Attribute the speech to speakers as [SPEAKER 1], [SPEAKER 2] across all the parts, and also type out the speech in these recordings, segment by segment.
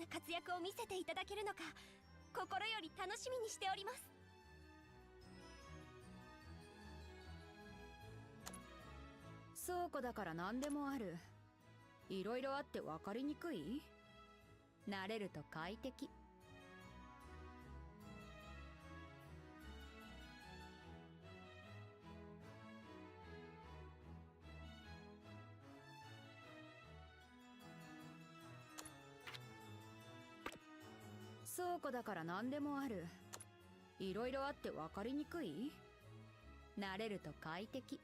[SPEAKER 1] な活躍を見せていただけるのか心より楽しみにしております。
[SPEAKER 2] 倉庫だから何でもある。いろいろあって分かりにくい？慣れると快適。倉庫だから何でもある。いろいろあって分かりにくい？慣れると快適。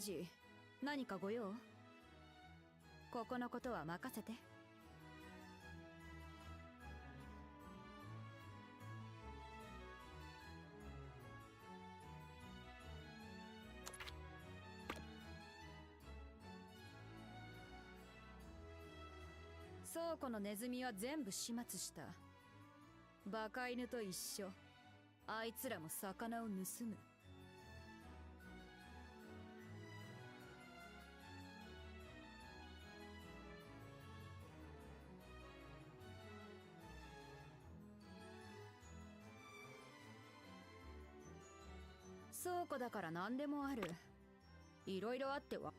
[SPEAKER 2] 主、何かご用？ここのことは任せて。倉庫のネズミは全部始末した。バカ犬と一緒。あいつらも魚を盗む。倉庫だから何でもある。いろいろあっては。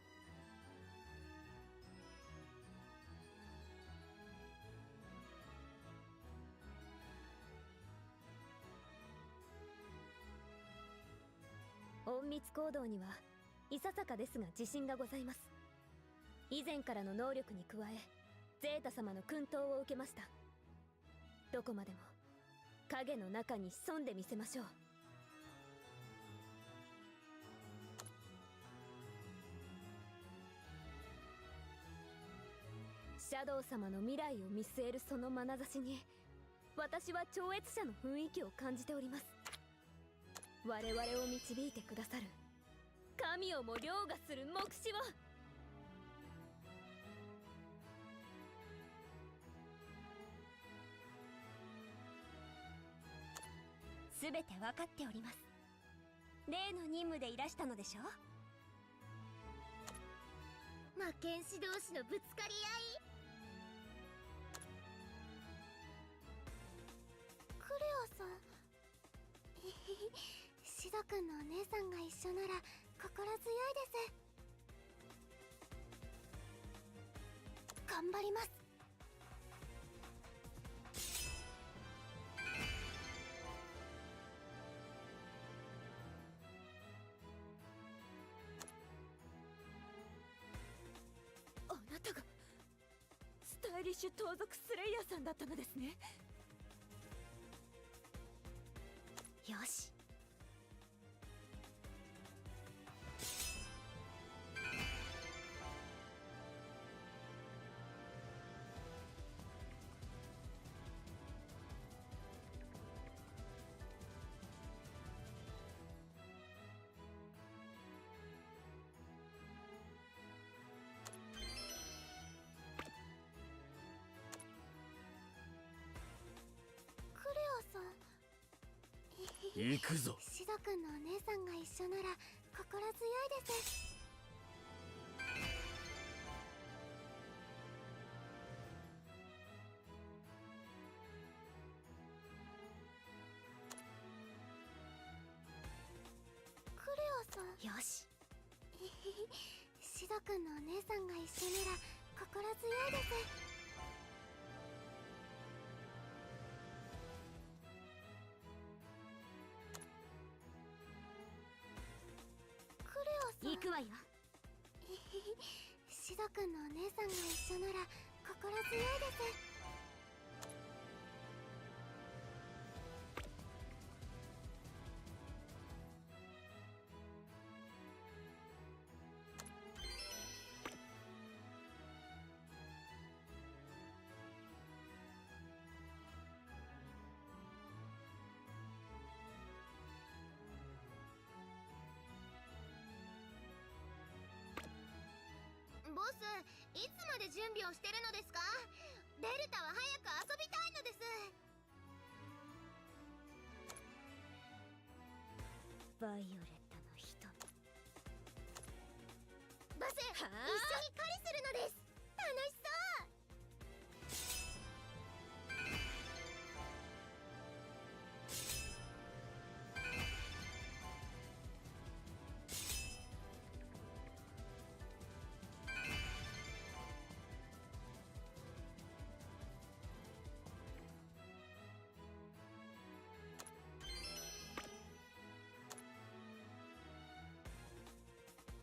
[SPEAKER 3] 隠密行動にはいささかですが自信がございます。以前からの能力に加えゼータ様の薫陶を受けました。どこまでも影の中に潜んでみせましょう。シャドウ様の未来を見据えるその眼差しに私は超越者の雰囲気を感じております。我々を導いてくださる神をも凌駕する目視を。
[SPEAKER 1] すべて分かっております。例の任務でいらしたのでしょう。
[SPEAKER 4] 魔剣士同士のぶつかり合い。クレアさんシド君のお姉さんが一緒なら心強いです。頑張ります。
[SPEAKER 3] あなたがスタイリッシュ盗賊スレイヤーさんだったのですね。
[SPEAKER 4] よし。クレアさん
[SPEAKER 5] 行くぞ。
[SPEAKER 4] シド君のお姉さんが一緒なら心強いです。クレアさん
[SPEAKER 1] よし。
[SPEAKER 4] シド君のお姉さんが一緒なら心強いです。
[SPEAKER 1] 行くわよ。
[SPEAKER 4] シド君のお姉さんが一緒なら心強いです。ボス、いつまで準備をしてるのですか？デルタは早く遊びたいのです。
[SPEAKER 3] バイオレットの瞳。
[SPEAKER 4] バス、一緒に狩りするのです。楽しそう。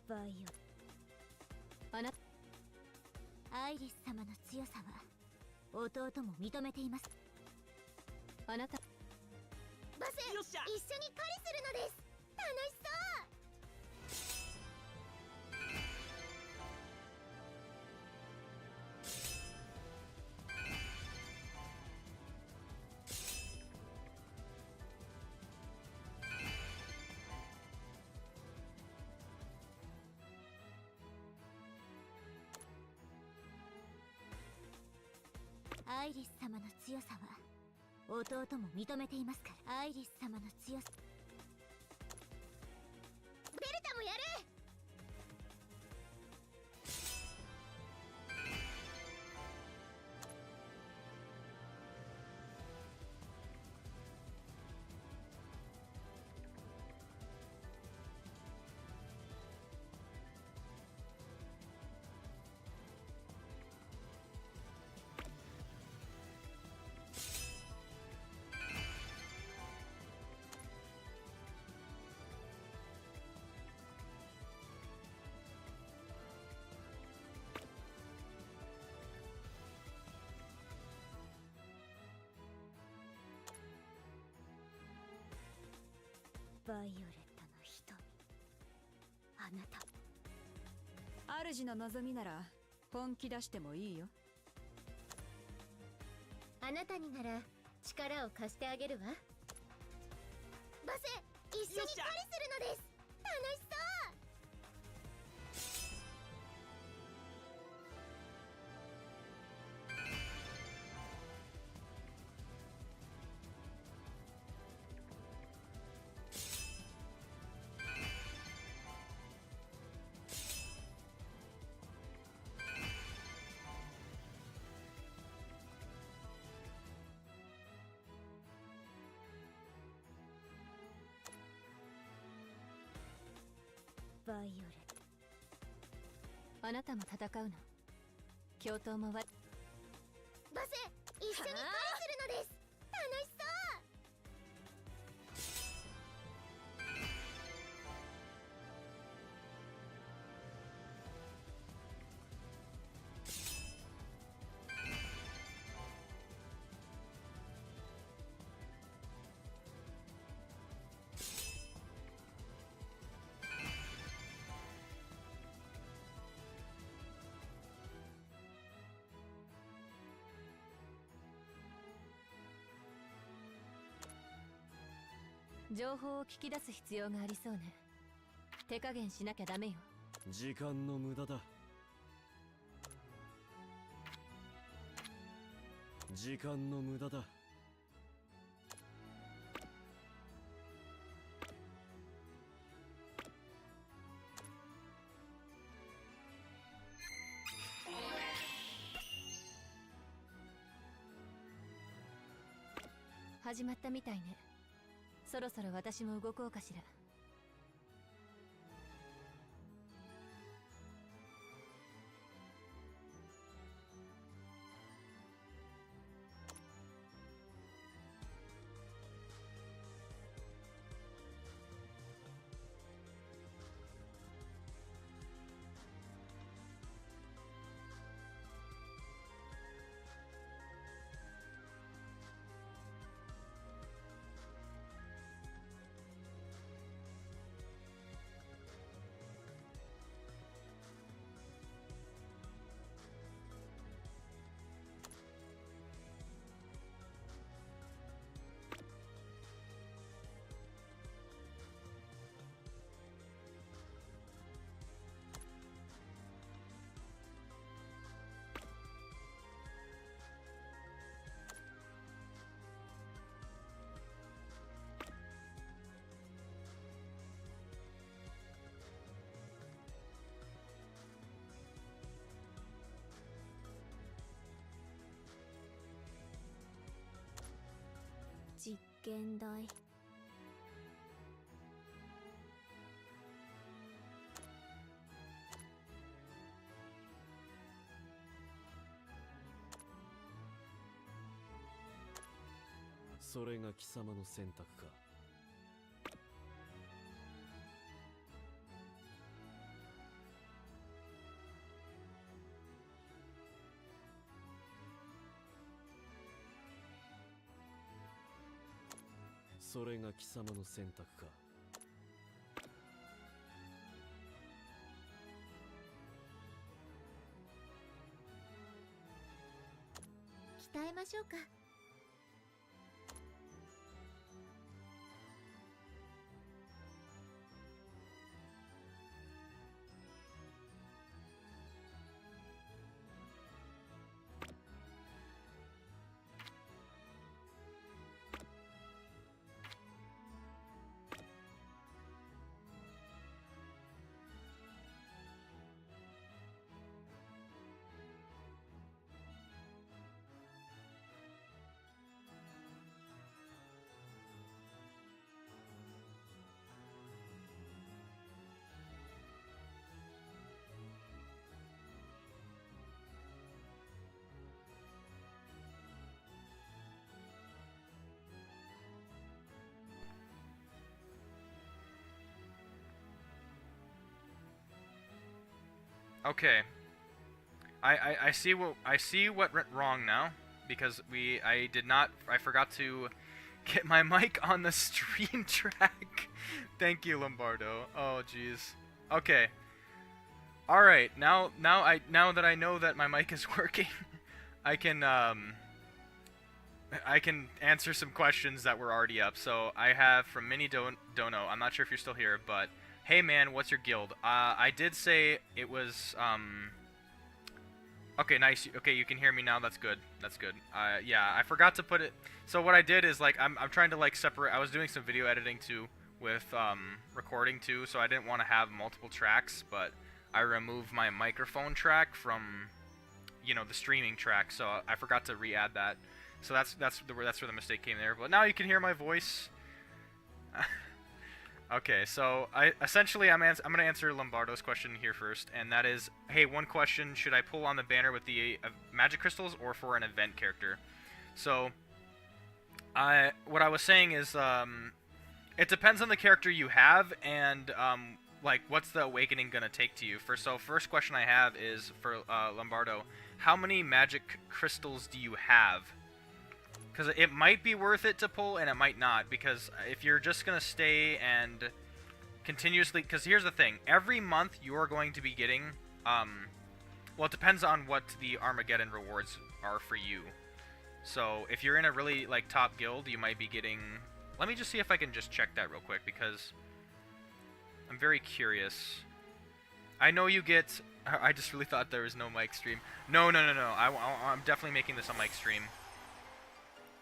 [SPEAKER 3] バイオ
[SPEAKER 1] あなアイリス様の強さは弟も認めています。あなた
[SPEAKER 4] バス、一緒に狩りするのです。楽しそう。
[SPEAKER 1] アイリス様の強さは弟も認めていますから。アイリス様の強さ。
[SPEAKER 4] デルタもやる。
[SPEAKER 3] バイオレットの瞳。あなた
[SPEAKER 2] 主の望みなら本気出してもいいよ。
[SPEAKER 3] あなたになら力を貸してあげるわ。
[SPEAKER 4] バス、一緒に狩りするのです。楽しそう。
[SPEAKER 3] バイオレット。
[SPEAKER 1] あなたも戦うの。共闘もわ
[SPEAKER 4] バス、一緒に狩りするのです。楽しそう。
[SPEAKER 1] 情報を聞き出す必要がありそうね。手加減しなきゃダメよ。
[SPEAKER 5] 時間の無駄だ。時間の無駄だ。
[SPEAKER 1] 始まったみたいね。そろそろ私も動こうかしら。
[SPEAKER 3] 現代。
[SPEAKER 5] それが貴様の選択か。それが貴様の選択か。
[SPEAKER 1] 鍛えましょうか。
[SPEAKER 6] Okay. I see what went wrong now, because I forgot to get my mic on the stream track. Thank you, Lombardo. Oh jeez. Okay. All right. Now that I know that my mic is working, I can answer some questions that were already up. So I have from Mini Dono. I'm not sure if you're still here, but hey man, what's your guild? I did say it was, okay, nice. Okay, you can hear me now. That's good. That's good. Yeah, I forgot to put it. So what I did is, like, I'm trying to, like, separate. I was doing some video editing, too, with, recording, too, so I didn't want to have multiple tracks, but I removed my microphone track from, you know, the streaming track, so I forgot to re-add that. So that's where the mistake came there. But now you can hear my voice. Okay, so I'm gonna answer Lombardo's question here first, and that is, hey, one question: should I pull on the banner with the magic crystals or for an event character? So, what I was saying is, it depends on the character you have, and like, what's the awakening gonna take to you? First question I have is for Lombardo: how many magic crystals do you have? Because it might be worth it to pull, and it might not, because if you're just going to stay and continuously... Because here's the thing. Every month you are going to be getting... well, it depends on what the Armageddon rewards are for you. So, if you're in a really, like, top guild, you might be getting... Let me just see if I can just check that real quick, because I'm very curious. I know you get... I just really thought there was no mic stream. No. I'm definitely making this a mic stream.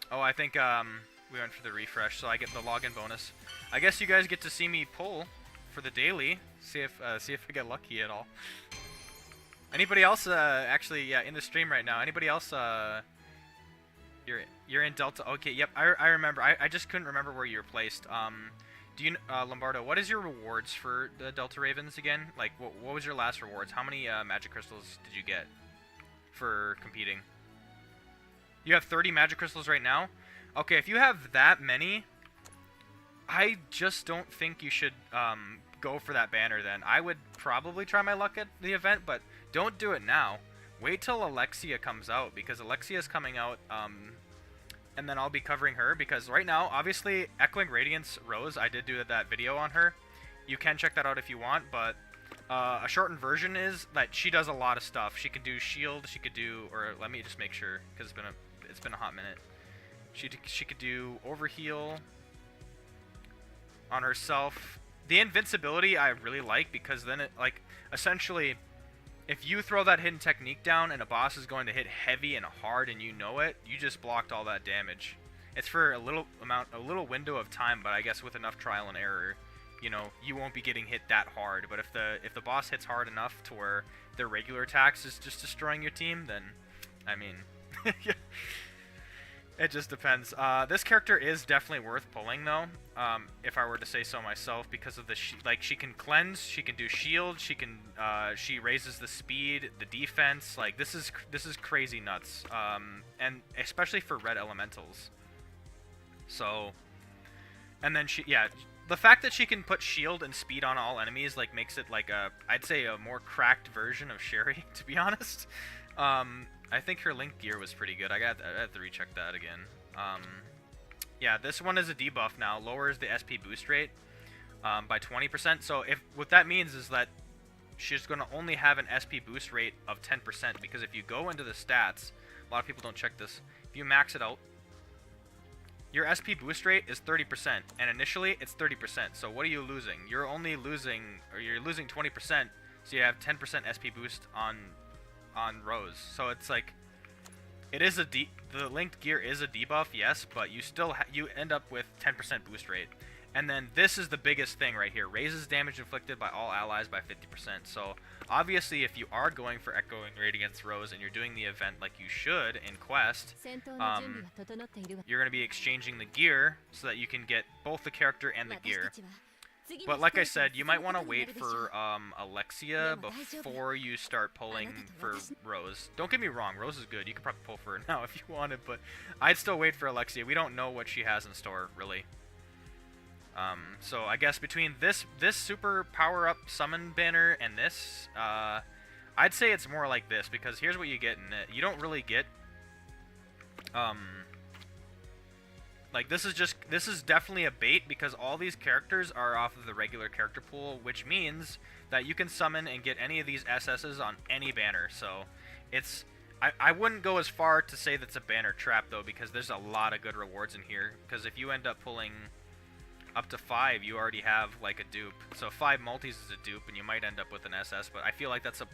[SPEAKER 6] Oh, I think we went for the refresh, so I get the login bonus. I guess you guys get to see me pull for the daily. See if I get lucky at all. Anybody else actually, yeah, in the stream right now? Anybody else? You're in Delta. Okay, yep. I remember. I just couldn't remember where you were placed. Do you Lombardo? What is your rewards for the Delta Ravens again? Like, what was your last rewards? How many magic crystals did you get for competing? You have 30 magic crystals right now? Okay, if you have that many, I just don't think you should go for that banner then. I would probably try my luck at the event, but don't do it now. Wait till Alexia comes out, because Alexia is coming out, and then I'll be covering her, because right now, obviously, Echoing Radiance Rose, I did do that video on her. You can check that out if you want, but a shortened version is that she does a lot of stuff. She can do shield, she could do, or let me just make sure, because it's been a hot minute. She could do overheal on herself. The invincibility I really like, because then it, like, essentially, if you throw that hidden technique down and a boss is going to hit heavy and hard and you know it, you just blocked all that damage. It's for a little window of time, but I guess with enough trial and error, you know, you won't be getting hit that hard. But if the boss hits hard enough to where their regular attacks is just destroying your team, then, I mean, yeah. It just depends. This character is definitely worth pulling though, if I were to say so myself, because of the like she can cleanse, she can do shield, she can she raises the speed, the defense. Like this is crazy nuts. And especially for red elementals. So, and then the fact that she can put shield and speed on all enemies like makes it like I'd say a more cracked version of Sherry, to be honest. I think her link gear was pretty good. I have to recheck that again. Yeah, this one is a debuff now. Lowers the SP boost rate by 20%. So what that means is that she's going to only have an SP boost rate of 10%, because if you go into the stats, a lot of people don't check this. If you max it out, your SP boost rate is 30%, and initially it's 30%. So what are you losing? You're losing 20%, so you have 10% SP boost on Rose. So it's like, it is the linked gear is a debuff, yes, but you still you end up with 10% boost rate. And then this is the biggest thing right here: raises damage inflicted by all allies by 50%. So obviously, if you are going for Echoing Radiance Rose and you're doing the event like you should in Quest, you're going to be exchanging the gear so that you can get both the character and the gear. But like I said, you might want to wait for Alexia before you start pulling for Rose. Don't get me wrong, Rose is good. You could probably pull for her now if you wanted, but I'd still wait for Alexia. We don't know what she has in store, really. So I guess between this super power-up summon banner and this, I'd say it's more like this, because here's what you get in it. You don't really get... like, this is definitely a bait, because all these characters are off of the regular character pool, which means that you can summon and get any of these SSs on any banner. So, it's... I wouldn't go as far to say that's a banner trap, though, because there's a lot of good rewards in here. Because if you end up pulling up to 5, you already have, like, a dupe. So 5 multis is a dupe, and you might end up with an SS, but I feel like that's a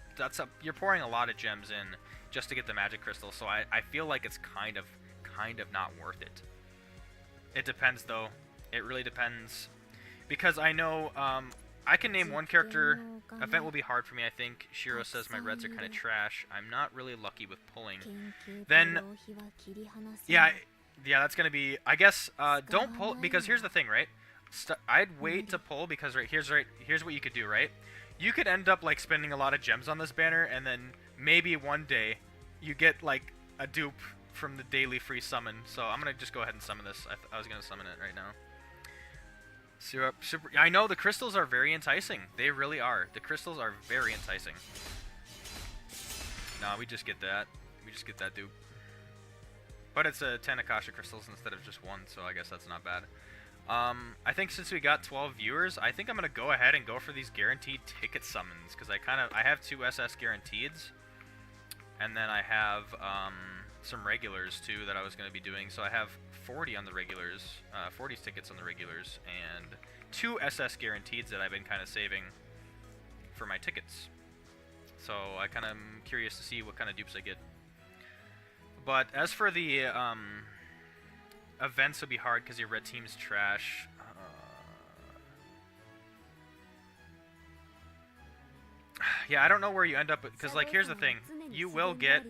[SPEAKER 6] you're pouring a lot of gems in just to get the magic crystal, so I feel like it's kind of not worth it. It depends, though. It really depends. Because I know, I can name one character. Event will be hard for me, I think. Shiro says my reds are kind of trash. I'm not really lucky with pulling. Then, yeah, that's going to be... I guess, don't pull... Because here's the thing, right? I'd wait to pull, because here's what you could do, right? You could end up, like, spending a lot of gems on this banner, and then maybe one day you get, like, a dupe from the daily free summon. So I'm gonna just go ahead and summon this. I was gonna summon it right now. Super. I know the crystals are very enticing. They really are. The crystals are very enticing. No, we just get that. We just get that dupe. But it's 10 Akasha crystals instead of just 1, so I guess that's not bad. I think since we got 12 viewers, I think I'm gonna go ahead and go for these guaranteed ticket summons, because I have 2 SS guaranteeds, and then I have some regulars too that I was going to be doing. So I have 40 on the regulars, 40 tickets on the regulars, and 2 SS guaranteeds that I've been kind of saving for my tickets. So I kind of am curious to see what kind of dupes I get. But as for the events, will be hard because your red team's trash. Yeah, I don't know where you end up, because like here's the thing, you will get,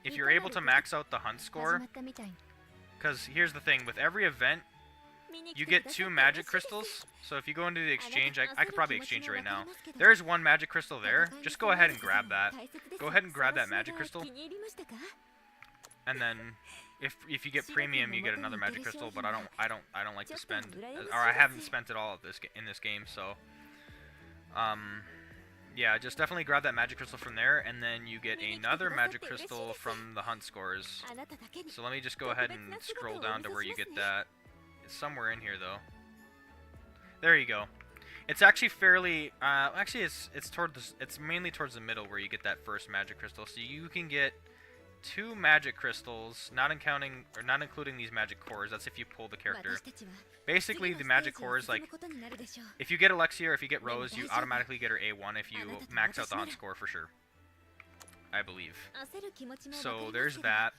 [SPEAKER 6] if you're able to max out the hunt score, because here's the thing, with every event, you get 2 magic crystals. So if you go into the exchange, I could probably exchange it right now. There's 1 magic crystal there. Just go ahead and grab that. Go ahead and grab that magic crystal. And then, if you get premium, you get another magic crystal. But I don't like to spend, or I haven't spent it all in this game. So, yeah, just definitely grab that magic crystal from there, and then you get another magic crystal from the hunt scores. So let me just go ahead and scroll down to where you get that. It's somewhere in here, though. There you go. It's actually fairly... actually, it's mainly towards the middle where you get that first magic crystal. So you can get 2 magic crystals, not including these magic cores. That's if you pull the character. Basically, the magic cores, like, if you get Alexia or if you get Rose, you automatically get her A1 if you max out the hunt score for sure. I believe. So there's that.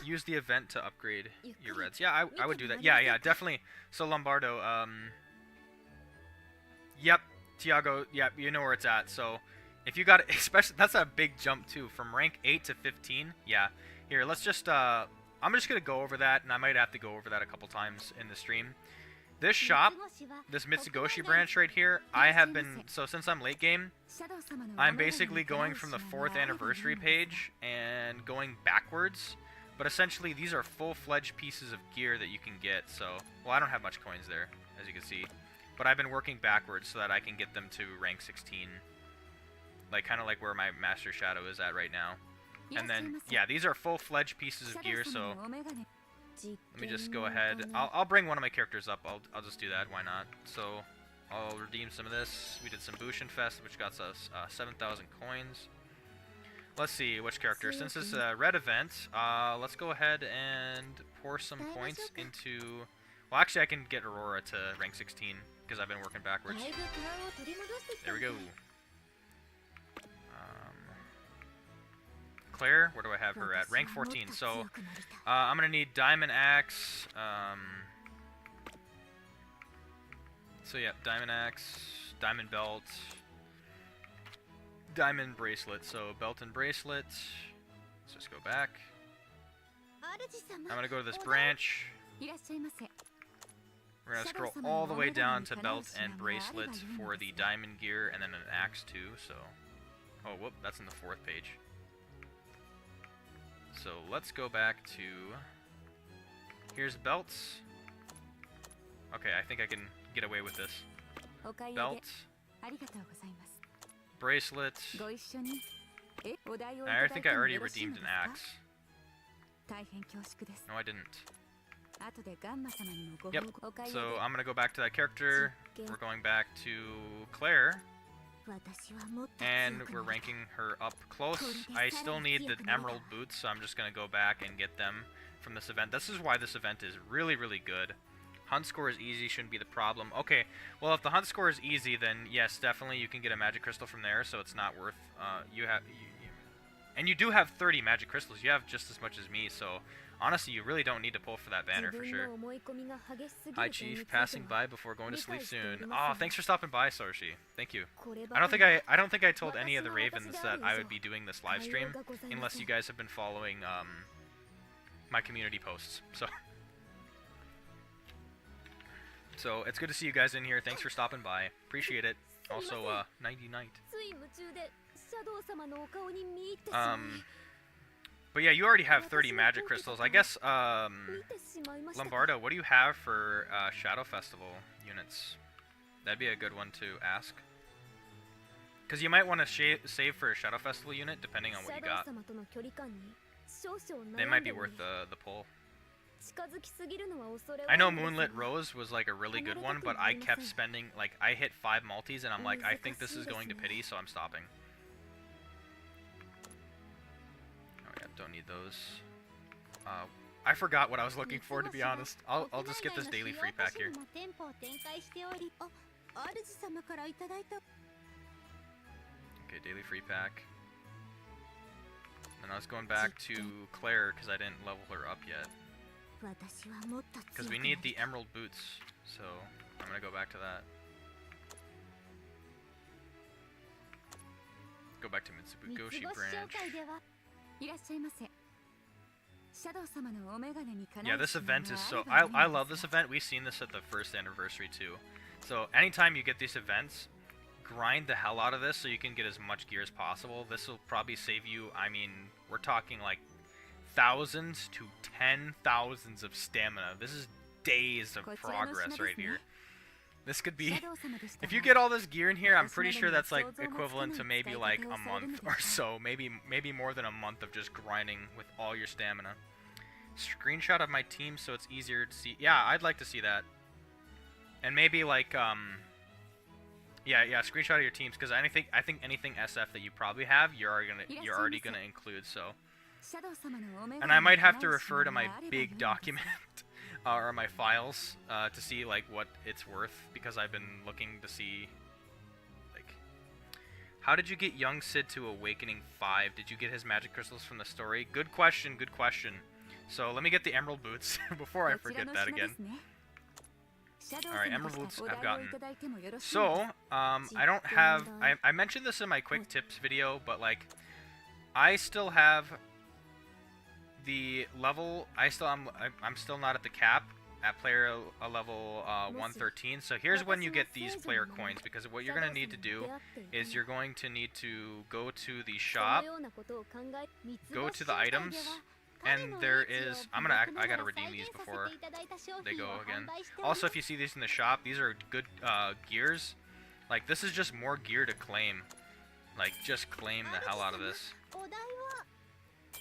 [SPEAKER 6] Use the event to upgrade your reds. Yeah, I would do that. Yeah, definitely. So Lombardo, yep, Tiago, yep, you know where it's at. So If you got, especially, that's a big jump too, from rank 8 to 15. Yeah. Here, let's just, I'm just gonna go over that, and I might have to go over that a couple times in the stream. This shop, this Mitsugoshi branch right here, I have been, so since I'm late game, I'm basically going from the 4th anniversary page and going backwards. But essentially, these are full-fledged pieces of gear that you can get, so... Well, I don't have much coins there, as you can see. But I've been working backwards so that I can get them to rank 16. Like, kind of like where my Master Shadow is at right now. And then, yeah, these are full-fledged pieces of gear, so... Let me just go ahead. I'll bring one of my characters up. I'll just do that. Why not? So, I'll redeem some of this. We did some Bushin Fest, which got us 7,000 coins. Let's see which character. Since it's a red event, let's go ahead and pour some points into... Well, actually, I can get Aurora to rank 16 because I've been working backwards. There we go. Claire, where do I have her at? Rank 14. So, I'm gonna need Diamond Axe. So yeah, Diamond Axe, Diamond Belt, Diamond Bracelet. So belt and bracelet. Let's just go back. I'm gonna go to this branch. We're gonna scroll all the way down to belt and bracelet for the diamond gear, and then an axe too. So, oh whoop, that's in the 4th page. So let's go back to, here's belts. Okay, I think I can get away with this. Belt, bracelet. I think I already redeemed an axe. No, I didn't. Yep, so I'm gonna go back to that character. We're going back to Claire. And we're ranking her up close. I still need the emerald boots, so I'm just going to go back and get them from this event. This is why this event is really, really good. Hunt score is easy, shouldn't be the problem. Okay, well, if the hunt score is easy, then yes, definitely you can get a magic crystal from there, so it's not worth... And you do have 30 magic crystals. You have just as much as me, so... Honestly, you really don't need to pull for that banner for sure. Hi, Chief. Passing by before going to sleep soon. Oh, thanks for stopping by, Sorshi. Thank you. I don't think I told any of the Ravens that I would be doing this live stream, unless you guys have been following my community posts. So it's good to see you guys in here. Thanks for stopping by. Appreciate it. Also, nighty night. But yeah, you already have 30 magic crystals. I guess, Lombardo, what do you have for Shadow Festival units? That'd be a good one to ask. Because you might want to save for a Shadow Festival unit, depending on what you got. They might be worth the pull. I know Moonlit Rose was like a really good one, but I kept spending, like, I hit 5 multis, and I'm like, I think this is going to pity, so I'm stopping. Don't need those. I forgot what I was looking for, to be honest. I'll just get this daily free pack here. Okay, daily free pack. And I was going back to Claire because I didn't level her up yet. Because we need the emerald boots, so I'm gonna go back to that. Go back to Mitsugoshi branch. Yeah, this event is so... I love this event. We've seen this at the 1st anniversary too. So anytime you get these events, grind the hell out of this so you can get as much gear as possible. This will probably save you, I mean, we're talking like thousands to 10,000s of stamina. This is days of progress right here. This could be... If you get all this gear in here, I'm pretty sure that's like equivalent to maybe like a month or so. Maybe more than a month of just grinding with all your stamina. Screenshot of my team so it's easier to see. Yeah, I'd like to see that. And maybe like, yeah, screenshot of your teams, because I think anything SF that you probably have, you're already gonna include, so. And I might have to refer to my big document. Or my files to see like what it's worth, because I've been looking to see like, how did you get young Sid to Awakening 5? Did you get his magic crystals from the story? Good question, good question. So let me get the emerald boots before I forget that again. Alright, emerald boots I've gotten. So, I don't have... I mentioned this in my quick tips video, but like, I still have the level... I'm still not at the cap at player level 113. So here's when you get these player coins, because what you're going to need to do is you're going to need to go to the shop, go to the items, and there is... I gotta redeem these before they go again. Also, if you see these in the shop, these are good gears. Like, this is just more gear to claim. Like, just claim the hell out of this.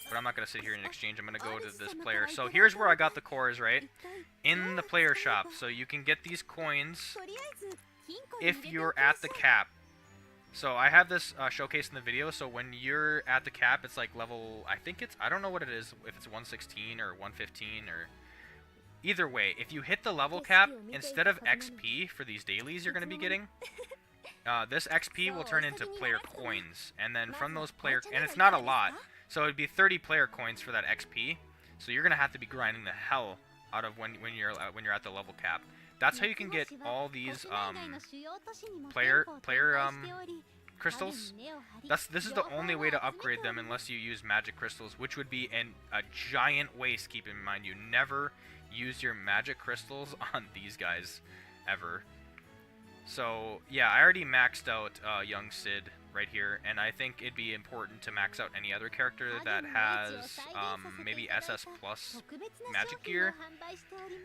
[SPEAKER 6] But I'm not gonna sit here and exchange. I'm gonna go to this player. So here's where I got the cores, right? In the player shop. So you can get these coins if you're at the cap. So I have this showcased in the video, so when you're at the cap, it's like level, I don't know what it is, if it's 116 or 115 or... Either way, if you hit the level cap, instead of XP for these dailies you're going to be getting, this XP will turn into player coins. And then from those player... And it's not a lot, so it'd be 30 player coins for that XP. So you're going to have to be grinding the hell out of when you're at the level cap. That's how you can get all these player crystals. This is the only way to upgrade them unless you use magic crystals, which would be a giant waste. Keep in mind, you never use your magic crystals on these guys ever. So yeah, I already maxed out young Sid right here, and I think it'd be important to max out any other character that has maybe SS plus magic gear.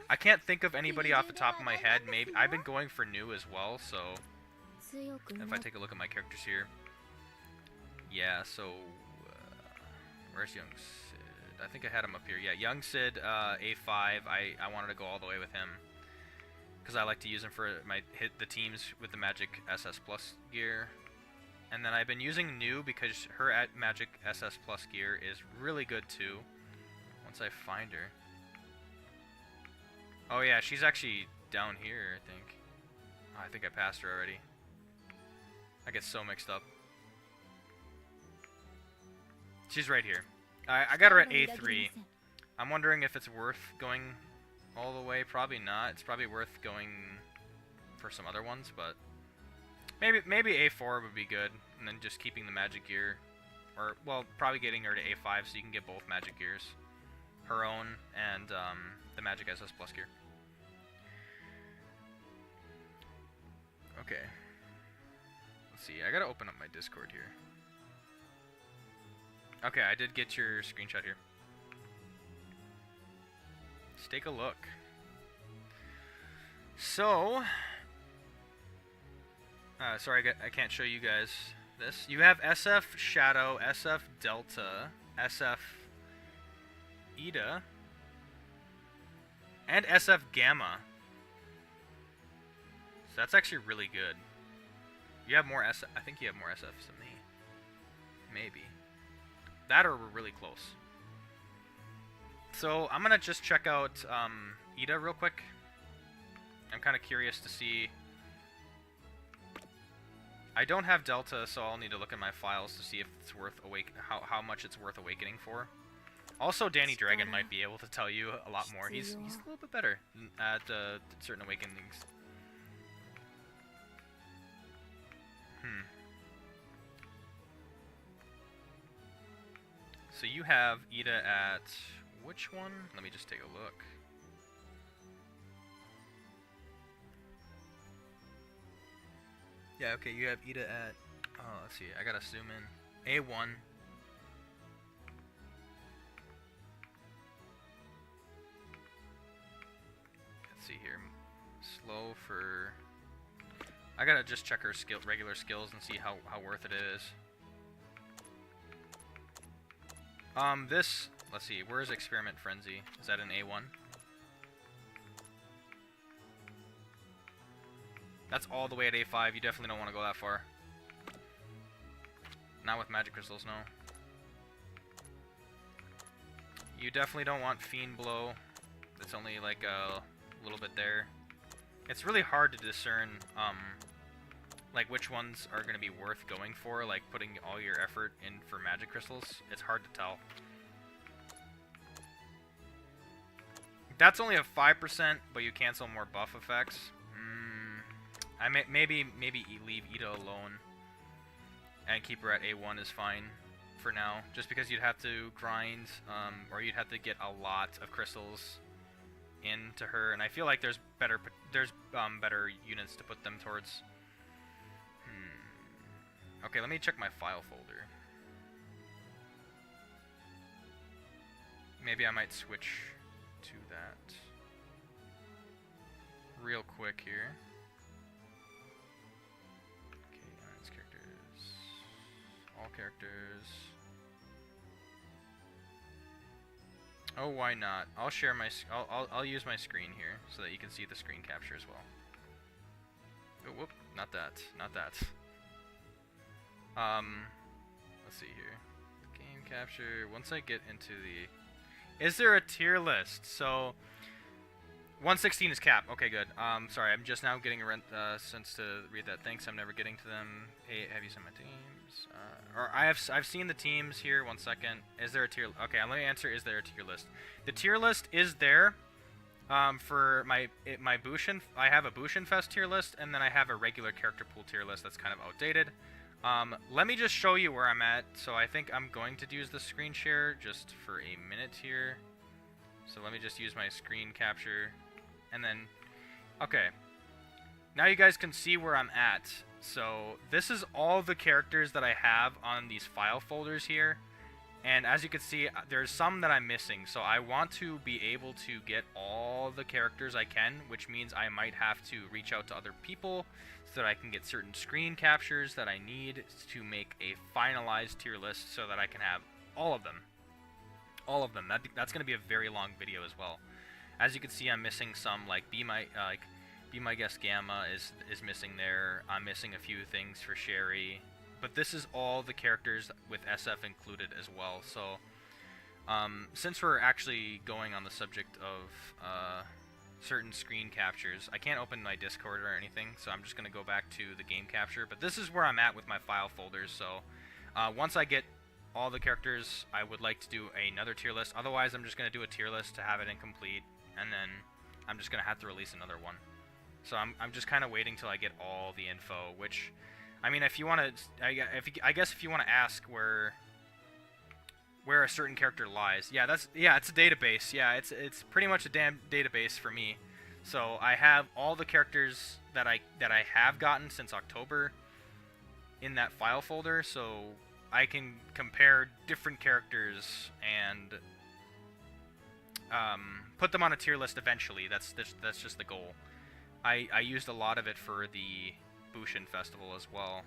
[SPEAKER 6] I can't think of anybody off the top of my head. Maybe I've been going for new as well, so if I take a look at my characters here, yeah. So where's young Sid? I think I had him up here. Yeah, young Sid, A5. I wanted to go all the way with him because I like to use him for hit the teams with the magic SS plus gear. And then I've been using New because her magic SS plus gear is really good too. Once I find her. Oh yeah, she's actually down here, I think. Oh, I think I passed her already. I get so mixed up. She's right here. I got her at A3. I'm wondering if it's worth going all the way. Probably not. It's probably worth going for some other ones, but... Maybe A4 would be good, and then just keeping the magic gear, or well, probably getting her to A5 so you can get both magic gears, her own and the magic SS plus gear. Okay, let's see. I gotta open up my Discord here. Okay, I did get your screenshot here. Let's take a look. So. Sorry, I can't show you guys this. You have SF Shadow, SF Delta, SF Ida, and SF Gamma. So that's actually really good. You have more SF. I think you have more SFs than me. Maybe. That or we're really close. So I'm gonna just check out Ida real quick. I'm kind of curious to see. I don't have Delta, so I'll need to look at my files to see if it's worth how much it's worth awakening for. Also, Danny Dragon might be able to tell you a lot more. He's a little bit better at certain awakenings. So you have Ida at which one? Let me just take a look. Yeah, okay, you have Ida at, let's see, I gotta zoom in. A1. Let's see here. Slow for... I gotta just check her regular skills and see how worth it is. Let's see, where's Experiment Frenzy? Is that an A1? That's all the way at A5. You definitely don't want to go that far. Not with magic crystals, no. You definitely don't want Fiend Blow. It's only like a little bit there. It's really hard to discern like which ones are going to be worth going for, like putting all your effort in for magic crystals. It's hard to tell. That's only a 5%, but you cancel more buff effects. I maybe leave Ida alone and keep her at A1 is fine for now. Just because you'd have to grind, or you'd have to get a lot of crystals into her, and I feel like there's better units to put them towards. Okay, let me check my file folder. Maybe I might switch to that real quick here. Okay, it's characters, all characters. Oh, why not? I'll share my. I'll use my screen here so that you can see the screen capture as well. Oh, whoop! Not that. Not that. Let's see here. Game capture. Once I get into the, is there a tier list? So 116 is cap. Okay, good. Sorry, I'm just now getting a sense to read that. Thanks. I'm never getting to them. Hey, have you seen my teams? Or I've seen the teams here. 1 second. Is there a tier? Okay, let me answer. Is there a tier list? The tier list is there. For my Bushin, I have a Bushin Fest tier list, and then I have a regular character pool tier list that's kind of outdated. Let me just show you where I'm at. So I think I'm going to use the screen share just for a minute here. So let me just use my screen capture, and then, okay. Now you guys can see where I'm at. So this is all the characters that I have on these file folders here. And as you can see, there's some that I'm missing. So I want to be able to get all the characters I can, which means I might have to reach out to other people so that I can get certain screen captures that I need to make a finalized tier list so that I can have all of them. All of them. That's going to be a very long video as well. As you can see, I'm missing some, like Be My Guest Gamma is missing there. I'm missing a few things for Sherry. But this is all the characters with SF included as well. So, since we're actually going on the subject of certain screen captures, I can't open my Discord or anything, so I'm just going to go back to the game capture. But this is where I'm at with my file folders. So, once I get all the characters, I would like to do another tier list. Otherwise, I'm just going to do a tier list to have it incomplete, and then I'm just going to have to release another one. So I'm just kind of waiting till I get all the info, which, I mean, if you want to, I guess if you want to ask where a certain character lies, it's a database. Yeah, it's pretty much a damn database for me. So I have all the characters that I have gotten since October in that file folder, so I can compare different characters and put them on a tier list eventually. That's just the goal. I used a lot of it for the Bushin Festival as well.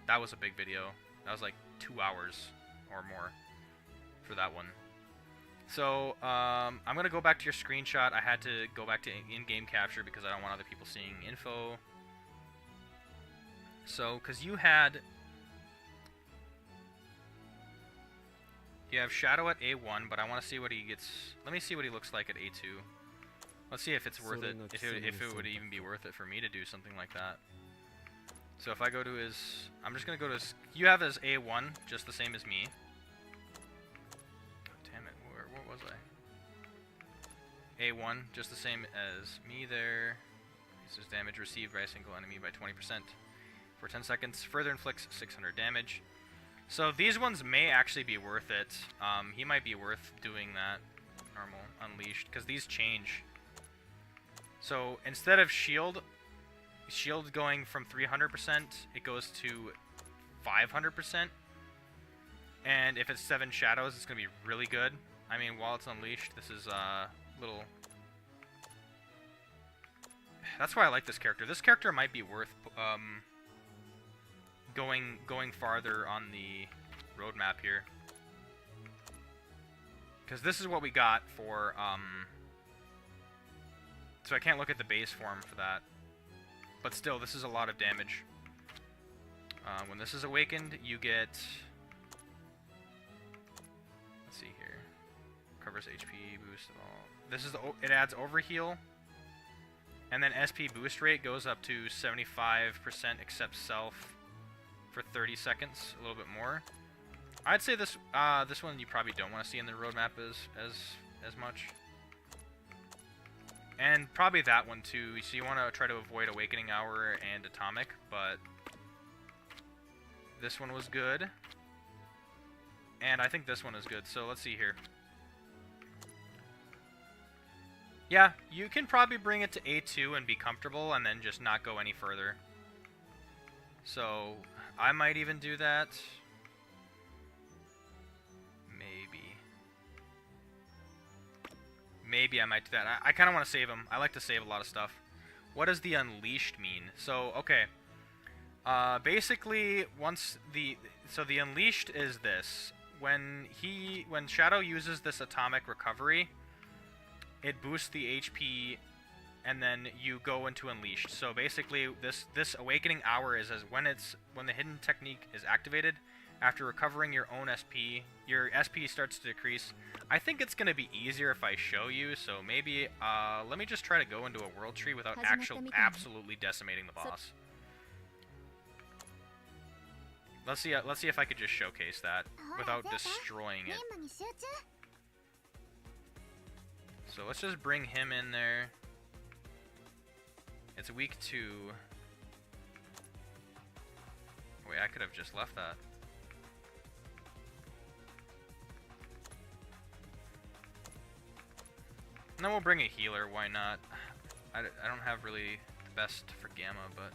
[SPEAKER 6] That was a big video. That was like 2 hours or more for that one. So, I'm going to go back to your screenshot. I had to go back to in-game capture because I don't want other people seeing info. So, because you have Shadow at A1, but I want to see what he gets. Let me see what he looks like at A2. Let's see if it's worth it, if it would even be worth it for me to do something like that. So if I go to his, I'm just going to go to his, you have his A1, just the same as me. Damn it, what was I? A1, just the same as me there. This is damage received by a single enemy by 20%. For 10 seconds, further inflicts 600 damage. So these ones may actually be worth it. He might be worth doing that. Normal, unleashed, because these change. So instead of shield going from 300%, it goes to 500%. And if it's 7 shadows, it's going to be really good. I mean, while it's unleashed, this is a little... That's why I like this character. This character might be worth going farther on the roadmap here. Because this is what we got for... So I can't look at the base form for that. But still, this is a lot of damage. When this is awakened, you get... Let's see here. Covers HP boost and all. This is it adds overheal. And then SP boost rate goes up to 75% except self for 30 seconds. A little bit more. I'd say this one you probably don't want to see in the roadmap as much. And probably that one too. So you want to try to avoid Awakening Hour and Atomic, but this one was good. And I think this one is good, so let's see here. Yeah, you can probably bring it to A2 and be comfortable and then just not go any further. So, I might even do that. Maybe I might do that. I kind of want to save him. I like to save a lot of stuff. What does the Unleashed mean? So, okay. Basically, so the Unleashed is this. When Shadow uses this Atomic Recovery, it boosts the HP, and then you go into Unleashed. So basically, this Awakening Hour is when the hidden technique is activated. After recovering your own SP, your SP starts to decrease. I think it's going to be easier if I show you, so maybe let me just try to go into a world tree without absolutely decimating the boss. Let's see if I could just showcase that without destroying it. So let's just bring him in there. It's weak to... Wait, I could have just left that. And then we'll bring a healer, why not? I don't have really the best for Gamma, but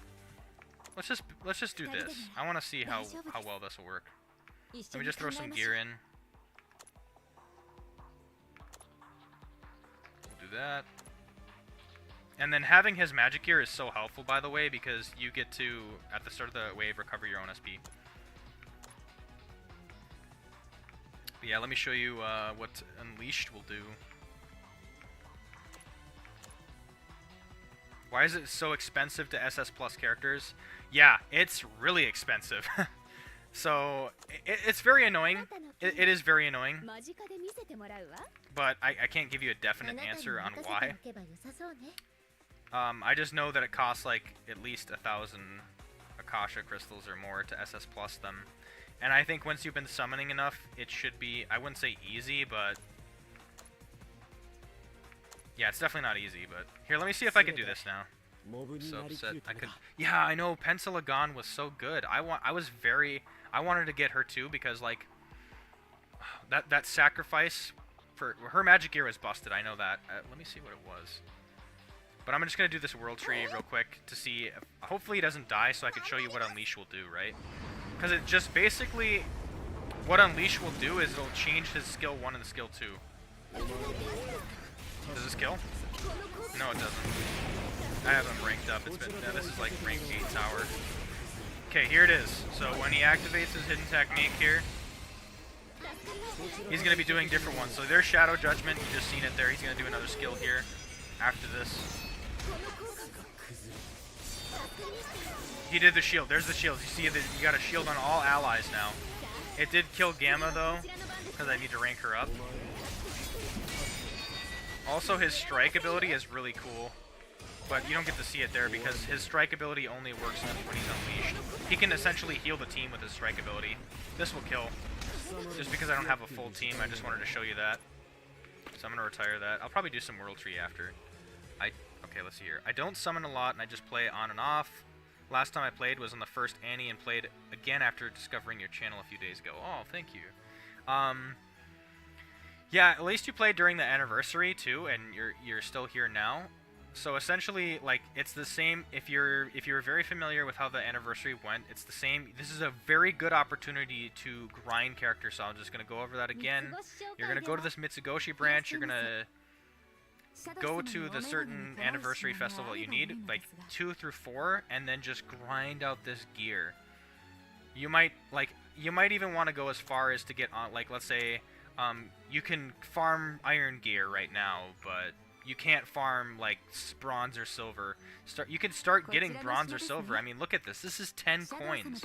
[SPEAKER 6] let's just do this. I want to see how well this will work. Let me just throw some gear in. We'll do that. And then having his magic gear is so helpful, by the way, because you get to, at the start of the wave, recover your own SP. But yeah, let me show you what Unleashed will do. Why is it so expensive to SS Plus characters? Yeah, it's really expensive. So, it's very annoying. It is very annoying. But I can't give you a definite answer on why. I just know that it costs like at least 1,000 Akasha crystals or more to SS Plus them. And I think once you've been summoning enough, it should be, I wouldn't say easy, but... Yeah, it's definitely not easy, but... Here, let me see if I can do this now. So upset. I could... Yeah, I know, Penselagon was so good. I wanted to get her too, because, like... That sacrifice for... Her magic gear was busted, I know that. Let me see what it was. But I'm just going to do this world tree real quick to see... Hopefully he doesn't die, so I can show you what Unleash will do, right? Because it just basically... What Unleash will do is it'll change his skill 1 and skill 2. Does this kill? No, it doesn't. I have him ranked up. It's been this is like rank 8 tower. Okay, here it is. So when he activates his hidden technique here, he's gonna be doing different ones. So there's Shadow Judgment. You just seen it there. He's gonna do another skill here after this. He did the shield. There's the shields. You see that you got a shield on all allies now. It did kill Gamma though, because I need to rank her up. Also, his strike ability is really cool, but you don't get to see it there because his strike ability only works when he's unleashed. He can essentially heal the team with his strike ability. This will kill. Just because I don't have a full team, I just wanted to show you that. So I'm going to retire that. I'll probably do some World Tree after. Okay, let's see here. I don't summon a lot, and I just play on and off. Last time I played was on the first Annie and played again after discovering your channel a few days ago. Oh, thank you. Yeah, at least you played during the anniversary too, and you're still here now. So essentially, like, it's the same. If you're very familiar with how the anniversary went, it's the same. This is a very good opportunity to grind characters. So I'm just gonna go over that again. You're gonna go to this Mitsugoshi branch. You're gonna go to the certain anniversary festival you need, like 2 through 4, and then just grind out this gear. You might even want to go as far as to get on, like, let's say, you can farm iron gear right now, but you can't farm like bronze or silver. You can start getting bronze or silver. I mean, look at this. This is 10 coins.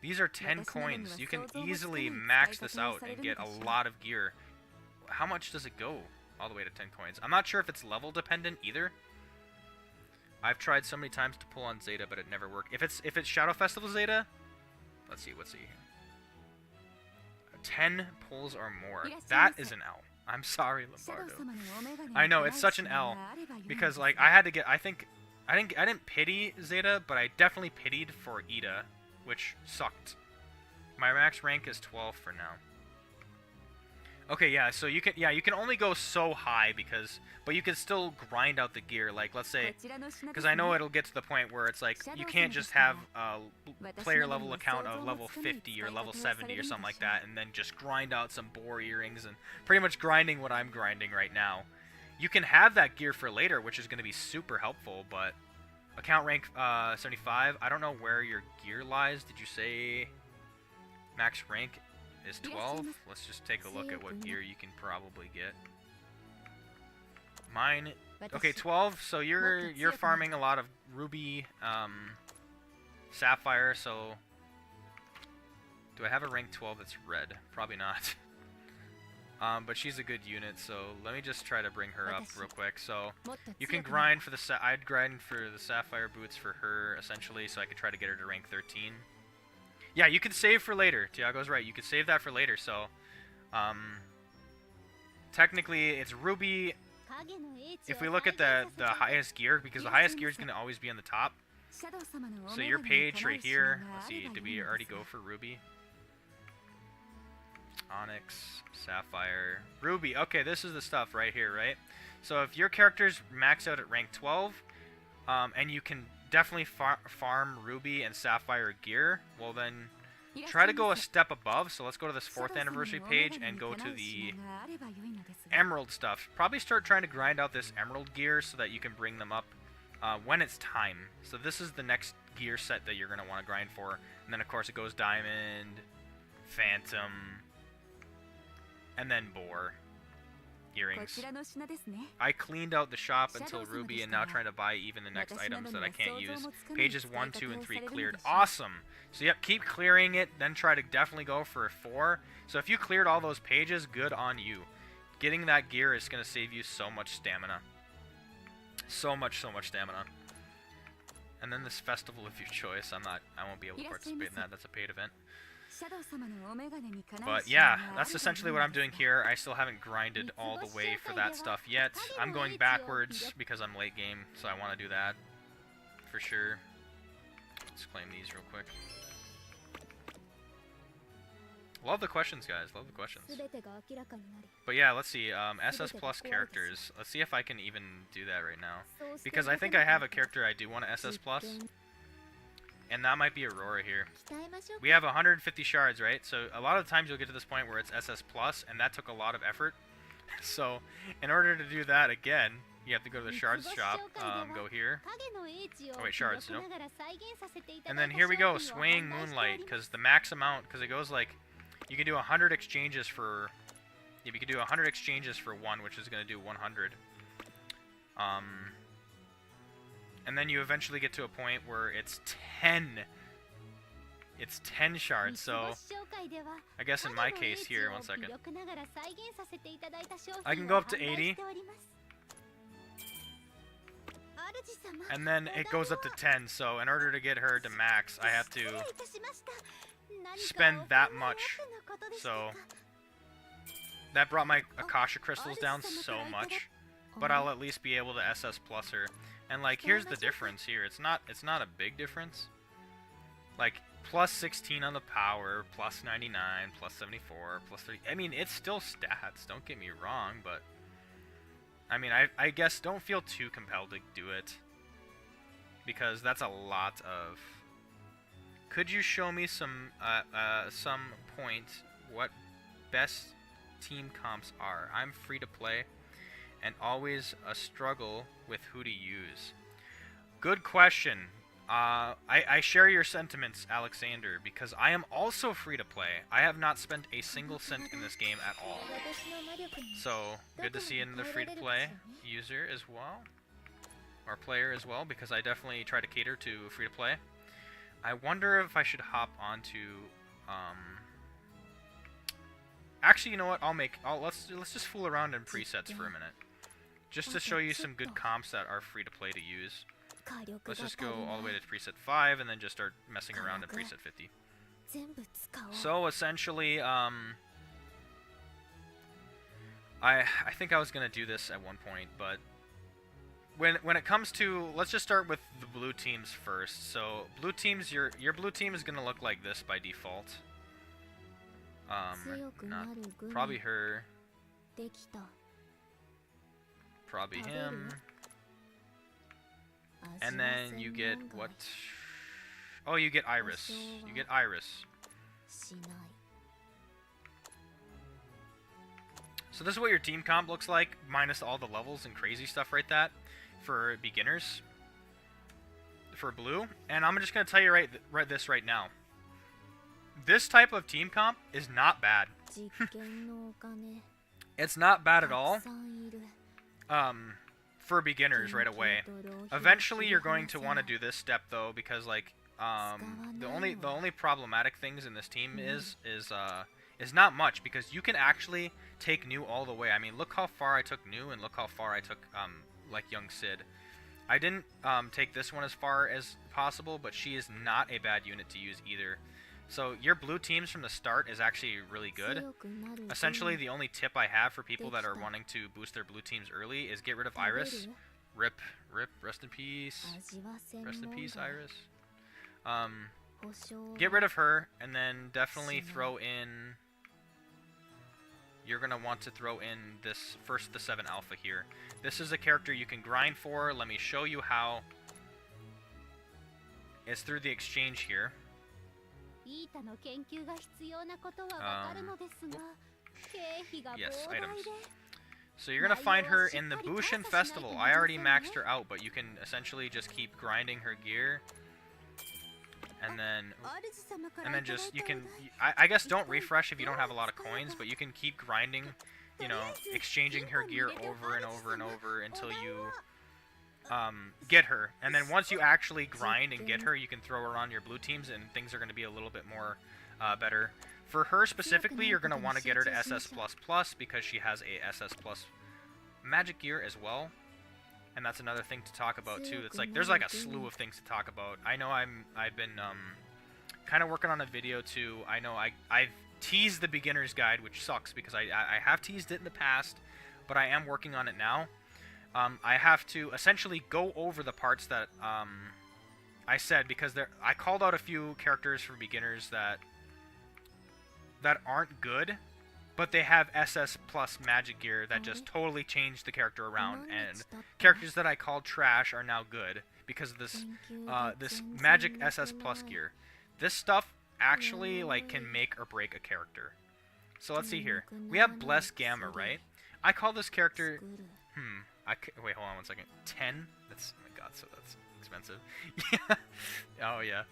[SPEAKER 6] These are 10 coins. You can easily max this out and get a lot of gear. How much does it go? All the way to 10 coins. I'm not sure if it's level dependent either. I've tried so many times to pull on Zeta, but it never worked. If it's Shadow Festival Zeta, let's see. 10 pulls or more. That is an L. I'm sorry, Lombardo. I know it's such an L because like I had to get. I didn't pity Zeta, but I definitely pitied for Ida, which sucked. My max rank is 12 for now. Okay, yeah, so you can only go so high but you can still grind out the gear. Like, let's say, because I know it'll get to the point where it's like, you can't just have a player level account of level 50 or level 70 or something like that, and then just grind out some boar earrings and pretty much grinding what I'm grinding right now. You can have that gear for later, which is going to be super helpful, but account rank 75, I don't know where your gear lies. Did you say max rank is 12? Let's just take a look at what gear you can probably get. Mine, okay, 12. So you're farming a lot of ruby, sapphire. So do I have a rank 12 that's red? Probably not. But she's a good unit, so let me just try to bring her up real quick. So you can grind for the I'd grind for the sapphire boots for her essentially, so I could try to get her to rank 13. Yeah, you can save for later. Tiago's right. You can save that for later. So, technically, it's ruby. If we look at the highest gear, because the highest gear is going to always be on the top. So your page right here. Let's see. Did we already go for ruby? Onyx, sapphire, ruby. Okay, this is the stuff right here, right? So if your character's max out at rank 12, and you can definitely farm ruby and sapphire gear, well then try to go a step above. So let's go to this 4th anniversary page and go to the emerald stuff. Probably start trying to grind out this emerald gear so that you can bring them up when it's time. So this is the next gear set that you're going to want to grind for. And then of course it goes diamond, phantom, and then boar earrings. I cleaned out the shop until ruby and now trying to buy even the next items that I can't use. Pages 1, 2, and 3 cleared. Awesome! So yep, keep clearing it, then try to definitely go for a 4. So if you cleared all those pages, good on you. Getting that gear is going to save you so much stamina. So much stamina. And then this festival of your choice, I won't be able to participate in that. That's a paid event. But yeah, that's essentially what I'm doing here. I still haven't grinded all the way for that stuff yet. I'm going backwards because I'm late game, so I want to do that for sure. Let's claim these real quick. Love the questions, guys. Love the questions. But yeah, let's see. SS plus characters. Let's see if I can even do that right now. Because I think I have a character I do want to SS plus. And that might be Aurora here. We have 150 shards, right? So a lot of times you'll get to this point where it's SS plus, and that took a lot of effort. So in order to do that again, you have to go to the shards shop, go here. Oh wait, shards, nope. And then here we go, Swaying Moonlight, because the max amount, because it goes like, you can do 100 exchanges for, yeah, you can do 100 exchanges for 1, which is going to do 100. And then you eventually get to a point where it's 10. It's 10 shards, so I guess in my case here, 1 second. I can go up to 80. And then it goes up to 10, so in order to get her to max, I have to spend that much. So that brought my Akasha crystals down so much, but I'll at least be able to SS plus her. And like, here's the difference here. It's not a big difference. Like plus 16 on the power, plus 99, plus 74, plus 30. I mean, it's still stats. Don't get me wrong, but I mean, I guess don't feel too compelled to do it because that's a lot of. Could you show me some point what best team comps are? I'm free to play and always a struggle with who to use. Good question. I share your sentiments, Alexander, because I am also free to play. I have not spent a single cent in this game at all. So, good to see another free to play user as well, or player as well, because I definitely try to cater to free to play. I wonder if I should hop onto actually, you know what? Let's just fool around in presets for a minute. Just to show you some good comps that are free to play to use. Let's just go all the way to preset 5 and then just start messing around in preset 50. So essentially, I think I was gonna do this at one point, but when it comes to, let's just start with the blue teams first. So blue teams, your blue team is gonna look like this by default. Probably her, probably him, and then you get what? Oh, you get Iris. You get Iris. So this is what your team comp looks like, minus all the levels and crazy stuff right that, for beginners, for blue. And I'm just going to tell you this right now. This type of team comp is not bad. It's not bad at all. For beginners right away. Eventually you're going to want to do this step though, because like the only problematic things in this team is not much, because you can actually take New all the way. I mean, look how far I took New, and look how far I took like young Sid. I didn't take this one as far as possible, but she is not a bad unit to use either. So your blue teams from the start is actually really good. Essentially, the only tip I have for people that are wanting to boost their blue teams early is get rid of Iris. Rip, rest in peace. Rest in peace, Iris. Get rid of her, and then definitely throw in... You're going to want to throw in this the 7 Alpha here. This is a character you can grind for. Let me show you how. It's through the exchange here. Yes, items. So you're going to find her in the Bushin Festival. I already maxed her out, but you can essentially just keep grinding her gear. And then just, you can, I guess don't refresh if you don't have a lot of coins, but you can keep grinding, you know, exchanging her gear over and over and over until you get her. And then once you actually grind and get her, you can throw her on your blue teams, and things are going to be a little bit more better. For her specifically, you're going to want to get her to SS++, because she has a SS+ magic gear as well. And that's another thing to talk about too. It's like there's like a slew of things to talk about. I know I've been kind of working on a video too. I know I've teased the beginner's guide, which sucks because I have teased it in the past, but I am working on it now. I have to essentially go over the parts that I said, because I called out a few characters for beginners that aren't good, but they have SS plus magic gear that just totally changed the character around, and characters that I called trash are now good because of this this magic SS plus gear. This stuff actually like can make or break a character. So let's see here. We have Bless Gamma, right? I call this character. Wait, hold on one second. 10. That's, oh my god, so that's expensive. Yeah. Oh yeah.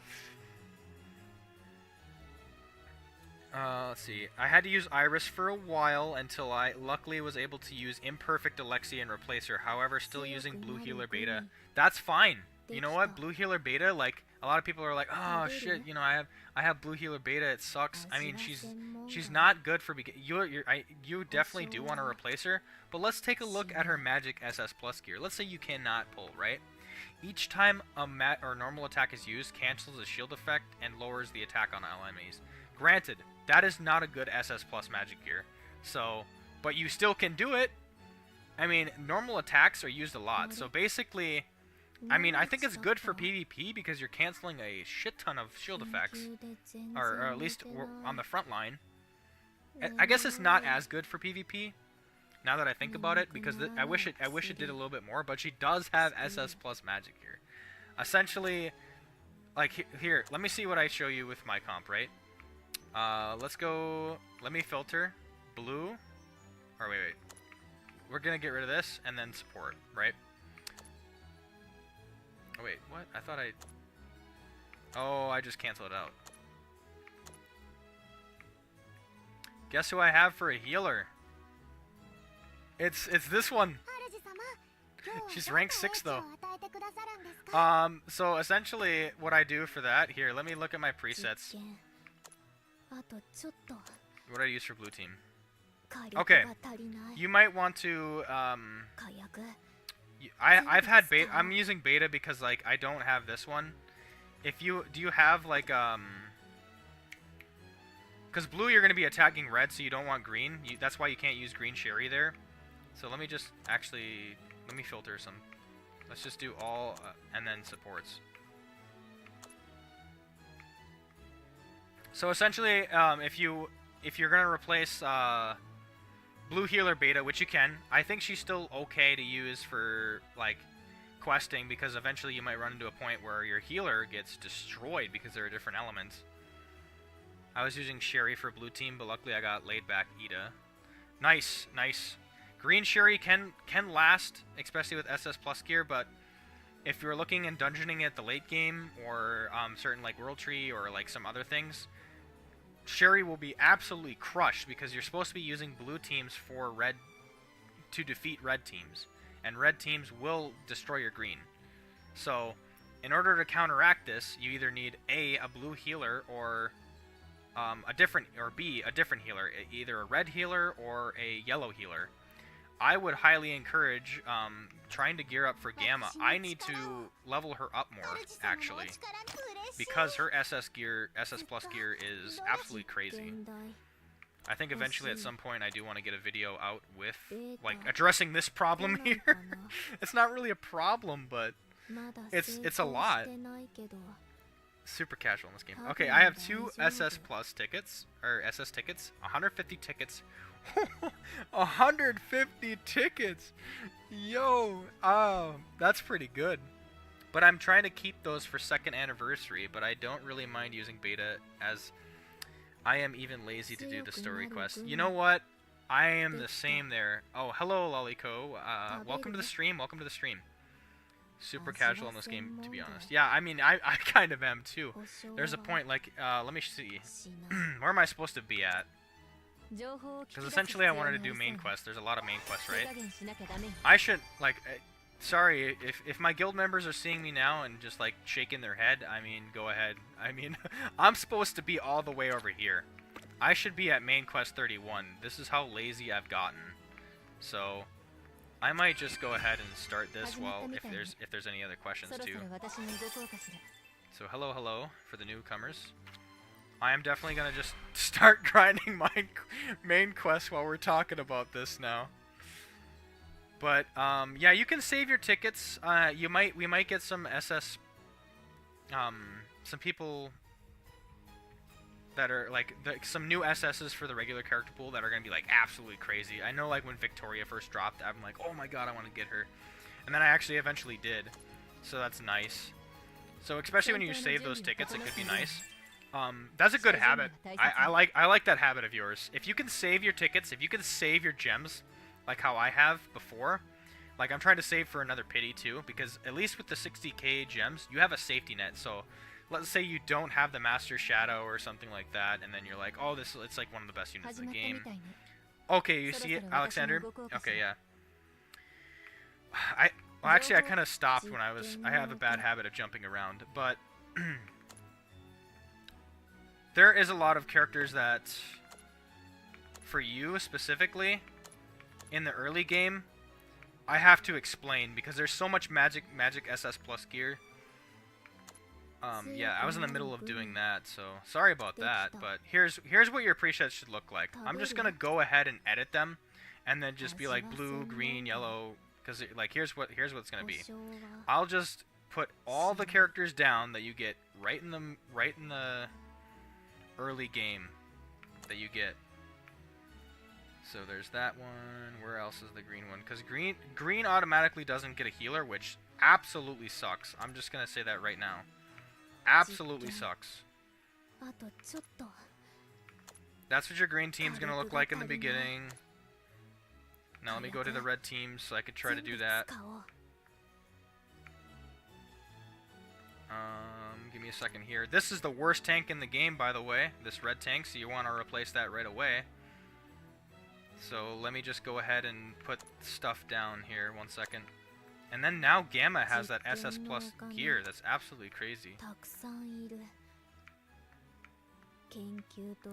[SPEAKER 6] Let's see. I had to use Iris for a while until I luckily was able to use Imperfect Alexia and replace her. However, still using Blue Healer Beta. That's fine. You know what? Blue Healer Beta, like, a lot of people are like, oh shit, you know, I have Blue Healer Beta, it sucks. I mean, she's not good for you definitely do want to replace her, but let's take a look at her Magic SS Plus gear. Let's say you cannot pull, right? Each time a normal attack is used, cancels a shield effect and lowers the attack on all enemies. Granted, that is not a good SS Plus magic gear. So, but you still can do it. I mean, normal attacks are used a lot. So basically, I mean, I think it's good for PvP because you're canceling a shit ton of shield effects, or at least on the front line. I guess it's not as good for PvP now that I think about it, because I wish it did a little bit more. But she does have SS Plus magic gear. Essentially, like here, let me see what I show you with my comp, right? Let's go, let me filter blue, or wait, we're gonna get rid of this and then support, right? Oh wait, what? I thought I just canceled it out. Guess who I have for a healer? It's this one. She's rank 6 though. So essentially what I do for that, here, let me look at my presets. What do I use for blue team? Okay, you might want to, I've had beta, I'm using beta because, like, I don't have this one. Do you have, like, because because blue you're going to be attacking red, so you don't want green. That's why you can't use green Sherry there. So let me just actually, let me filter some. Let's just do all, and then supports. So essentially, if you're going to replace blue healer beta, which you can, I think she's still okay to use for, like, questing, because eventually you might run into a point where your healer gets destroyed because there are different elements. I was using Sherry for blue team, but luckily I got laid back Ida. Nice, nice. Green Sherry can last, especially with SS plus gear, but if you're looking and dungeoning at the late game, or certain like World Tree or like some other things, Sherry will be absolutely crushed, because you're supposed to be using blue teams for red to defeat red teams, and red teams will destroy your green. So in order to counteract this, you either need A, blue healer, or a different healer, either a red healer or a yellow healer. I would highly encourage trying to gear up for Gamma. I need to level her up more, actually, because her SS plus gear is absolutely crazy. I think eventually at some point I do want to get a video out with, like, addressing this problem here. It's not really a problem, but it's a lot. Super casual in this game. Okay, I have 2 SS plus tickets, or SS tickets, 150 tickets. 150 tickets! Yo! That's pretty good. But I'm trying to keep those for 2nd anniversary, but I don't really mind using beta, as I am even lazy to do the story quest. You know what? I am the same there. Oh, hello, Lolico. Welcome to the stream. Welcome to the stream. Super casual in this game, to be honest. Yeah, I mean, I kind of am, too. There's a point, like, let me see. Where am I supposed to be at? Because essentially I wanted to do main quest. There's a lot of main quests, right? I should, like, sorry, if my guild members are seeing me now and just, like, shaking their head, I mean, go ahead. I mean, I'm supposed to be all the way over here. I should be at main quest 31. This is how lazy I've gotten. So I might just go ahead and start this while, if there's any other questions too. So hello for the newcomers. I am definitely gonna just start grinding my main quest while we're talking about this now. But yeah, you can save your tickets. We might get some SS, some people that are like some new SSs for the regular character pool that are gonna be like absolutely crazy. I know, like when Victoria first dropped, I'm like, oh my god, I want to get her, and then I actually eventually did. So that's nice. So especially when you save those tickets, it could be nice. That's a good habit. I like that habit of yours. If you can save your tickets, if you can save your gems, like how I have before, like I'm trying to save for another pity too, because at least with the 60k gems, you have a safety net. So let's say you don't have the Master Shadow or something like that, and then you're like, oh, it's like one of the best units in the game. Okay, you see it, Alexander? Okay, yeah. Well, actually, I kind of stopped when I have a bad habit of jumping around, but there is a lot of characters that, for you specifically, in the early game, I have to explain, because there's so much magic SS plus gear. Yeah, I was in the middle of doing that, so sorry about that, but here's what your presets should look like. I'm just gonna go ahead and edit them, and then just be like blue, green, yellow, because like here's what it's gonna be. I'll just put all the characters down that you get right in the early game that you get. So there's that one. Where else is the green one? Because green automatically doesn't get a healer, which absolutely sucks. I'm just gonna say that right now. Absolutely sucks. That's what your green team's gonna look like in the beginning. Now let me go to the red team so I could try to do that. Give me a second here. This is the worst tank in the game, by the way, this red tank, so you want to replace that right away. So let me just go ahead and put stuff down here, 1 second. And then now Gamma has that SS plus gear. That's absolutely crazy.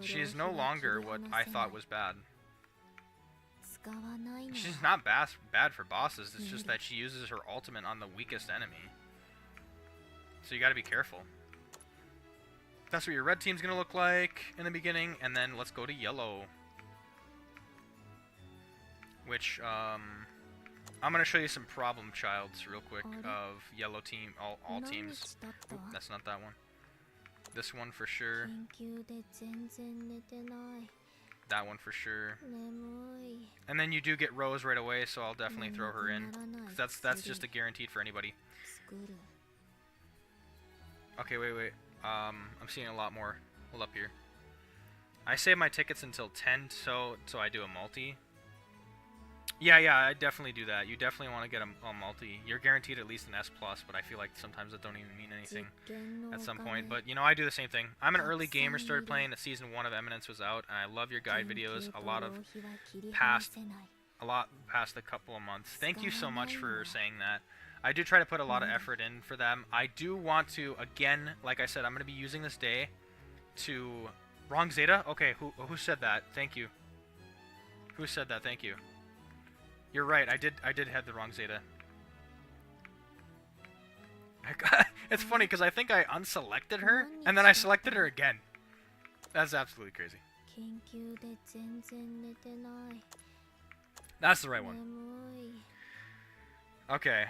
[SPEAKER 6] She's no longer what I thought was bad. She's not bad for bosses, it's just that she uses her ultimate on the weakest enemy. So you gotta be careful. That's what your red team's gonna look like in the beginning, and then let's go to yellow. Which, I'm gonna show you some problem childs real quick of yellow team, all teams. Oop, that's not that one. This one for sure. That one for sure. And then you do get Rose right away, so I'll definitely throw her in. 'Cause that's just a guaranteed for anybody. Okay, wait. I'm seeing a lot more. Hold up here. I save my tickets until 10, so I do a multi. Yeah, I definitely do that. You definitely want to get a multi. You're guaranteed at least an S+, but I feel like sometimes that don't even mean anything at some point. But, you know, I do the same thing. I'm an early gamer, started playing the Season 1 of Eminence was out, and I love your guide videos. A lot past the couple of months. Thank you so much for saying that. I do try to put a lot of effort in for them. I do want to, again, like I said, I'm going to be using this day to... Wrong Zeta? Okay, who said that? Thank you. Who said that? Thank you. You're right, I did have the wrong Zeta. It's funny, because I think I unselected her, and then I selected her again. That's absolutely crazy. That's the right one. Okay,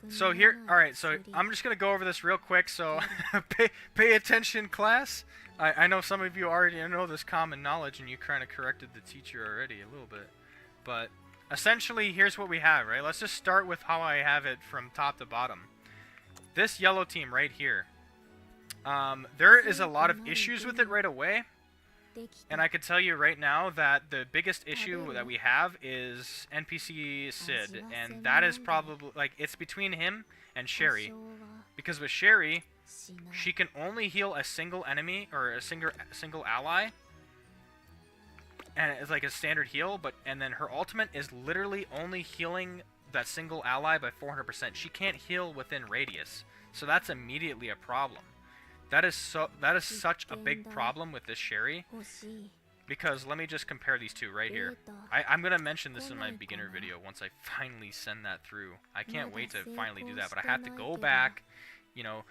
[SPEAKER 6] so here, alright, so I'm just going to go over this real quick, so pay attention, class. I know some of you already know this common knowledge, and you kind of corrected the teacher already a little bit, but essentially, here's what we have, right? Let's just start with how I have it from top to bottom. This yellow team right here, there is a lot of issues with it right away, and I could tell you right now that the biggest issue that we have is NPC Sid, and that is probably, like, it's between him and Sherry, because with Sherry, she can only heal a single enemy, or a single ally, and it's like a standard heal, and then her ultimate is literally only healing that single ally by 400%. She can't heal within radius, so that's immediately a problem. That is such a big problem with this Sherry, because let me just compare these two right here. I'm gonna mention this in my beginner video once I finally send that through. I can't wait to finally do that, but I have to go back, you know,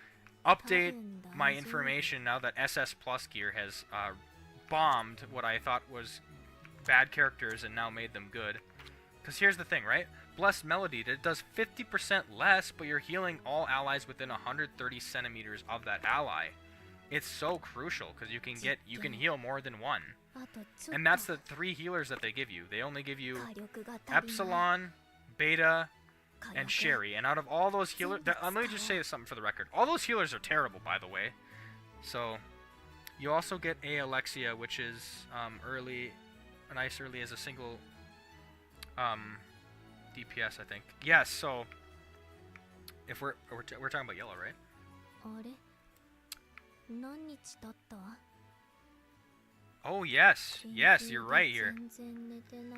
[SPEAKER 6] update my information now that SS Plus gear has bombed what I thought was bad characters and now made them good. Because here's the thing, right? Blessed Melody, it does 50% less, but you're healing all allies within 130 centimeters of that ally. It's so crucial because you can heal more than one. And that's the 3 healers that they give you. They only give you Epsilon, Beta, and Sherry. And out of all those healers, let me just say something for the record. All those healers are terrible, by the way. So you also get a Alexia, which is nice early as a single DPS, I think. Yes, so if we're talking about yellow, right? Oh yes, you're right here.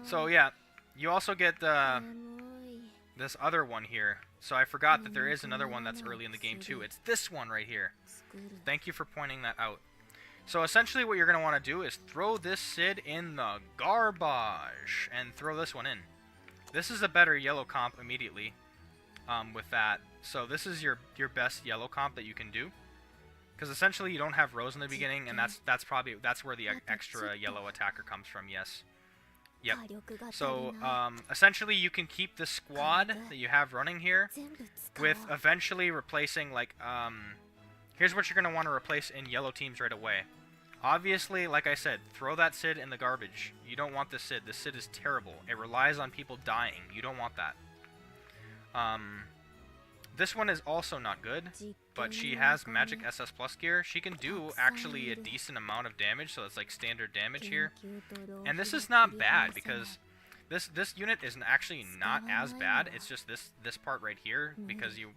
[SPEAKER 6] So yeah, you also get this other one here. So I forgot that there is another one that's early in the game too. It's this one right here. Thank you for pointing that out. So essentially what you're going to want to do is throw this Sid in the garbage and throw this one in. This is a better yellow comp immediately with that. So this is your best yellow comp that you can do. Because essentially you don't have Rose in the beginning, and that's where the extra yellow attacker comes from, yes. Yep. So essentially you can keep the squad that you have running here with eventually replacing, like, here's what you're going to want to replace in yellow teams right away. Obviously, like I said, throw that Sid in the garbage. You don't want this Sid. This Sid is terrible. It relies on people dying. You don't want that. This one is also not good, but she has Magic SS Plus gear. She can do actually a decent amount of damage, so it's like standard damage here. And this is not bad, because this unit is actually not as bad. It's just this part right here, because you...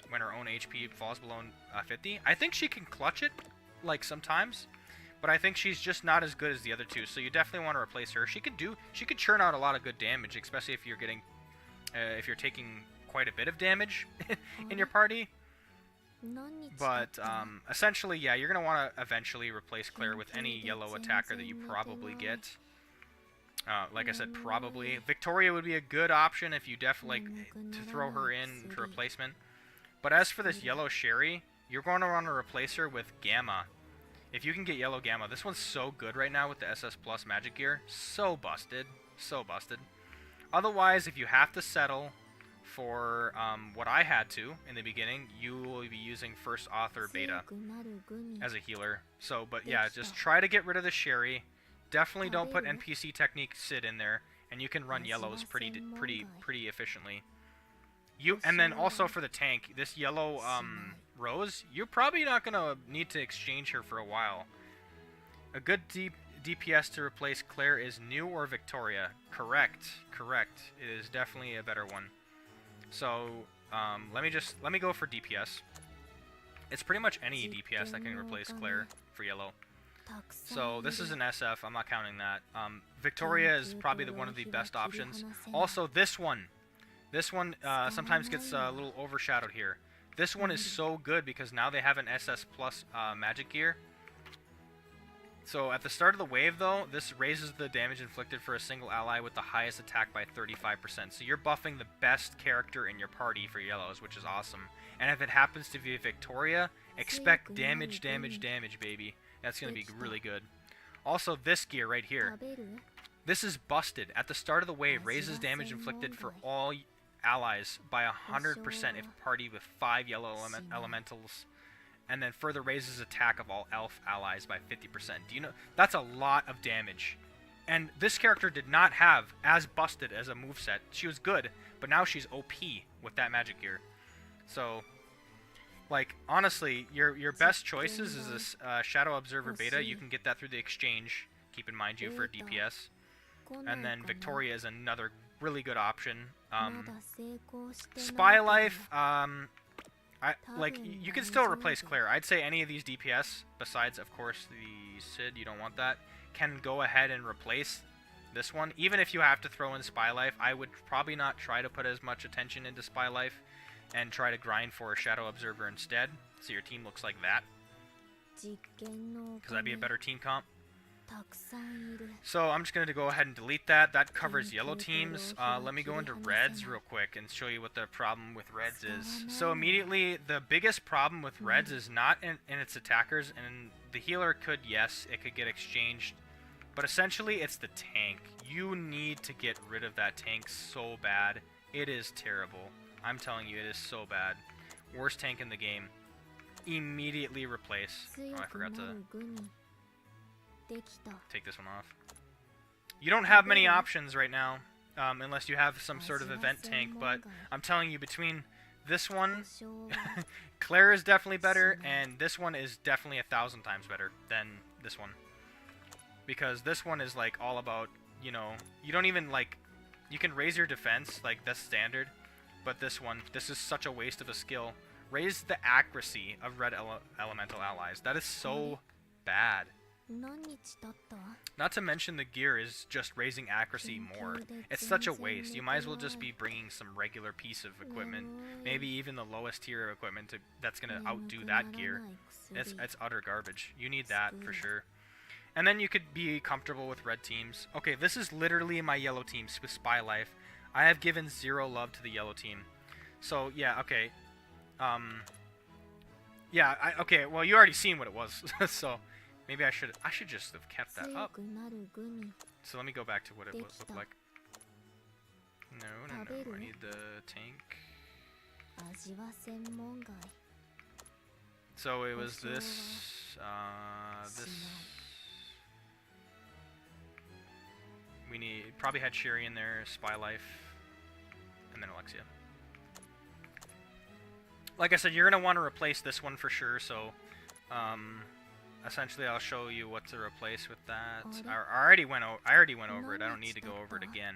[SPEAKER 6] when her own HP falls below 50. I think she can clutch it, like, sometimes, but I think she's just not as good as the other two, so you definitely want to replace her. She could churn out a lot of good damage, especially if you're getting, if you're taking quite a bit of damage in your party. But, essentially, yeah, you're going to want to eventually replace Claire with any yellow attacker that you probably get. Like I said, probably. Victoria would be a good option if you definitely, like, to throw her in for replacement. But as for this yellow Sherry, you're going to want to replace her with Gamma. If you can get yellow Gamma, this one's so good right now with the SS Plus magic gear. So busted. So busted. Otherwise, if you have to settle for what I had to in the beginning, you will be using first author beta as a healer. So, but yeah, just try to get rid of the Sherry. Definitely don't put NPC technique Sid in there, and you can run yellows pretty efficiently. And then also for the tank, this yellow Rose, you're probably not gonna need to exchange her for a while. A good DPS to replace Claire is New or Victoria. Correct. It is definitely a better one. So let me go for DPS. It's pretty much any DPS that can replace Claire for yellow. So this is an SF. I'm not counting that. Victoria is probably one of the best options. Also, this one sometimes gets a little overshadowed here. This one is so good because now they have an SS Plus magic gear. So at the start of the wave, though, this raises the damage inflicted for a single ally with the highest attack by 35%. So you're buffing the best character in your party for yellows, which is awesome. And if it happens to be Victoria, expect damage, baby. That's going to be really good. Also, this gear right here. This is busted. At the start of the wave, raises damage inflicted for all allies by 100% if party with 5 yellow elementals. And then further raises attack of all elf allies by 50%. Do you know? That's a lot of damage. And this character did not have as busted as a moveset. She was good, but now she's OP with that magic gear. So, like, honestly, your best choices is this Shadow Observer Beta. You can get that through the exchange, keep in mind you, for DPS. And then Victoria is another really good option. Spy Life, you can still replace Claire. I'd say any of these DPS, besides, of course, the Sid, you don't want that, can go ahead and replace this one. Even if you have to throw in Spy Life, I would probably not try to put as much attention into Spy Life and try to grind for a Shadow Observer instead, so your team looks like that. Because that'd be a better team comp. So I'm just going to go ahead and delete that. That covers yellow teams. Let me go into reds real quick and show you what the problem with reds is. So immediately, the biggest problem with reds is not in its attackers, and the healer could, yes, it could get exchanged. But essentially, it's the tank. You need to get rid of that tank so bad. It is terrible. I'm telling you, it is so bad. Worst tank in the game. Immediately replace. Oh, I forgot to take this one off. You don't have many options right now, unless you have some sort of event tank, but I'm telling you, between this one, Claire is definitely better, and this one is definitely 1,000 times better than this one. Because this one is, like, all about, you know, you don't even, like, you can raise your defense, like, that's standard, but this one, this is such a waste of a skill. Raise the accuracy of red elemental allies. That is so bad. Not to mention the gear is just raising accuracy more. It's such a waste. You might as well just be bringing some regular piece of equipment, maybe even the lowest tier of equipment that's going to outdo that gear. It's utter garbage. You need that for sure. And then you could be comfortable with red teams. Okay, this is literally my yellow teams with Spy Life. I have given 0 love to the yellow team. So, yeah, okay. Yeah, okay, well, you already seen what it was. So, maybe I should just have kept that up. So let me go back to what it looked like. No, I need the tank. So it was this, we probably had Sherry in there, Spy Life, and then Alexia. Like I said, you're going to want to replace this one for sure, so, essentially, I'll show you what to replace with that. I already went over it. I don't need to go over it again.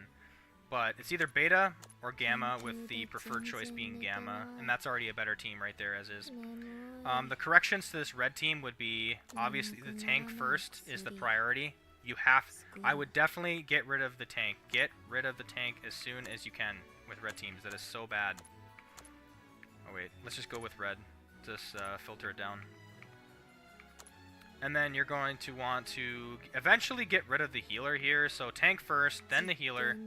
[SPEAKER 6] But it's either Beta or Gamma, with the preferred choice being Gamma, and that's already a better team right there as is. The corrections to this red team would be, obviously, the tank first is the priority. I would definitely get rid of the tank. Get rid of the tank as soon as you can with red teams. That is so bad. Oh wait, let's just go with red. Just filter it down. And then you're going to want to eventually get rid of the healer here. So tank first, then the healer,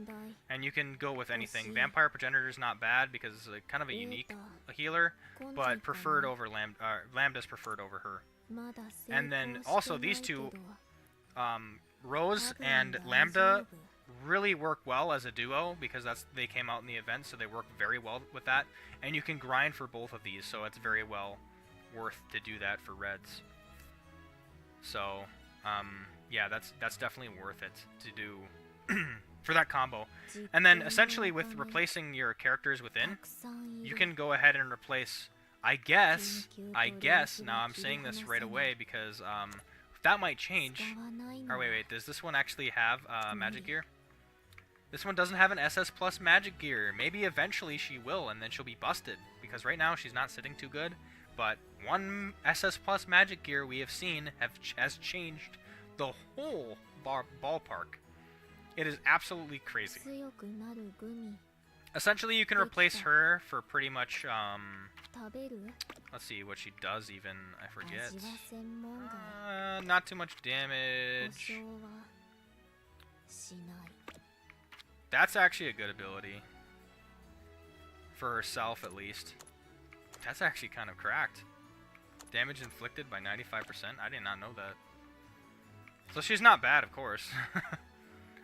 [SPEAKER 6] and you can go with anything. Vampire Progenitor is not bad because it's kind of a unique healer, but preferred over Lambda's preferred over her. And then also these two, Rose and Lambda, really work well as a duo because they came out in the event, so they work very well with that. And you can grind for both of these, so it's very well worth to do that for Reds. So, yeah, that's definitely worth it to do for that combo. And then essentially with replacing your characters within, you can go ahead and replace, I guess, now I'm saying this right away because that might change. Or wait, does this one actually have magic gear? This one doesn't have an SS plus magic gear. Maybe eventually she will, and then she'll be busted, because right now she's not sitting too good. But one SS plus magic gear we have seen has changed the whole ballpark. It is absolutely crazy. Essentially, you can replace her for pretty much, let's see what she does even, I forget. Not too much damage. That's actually a good ability. For herself, at least. That's actually kind of cracked. Damage inflicted by 95%? I did not know that. So she's not bad, of course.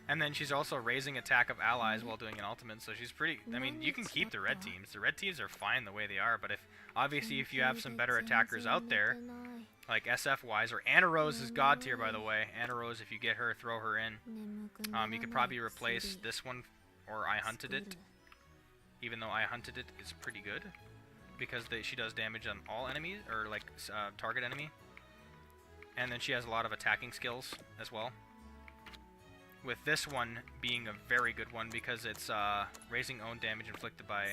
[SPEAKER 6] And then she's also raising attack of allies while doing an ultimate, so she's pretty... I mean, you can keep the red teams. The red teams are fine the way they are, but obviously if you have some better attackers out there, like SF-wise, or Anna Rose is god tier, by the way. Anna Rose, if you get her, throw her in. You could probably replace this one, or I Hunted It. Even though I Hunted It is pretty good, because she does damage on all enemies, or like target enemy. And then she has a lot of attacking skills as well. With this one being a very good one because it's raising own damage inflicted by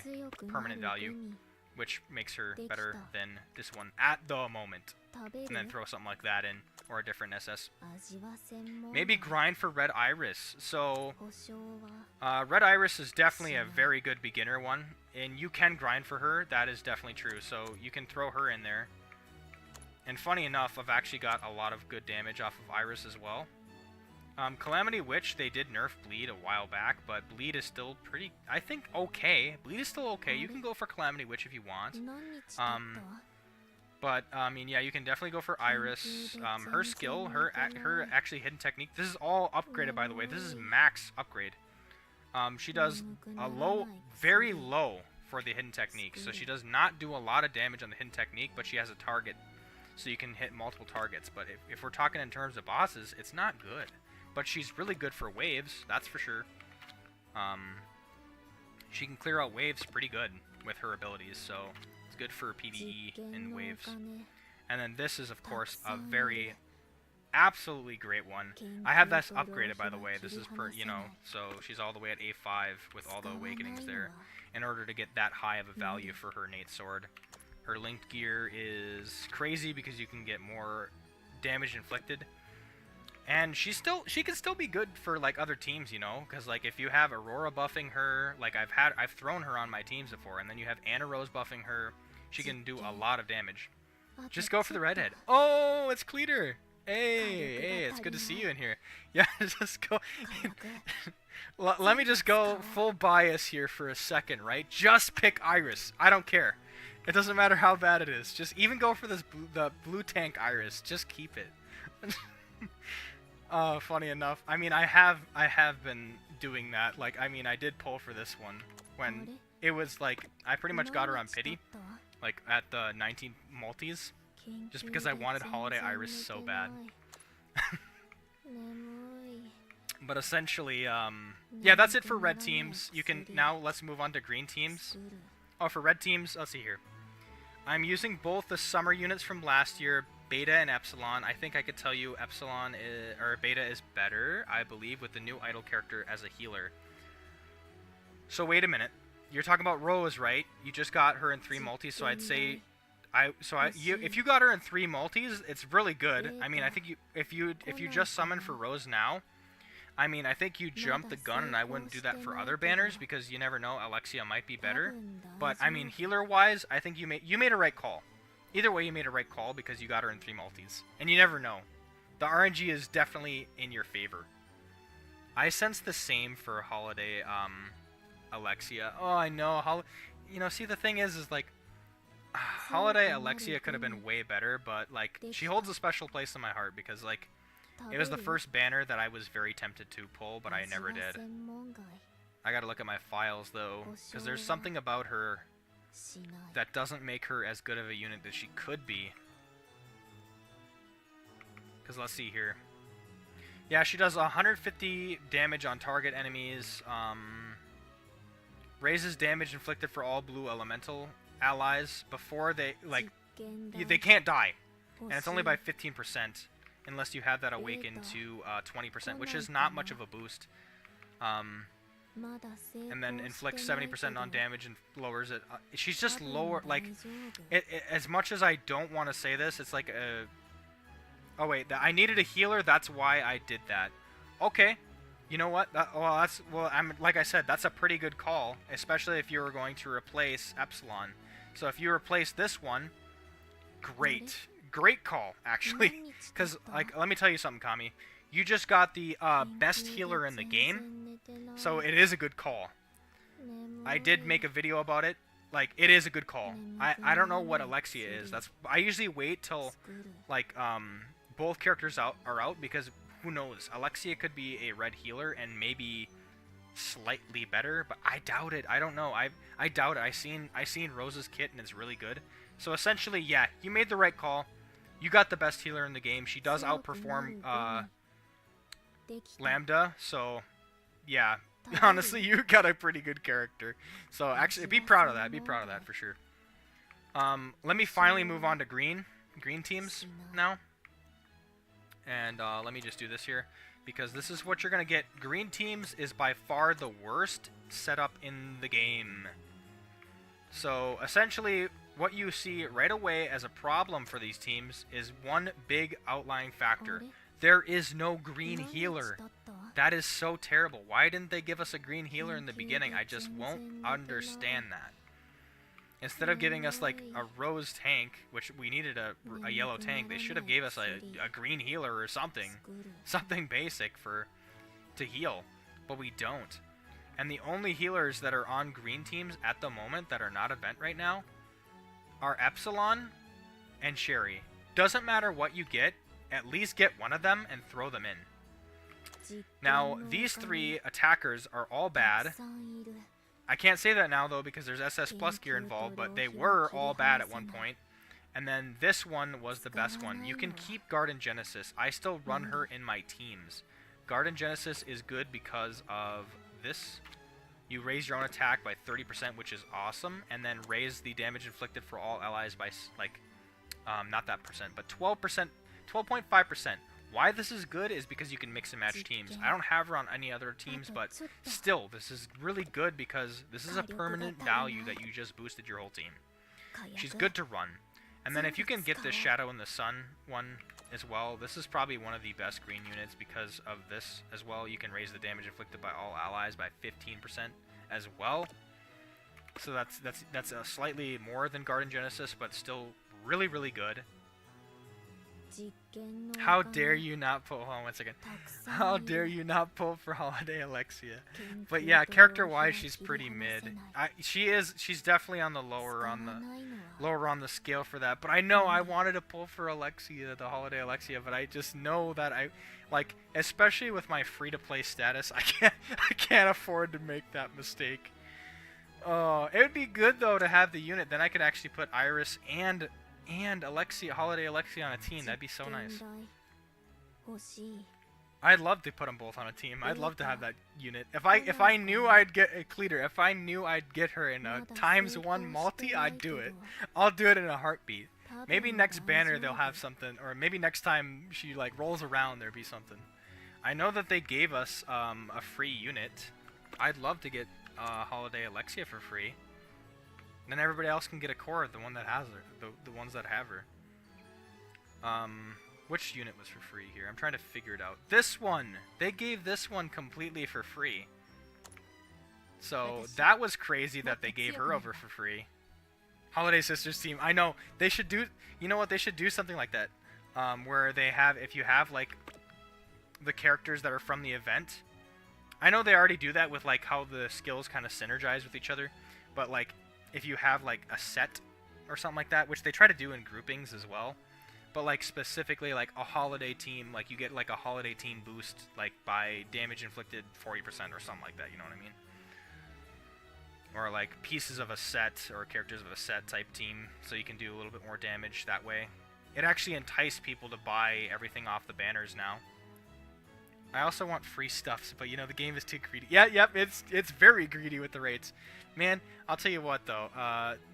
[SPEAKER 6] permanent value, which makes her better than this one at the moment. And then throw something like that in, or a different SS. Maybe grind for Red Iris. So, Red Iris is definitely a very good beginner one, and you can grind for her. That is definitely true. So you can throw her in there. And funny enough, I've actually got a lot of good damage off of Iris as well. Calamity Witch, they did nerf Bleed a while back, but Bleed is still pretty, I think, okay. Bleed is still okay. You can go for Calamity Witch if you want. But, I mean, yeah, you can definitely go for Iris. Her skill, her actually hidden technique, this is all upgraded, by the way. This is max upgrade. She does a low, very low for the hidden technique. So she does not do a lot of damage on the hidden technique, but she has a target. So you can hit multiple targets. But if we're talking in terms of bosses, it's not good. But she's really good for waves, that's for sure. She can clear out waves pretty good with her abilities, so it's good for PvE and waves. And then this is, of course, a very, absolutely great one. I have this upgraded, by the way. This is per, so she's all the way at A5 with all the awakenings there, in order to get that high of a value for her innate sword. Her linked gear is crazy because you can get more damage inflicted. And she can still be good for like other teams, because like if you have Aurora buffing her, like I've thrown her on my teams before, and then you have Anna Rose buffing her, she can do a lot of damage. Just go for the redhead. Oh, it's Cleater. Hey, it's good to see you in here. Yeah, just go. Let me just go full bias here for a second, right? Just pick Iris. I don't care. It doesn't matter how bad it is. Just even go for the blue tank Iris. Just keep it. Funny enough, I mean, I have been doing that. Like, I mean, I did pull for this one when it was like I pretty much got her on pity, like at the 19 multis, just because I wanted Holiday Iris so bad. But essentially, yeah, that's it for red teams. You can now let's move on to green teams. Oh, for red teams, let's see here. I'm using both the summer units from last year. Beta and Epsilon. I think I could tell you Epsilon or Beta is better, I believe, with the new idol character as a healer. So wait a minute. You're talking about Rose, right? You just got her in 3 multis, so I'd say if you got her in 3 multis, it's really good. I mean, I think if you just summon for Rose now, I mean, I think you jumped the gun, and I wouldn't do that for other banners because you never know, Alexia might be better. But I mean, healer-wise, I think you made a right call. Either way, you made a right call because you got her in 3 multis. And you never know. The RNG is definitely in your favor. I sense the same for Holiday Alexia. Oh, I know. See, the thing is like, Holiday Alexia could have been way better, but like she holds a special place in my heart because like it was the first banner that I was very tempted to pull, but I never did. I gotta look at my files though, because there's something about her that doesn't make her as good of a unit that she could be. Because let's see here. Yeah, she does 150 damage on target enemies. Raises damage inflicted for all blue elemental allies before they they can't die, and it's only by 15% unless you have that awaken to 20%, which is not much of a boost. And then inflicts 70% on damage and lowers it. She's just lower. Like, as much as I don't want to say this, it's like a. Oh wait, I needed a healer. That's why I did that. Okay, you know what? I'm like I said, that's a pretty good call, especially if you were going to replace Epsilon. So if you replace this one, great call actually. Because like, let me tell you something, Kami. You just got the best healer in the game, so it is a good call. I did make a video about it. Like, it is a good call. I don't know what Alexia is. I usually wait till like both characters are out, because who knows? Alexia could be a red healer and maybe slightly better, but I doubt it. I don't know. I doubt it. I seen Rose's kit and it's really good. So essentially, yeah, you made the right call. You got the best healer in the game. She does outperform Lambda, so yeah. Honestly, you got a pretty good character. So actually, be proud of that. Be proud of that for sure. Let me finally move on to green teams now. And let me just do this here, because this is what you're going to get. Green teams is by far the worst setup in the game. So essentially, what you see right away as a problem for these teams is one big outlying factor. There is no green healer. That is so terrible. Why didn't they give us a green healer in the beginning? I just won't understand that. Instead of giving us like a rose tank, which we needed a yellow tank, they should have gave us a green healer or something basic to heal, but we don't. And the only healers that are on green teams at the moment that are not event right now are Epsilon and Sherry. Doesn't matter what you get, at least get one of them and throw them in. Now, these three attackers are all bad. I can't say that now, though, because there's SS Plus gear involved, but they were all bad at one point. And then this one was the best one. You can keep Garden Genesis. I still run her in my teams. Garden Genesis is good because of this. You raise your own attack by 30%, which is awesome, and then raise the damage inflicted for all allies by, like, not that percent, but 12%, 12.5%. Why this is good is because you can mix and match teams. I don't have her on any other teams, but still, this is really good because this is a permanent value that you just boosted your whole team. She's good to run. And then if you can get this Shadow in the Sun one as well, this is probably one of the best green units because of this as well. You can raise the damage inflicted by all allies by 15% as well. So that's a slightly more than Garden Genesis, but still really, really good. How dare you not pull? Hold on 1 second. How dare you not pull for Holiday Alexia? But yeah, character-wise, she's pretty mid. She's definitely on the lower on the scale for that. But I know I wanted to pull for Alexia, the Holiday Alexia, but I just know that especially with my free-to-play status, I can't afford to make that mistake. Oh, it would be good though to have the unit. Then I could actually put Iris and Alexia, Holiday Alexia on a team. That'd be so nice. I'd love to put them both on a team. I'd love to have that unit. If I knew I'd get a Cleater, if I knew I'd get her in a ×1 multi, I'd do it. I'll do it in a heartbeat. Maybe next banner they'll have something, or maybe next time she like rolls around there'll be something. I know that they gave us a free unit. I'd love to get Holiday Alexia for free. Then everybody else can get a core of the one that has her, the ones that have her. Which unit was for free here? I'm trying to figure it out. This one! They gave this one completely for free. So that was crazy that they gave her over for free. Holiday Sisters team. I know they should do. You know what? They should do something like that, where they have, if you have like the characters that are from the event. I know they already do that with like how the skills kind of synergize with each other, but like if you have like a set or something like that, which they try to do in groupings as well. But like specifically like a holiday team, like you get like a holiday team boost like by damage inflicted 40% or something like that, you know what I mean? Or like pieces of a set or characters of a set type team, so you can do a little bit more damage that way. It actually enticed people to buy everything off the banners now. I also want free stuffs, but you know the game is too greedy. Yeah, yep, it's very greedy with the rates. Man, I'll tell you what though,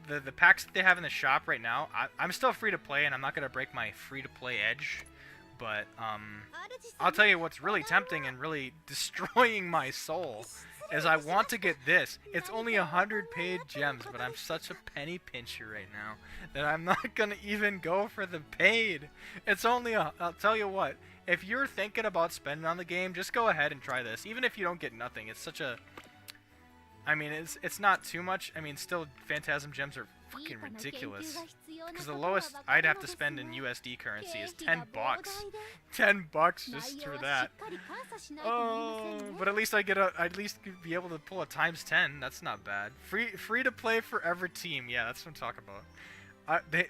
[SPEAKER 6] the packs that they have in the shop right now, I'm still free to play, and I'm not gonna break my free to play edge. But I'll tell you what's really tempting and really destroying my soul is I want to get this. It's only 100 paid gems, but I'm such a penny pincher right now that I'm not gonna even go for the paid. It's only I'll tell you what. If you're thinking about spending on the game, just go ahead and try this. Even if you don't get nothing, it's such a... I mean, it's not too much. I mean, still, Phantasm gems are fucking ridiculous. Because the lowest I'd have to spend in USD currency is 10 bucks. 10 bucks just for that. Oh, but at least I get at least be able to pull a times 10. That's not bad. Free to play forever team. Yeah, that's what I'm talking about.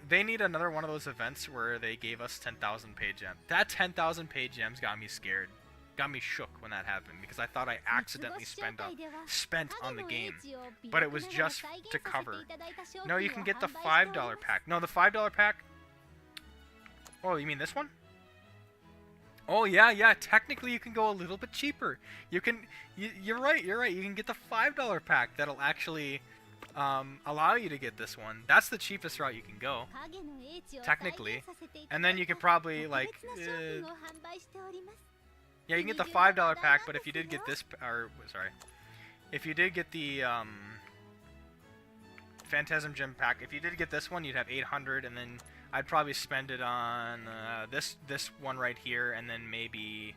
[SPEAKER 6] They need another one of those events where they gave us 10,000 paid gems. That 10,000 paid gems got me scared. Got me shook when that happened because I thought I accidentally spent on the game. But it was just to cover. No, you can get the $5 pack. No, the $5 pack... Oh, you mean this one? Oh, yeah, technically you can go a little bit cheaper. You can... You're right. You can get the $5 pack that'll actually... allow you to get this one. That's the cheapest route you can go, technically. And then you can probably like, yeah, you can get the $5 pack. But if you did get this, or sorry, if you did get the Phantasm Gem pack, if you did get this one, you'd have 800, and then I'd probably spend it on this one right here, and then maybe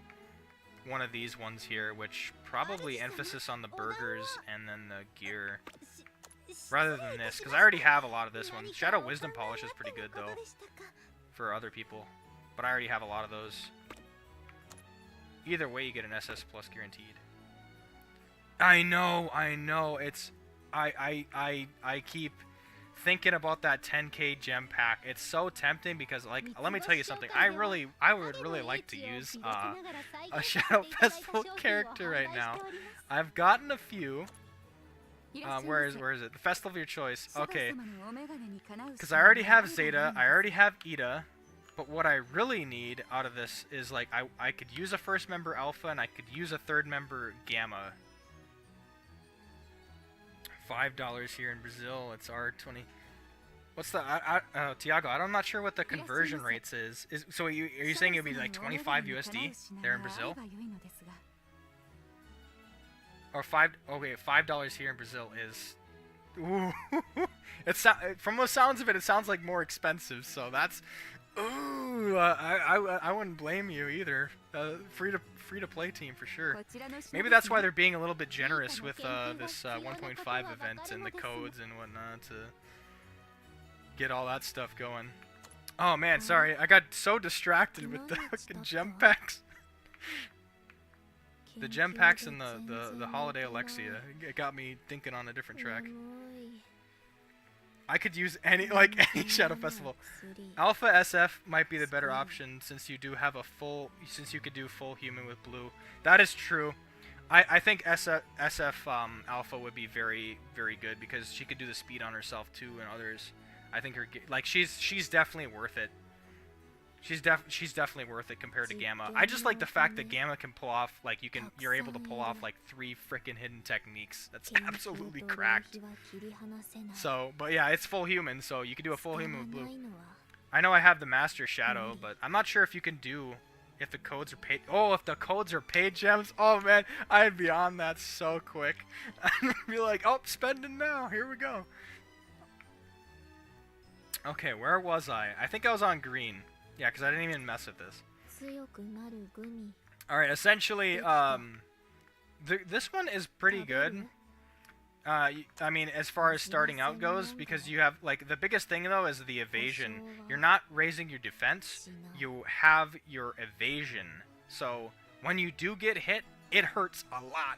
[SPEAKER 6] one of these ones here, which probably emphasis on the burgers and then the gear. Rather than this, because I already have a lot of this one. Shadow Wisdom Polish is pretty good, though, for other people. But I already have a lot of those. Either way, you get an SS Plus guaranteed. I know, it's... I keep thinking about that 10k gem pack. It's so tempting because, like, let me tell you something. I would really like to use a Shadow Festival character right now. I've gotten a few... where is it? The Festival of your choice. Okay. Because I already have Zeta, I already have Ida, but what I really need out of this is, like, I could use a first member Alpha, and I could use a third member Gamma. $5 here in Brazil, it's R20. What's the, Tiago, I'm not sure what the conversion rates is. So are you saying it would be like 25 USD there in Brazil? Or $5 here in Brazil is... Ooh. From the sounds of it, it sounds like more expensive, so that's... Ooh, I wouldn't blame you either. Free to play team for sure. Maybe that's why they're being a little bit generous with this 1.5 event and the codes and whatnot to get all that stuff going. Oh man, sorry, I got so distracted with the fucking gem packs. The gem packs and the holiday Alexia, it got me thinking on a different track. I could use any Shadow Festival. Alpha SF might be the better option since you could do full human with blue. That is true. I think SF Alpha would be very, very good because she could do the speed on herself too and others. I think she's definitely worth it. She's definitely worth it compared to Gamma. I just like the fact that Gamma can pull off, like, you're able to pull off like 3 freaking hidden techniques. That's absolutely cracked. So, but yeah, it's full human, so you can do a full human with blue. I know I have the Master Shadow, but I'm not sure if you can do, if the codes are paid. Oh, if the codes are paid gems, oh man, I'd be on that so quick. I'd be like, oh, spending now, here we go. Okay, where was I? I think I was on green. Yeah, because I didn't even mess with this. Alright, essentially, this one is pretty good. I mean, as far as starting out goes, because you have, like, the biggest thing, though, is the evasion. You're not raising your defense, you have your evasion. So, when you do get hit, it hurts a lot.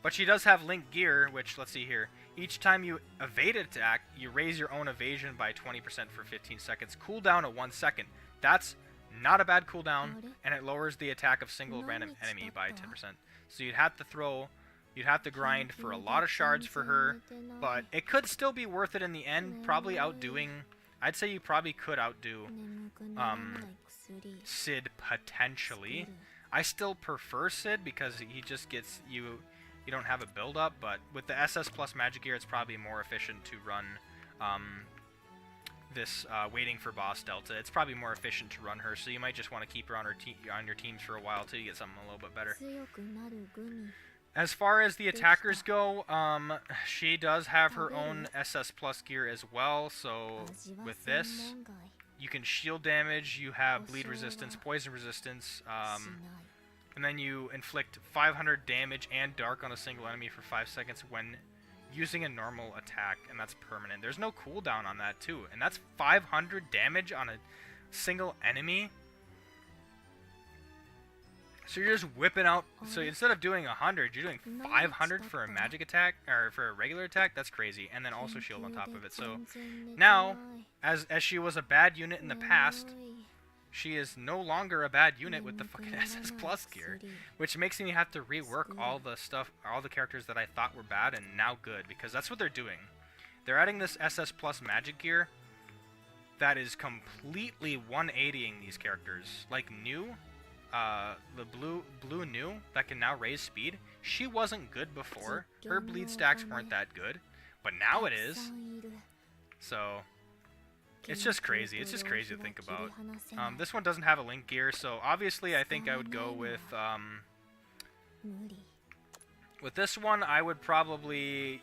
[SPEAKER 6] But she does have Link Gear, which, let's see here. Each time you evade an attack, you raise your own evasion by 20% for 15 seconds. Cooldown of 1 second. That's not a bad cooldown, and it lowers the attack of single random enemy by 10%. So you'd have to grind for a lot of shards for her, but it could still be worth it in the end. Probably outdoing. I'd say you probably could outdo Sid potentially. I still prefer Sid because he just gets you don't have a build up, but with the SS plus magic gear, it's probably more efficient to run this waiting for boss delta. It's probably more efficient to run her, so you might just want to keep her on your teams for a while till you get something a little bit better. As far as the attackers go, she does have her own SS plus gear as well, so with this, you can shield damage, you have bleed resistance, poison resistance, and then you inflict 500 damage and dark on a single enemy for 5 seconds when using a normal attack, and that's permanent. There's no cooldown on that too, and that's 500 damage on a single enemy. So you're just whipping out. So instead of doing 100, you're doing 500 for a magic attack or for a regular attack. That's crazy, and then also shield on top of it. So now, as she was a bad unit in the past, she is no longer a bad unit with the fucking SS plus gear, which makes me have to rework all the stuff, all the characters that I thought were bad and now good, because that's what they're doing. They're adding this SS plus magic gear that is completely 180ing these characters. Like New, the blue New that can now raise speed. She wasn't good before. Her bleed stacks weren't that good, but now it is. So it's just crazy. It's just crazy to think about. This one doesn't have a link gear, so obviously I think I would go with this one. I would probably,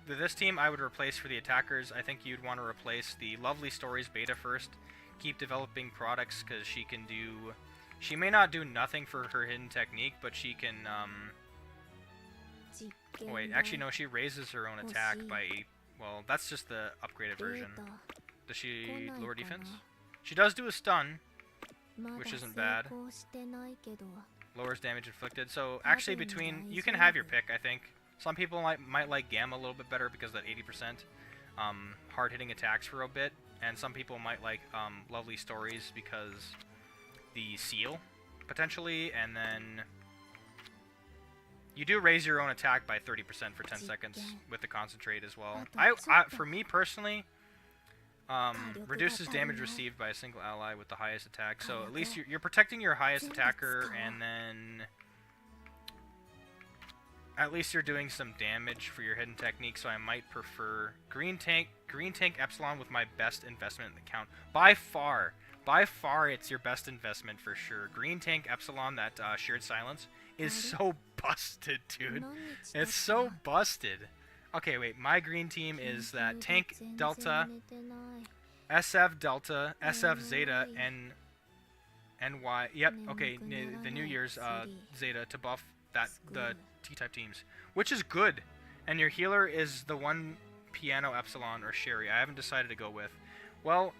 [SPEAKER 6] with this team, I would replace for the attackers. I think you'd want to replace the Lovely Stories beta first. Keep developing products, because she can do. She may not do nothing for her hidden technique, but she can. Wait, actually no. She raises her own attack by 8. Well, that's just the upgraded version. Does she lower defense? She does do a stun, which isn't bad. Lowers damage inflicted. So actually, between you can have your pick. I think some people might like Gamma a little bit better because of that 80% hard hitting attacks for a bit, and some people might like Lovely Stories because the seal potentially, and then you do raise your own attack by 30% for 10 seconds with the concentrate as well. For me personally. Reduces damage received by a single ally with the highest attack. So at least you're protecting your highest attacker, and then at least you're doing some damage for your hidden technique. So I might prefer Green Tank Epsilon with my best investment in the count. By far, it's your best investment for sure. Green Tank Epsilon, that Shared Silence, is so busted, dude. It's so busted. Okay, wait, my green team is that Tank Delta, SF Delta, SF Zeta, and NY. Yep, okay, the New Year's Zeta to buff the T-type teams, which is good. And your healer is the one Piano Epsilon or Sherry. I haven't decided to go with. Well,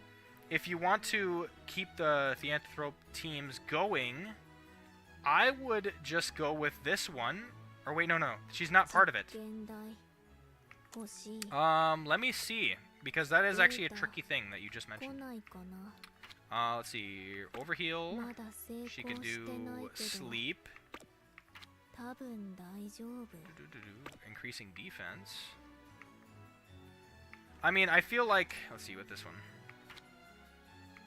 [SPEAKER 6] if you want to keep the Theanthrope teams going, I would just go with this one. Or wait, no, she's not part of it. Let me see, because that is actually a tricky thing that you just mentioned. Let's see, Overheal, she can do Sleep, increasing defense. I mean, I feel like, let's see with this one.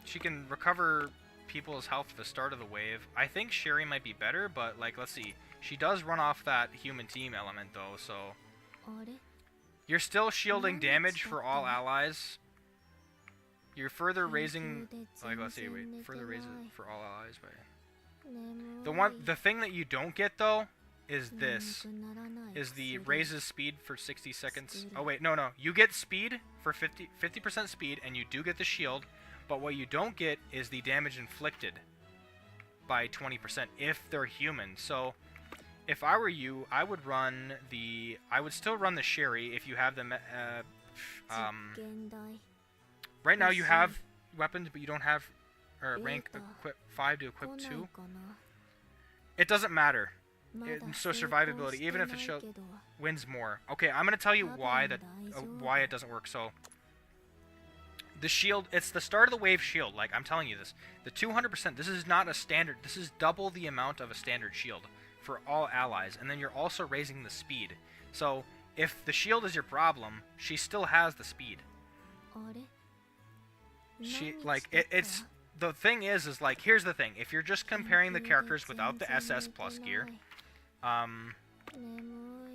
[SPEAKER 6] She can recover people's health at the start of the wave. I think Sherry might be better, but like, let's see. She does run off that human team element though, so you're still shielding damage for all allies. You're further raising, like, let's see, wait, further raise it for all allies by. The thing that you don't get though is this, is the raises speed for 60 seconds. Oh wait, no, you get speed for 50% speed, and you do get the shield, but what you don't get is the damage inflicted by 20% if they're human. So if I were you, I would still run the Sherry if you have them. Right now you have weapons, but you don't have rank equip 5 to equip 2. It doesn't matter. So survivability, even if it wins more. Okay, I'm gonna tell you why why it doesn't work. So the shield, it's the start of the wave shield. Like, I'm telling you this, the 200%. This is not a standard. This is double the amount of a standard shield for all allies, and then you're also raising the speed. So if the shield is your problem, she still has the speed. She it's the thing is like, here's the thing. If you're just comparing the characters without the SS plus gear,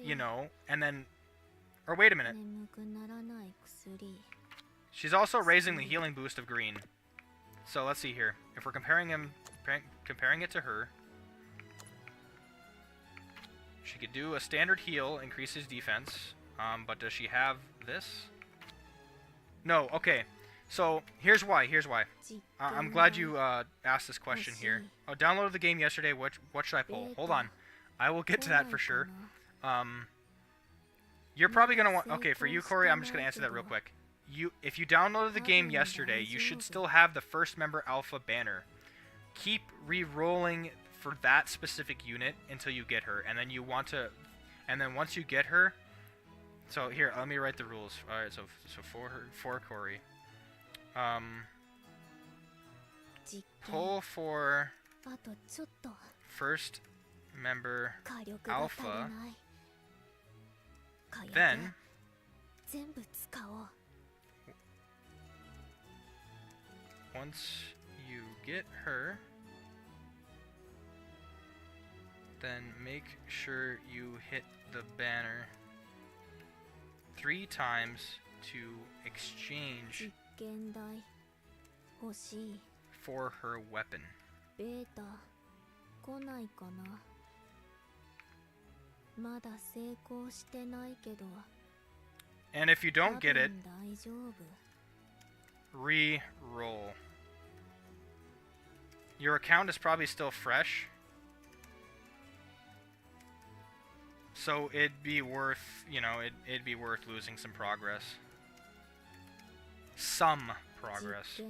[SPEAKER 6] you know, and then, or wait a minute. She's also raising the healing boost of green. So let's see here. If we're comparing it to her, she could do a standard heal, increases defense. But does she have this? No. Okay. So here's why. I'm glad you asked this question here. Oh, downloaded the game yesterday. What should I pull? Hold on. I will get to that for sure. You're probably gonna want. Okay, for you, Corey, I'm just gonna answer that real quick. If you downloaded the game yesterday, you should still have the first member alpha banner. Keep re-rolling for that specific unit until you get her, and then you want to, and then once you get her. So here, let me write the rules. All right, so for Corey, pull for first member alpha, then once you get her, then make sure you hit the banner 3 times to exchange for her weapon. And if you don't get it, re-roll. Your account is probably still fresh, so it'd be worth, you know, it'd be worth losing some progress. Some progress.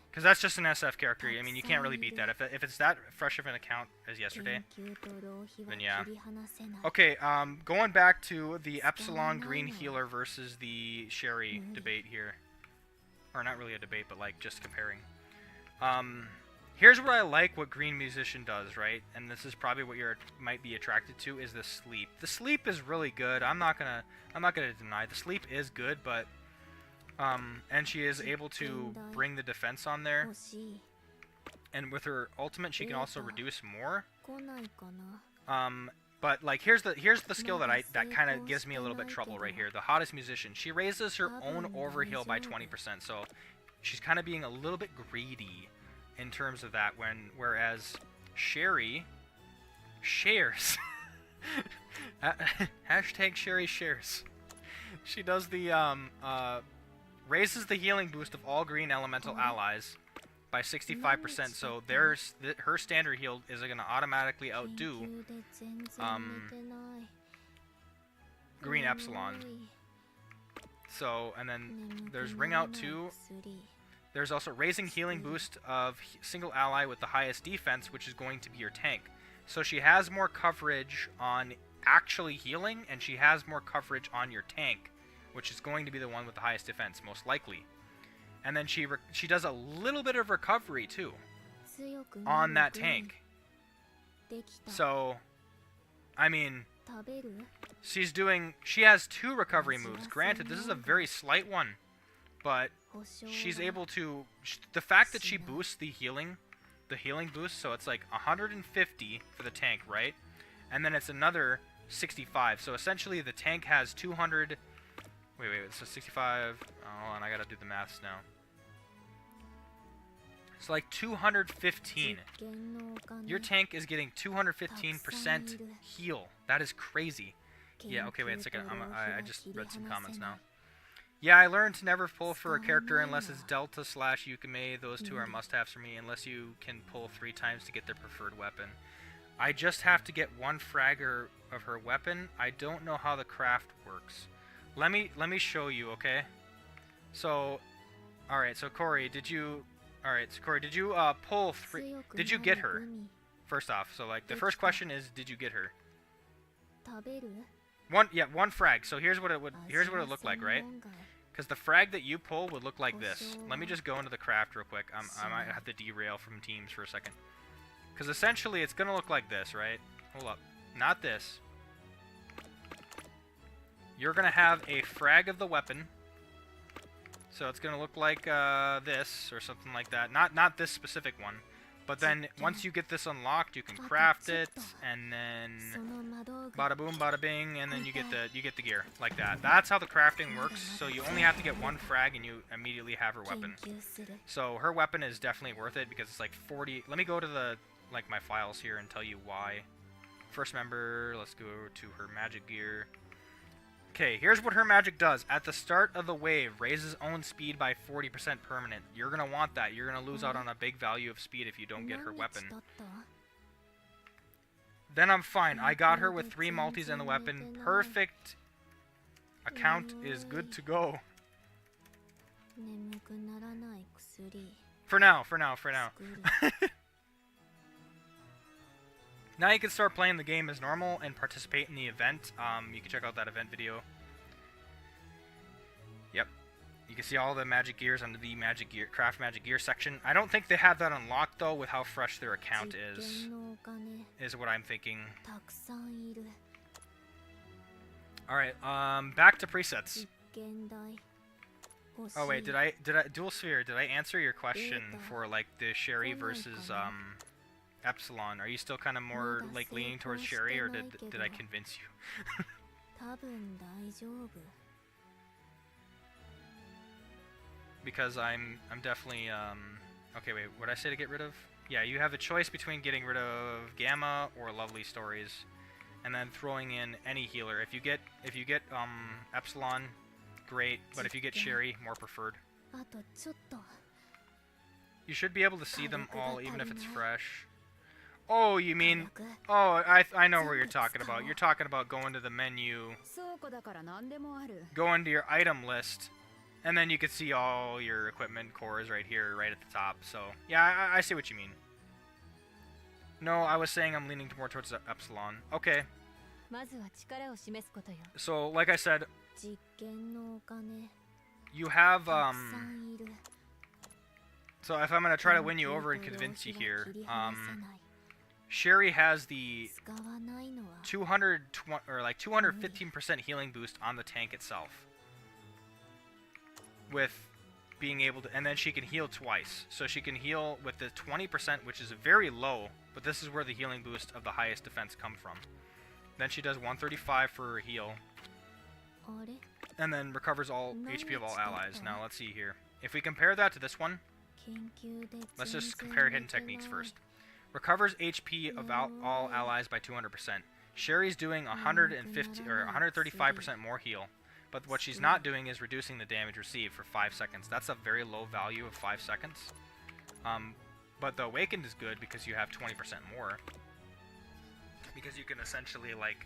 [SPEAKER 6] Because that's just an SF character. I mean, you can't really beat that. If it's that fresh of an account as yesterday, then yeah. Okay, going back to the Epsilon Green Healer versus the Sherry debate here. Or not really a debate, but like just comparing. Here's what I like what Green Musician does, right? And this is probably what you might be attracted to, is the sleep. The sleep is really good. I'm not gonna deny the sleep is good, but and she is able to bring the defense on there. And with her ultimate, she can also reduce more. But like here's the skill that kind of gives me a little bit trouble right here. The Hottest Musician. She raises her own overheal by 20%, so she's kind of being a little bit greedy in terms of that, whereas Sherry shares. Hashtag Sherry shares. She does the raises the healing boost of all green elemental allies by 65%, so her standard heal is going to automatically outdo Green Epsilon. So, and then there's Ring Out 2. There's also raising healing boost of single ally with the highest defense, which is going to be your tank. So she has more coverage on actually healing, and she has more coverage on your tank, which is going to be the one with the highest defense, most likely. And then she does a little bit of recovery, too, on that tank. So, I mean, she has 2 recovery moves. Granted, this is a very slight one, but she's able to, the fact that she boosts the healing boost, so it's like 150 for the tank, right? And then it's another 65. So essentially the tank has 200, wait, so 65, hold on, I gotta do the maths now. It's like 215. Your tank is getting 215% heal. That is crazy. Yeah, okay, wait a second. I just read some comments now. Yeah, I learned to never pull for a character unless it's Delta / Yukime. Those 2 are must-haves for me, unless you can pull 3 times to get their preferred weapon. I just have to get 1 fragger of her weapon. I don't know how the craft works. Let me show you, okay? So, alright, so Corey, did you pull 3? Did you get her? First off, so like the first question is, did you get her?
[SPEAKER 3] 食べる
[SPEAKER 6] One frag. So here's what it looked like, right? Because the frag that you pull would look like this. Let me just go into the craft real quick. I might have to derail from teams for a second. Because essentially it's gonna look like this, right? Hold up, not this. You're gonna have a frag of the weapon. So it's gonna look like this or something like that. Not this specific one. But then once you get this unlocked, you can craft it, and then bada boom, bada bing, and then you get the gear like that. That's how the crafting works. So you only have to get one frag, and you immediately have her weapon. So her weapon is definitely worth it because it's like 40. Let me go to the my files here and tell you why. First member. Let's go to her magic gear. Okay, here's what her magic does. At the start of the wave, raises own speed by 40% permanent. You're going to want that. You're going to lose out on a big value of speed if you don't get her weapon. Then I'm fine. I got her with 3 multis and the weapon. Perfect. Account is good to go. For now. Now you can start playing the game as normal and participate in the event. You can check out that event video. Yep. You can see all the magic gears under the magic gear, craft magic gear section. I don't think they have that unlocked though with how fresh their account is what I'm thinking. Alright, back to presets. Oh wait, did I Dual Sphere, did I answer your question for like the Sherry versus Epsilon? Are you still kind of more like leaning towards Sherry, or did I convince you? Because I'm definitely okay, wait, what did I say to get rid of? Yeah, you have a choice between getting rid of Gamma or Lovely Stories, and then throwing in any healer. If you get Epsilon, great, but if you get Sherry, more preferred. You should be able to see them all even if it's fresh. Oh, you mean... Oh, I know where you're talking about. You're talking about going to the menu, go into your item list, and then you can see all your equipment cores right here, right at the top. So, yeah, I see what you mean. No, I was saying I'm leaning more towards the Epsilon. Okay. So, like I said, you have, so if I'm going to try to win you over and convince you here, Sherry has the 215% healing boost on the tank itself, with being able to, and then she can heal twice. So she can heal with the 20%, which is very low, but this is where the healing boost of the highest defense come from. Then she does 135 for her heal, and then recovers all HP of all allies. Now let's see here. If we compare that to this one, let's just compare hidden techniques first. Recovers HP of all allies by 200%. Sherry's doing 150 or 135% more heal, but what she's not doing is reducing the damage received for 5 seconds. That's a very low value of 5 seconds. But the Awakened is good because you have 20% more. Because you can essentially like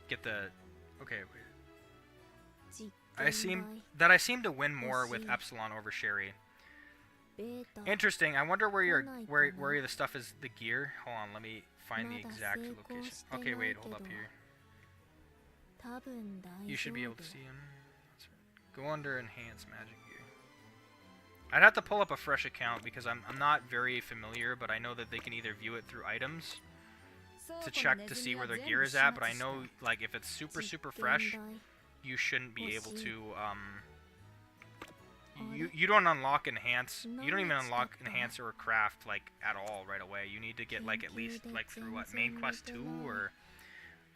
[SPEAKER 6] get the I seem to win more with Epsilon over Sherry. Interesting. I wonder where the stuff is. The gear. Hold on. Let me find the exact location. Okay, wait. Hold up here. You should be able to see him. That's right. Go under Enhanced Magic Gear. I'd have to pull up a fresh account because I'm not very familiar, but I know that they can either view it through items to check to see where their gear is at. But I know like if it's super fresh, you shouldn't be able to you don't unlock enhance. You don't even unlock enhance or craft like at all right away. You need to get like at least like through what, main quest 2 or.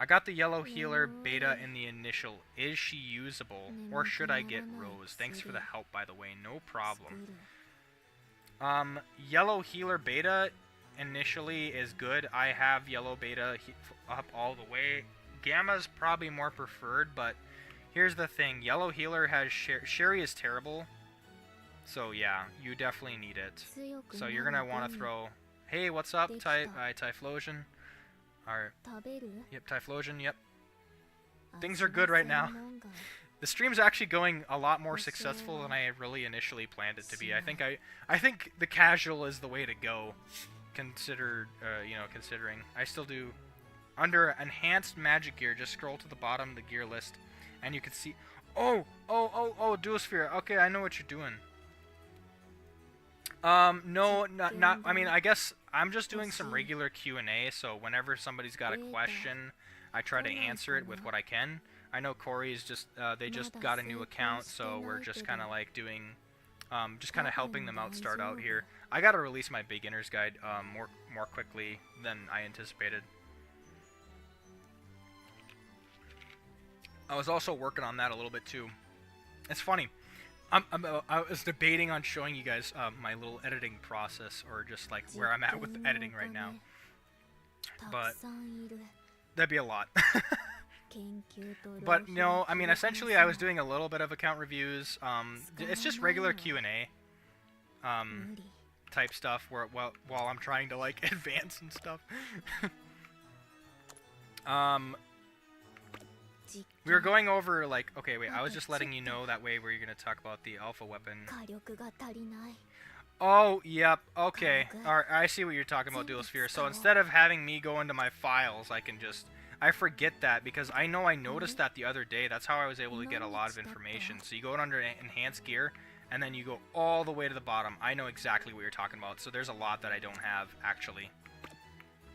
[SPEAKER 6] I got the yellow healer beta in the initial. Is she usable, or should I get Rose? Thanks for the help, by the way. No problem. Yellow healer beta initially is good. I have yellow beta up all the way. Gamma's probably more preferred, but here's the thing. Yellow healer has Sherry is terrible. So yeah, you definitely need it. So you're gonna want to throw. Hey, what's up, Typhlosion? Alright. Yep, Typhlosion, yep. Things are good right now. The stream's actually going a lot more successful than I really initially planned it to be. I think the casual is the way to go. Considering I still do under enhanced magic gear. Just scroll to the bottom of the gear list, and you can see. Oh, dual sphere. Okay, I know what you're doing. No, not. I mean, I guess I'm just doing some regular Q&A. So whenever somebody's got a question, I try to answer it with what I can. I know Corey's just they just got a new account, so we're just kind of like doing, just kind of helping them out start out here. I gotta release my beginner's guide more quickly than I anticipated. I was also working on that a little bit too. It's funny. I was debating on showing you guys my little editing process, or just like where I'm at with editing right now, but that'd be a lot. But no, I mean, essentially I was doing a little bit of account reviews. It's just regular Q&A type stuff where while I'm trying to like advance and stuff. We were going over like, okay, wait, I was just letting you know that way where you're gonna talk about the alpha weapon. Oh, yep, okay. Alright, I see what you're talking about, Dual Sphere. So instead of having me go into my files, I can just... I forget that because I know I noticed that the other day. That's how I was able to get a lot of information. So you go under enhanced gear, and then you go all the way to the bottom. I know exactly what you're talking about. So there's a lot that I don't have, actually.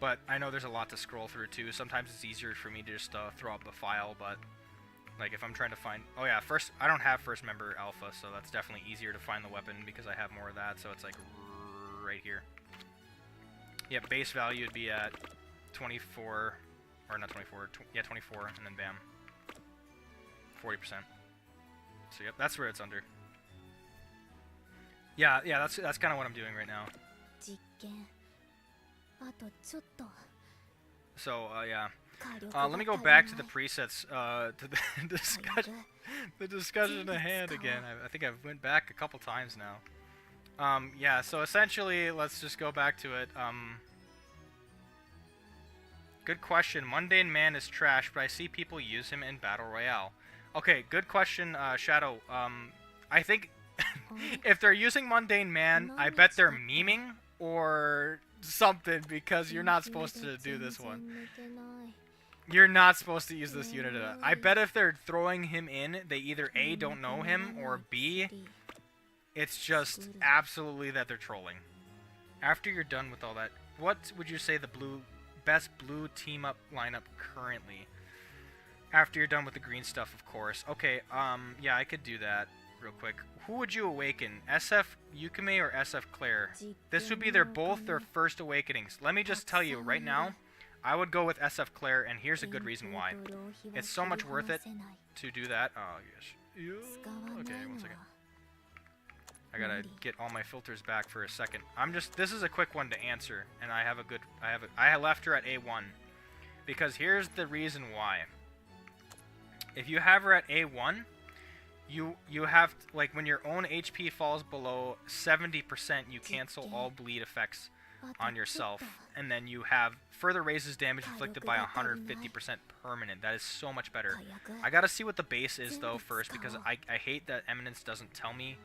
[SPEAKER 6] But I know there's a lot to scroll through, too. Sometimes it's easier for me to just throw up the file, but... Like, if I'm trying to find... Oh, yeah, I don't have first member alpha, so that's definitely easier to find the weapon because I have more of that, so it's, like, right here. Yeah, base value would be at 24... Or not 24, yeah, 24, and then bam. 40%. So, yep, that's where it's under. Yeah, that's kind of what I'm doing right now. So, yeah. Let me go back to the presets, to the discussion at hand again. I think I've went back a couple times now. Yeah, so essentially, let's just go back to it. Good question. Mundane Man is trash, but I see people use him in Battle Royale. Okay, good question, Shadow. I think if they're using Mundane Man, I bet they're memeing or something, because you're not supposed to do this one. You're not supposed to use this unit. I bet if they're throwing him in, they either A, don't know him, or B, it's just absolutely that they're trolling. After you're done with all that, what would you say the best blue team-up lineup currently? After you're done with the green stuff, of course. Okay, yeah, I could do that real quick. Who would you awaken? SF Yukime or SF Claire? This would be both their first awakenings. Let me just tell you right now, I would go with SF Claire, and here's a good reason why. It's so much worth it to do that. Oh, yes. Okay, 1 second. I gotta get all my filters back for a second. This is a quick one to answer, and I left her at A1. Because here's the reason why. If you have her at A1, you have, like, when your own HP falls below 70%, you cancel all bleed effects on yourself, and then you have further raises damage inflicted by 150% permanent. That is so much better. I gotta see what the base is though first, because I hate that Eminence doesn't tell me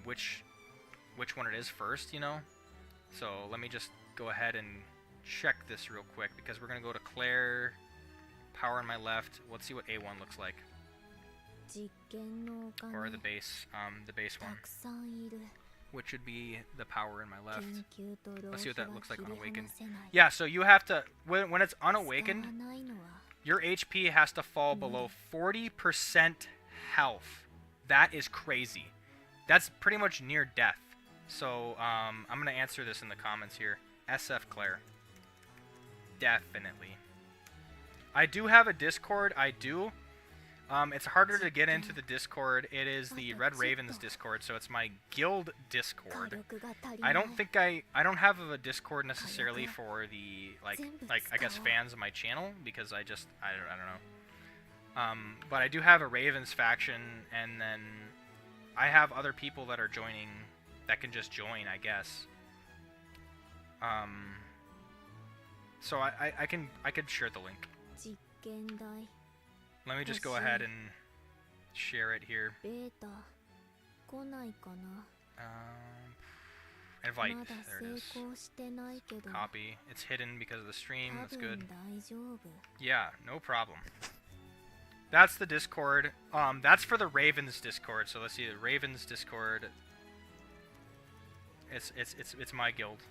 [SPEAKER 6] which one it is first, you know. So let me just go ahead and check this real quick, because we're gonna go to Claire, power on my left. Let's see what A1 looks like, or the base one, which would be the power in my left. Let's see what that looks like unawakened. Yeah, so you have to, when it's unawakened, your HP has to fall below 40% health. That is crazy. That's pretty much near death. So, I'm going to answer this in the comments here. SF Claire. Definitely. I do have a Discord. I do. It's harder to get into the Discord. It is the Red Ravens Discord, so it's my guild Discord. I don't have a Discord necessarily for the, like I guess fans of my channel, because I don't know. But I do have a Ravens faction, and then I have other people that are joining that can just join, I guess. So I could share the link. Let me just go ahead and share it here.
[SPEAKER 4] ベータ来ないかな。
[SPEAKER 6] Invite.
[SPEAKER 4] まだ
[SPEAKER 6] There
[SPEAKER 4] 成
[SPEAKER 6] it is.
[SPEAKER 4] 功してないけど
[SPEAKER 6] Copy. It's hidden because of the stream.
[SPEAKER 4] 多
[SPEAKER 6] That's
[SPEAKER 4] 分
[SPEAKER 6] good.
[SPEAKER 4] 大丈夫。
[SPEAKER 6] Yeah, no problem. That's the Discord. That's for the Ravens Discord. So let's see the Ravens Discord. It's my guild.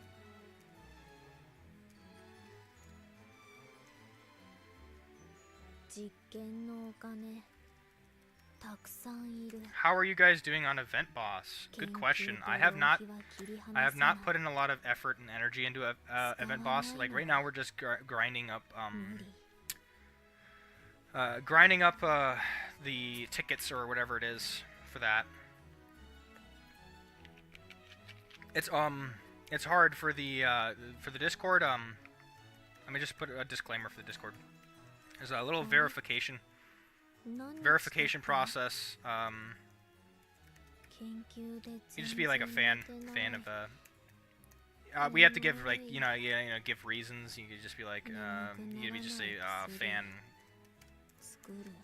[SPEAKER 4] 実験のお金たくさんいる。
[SPEAKER 6] How are you guys doing on Event Boss? Good question. I have not put in a lot of effort and energy into Event Boss. Like right now, we're just grinding up the tickets or whatever it is for that. It's hard for the Discord. Let me just put a disclaimer for the Discord. There's a little verification process. You just be like a fan of we have to give like give reasons. You could just be like you could just say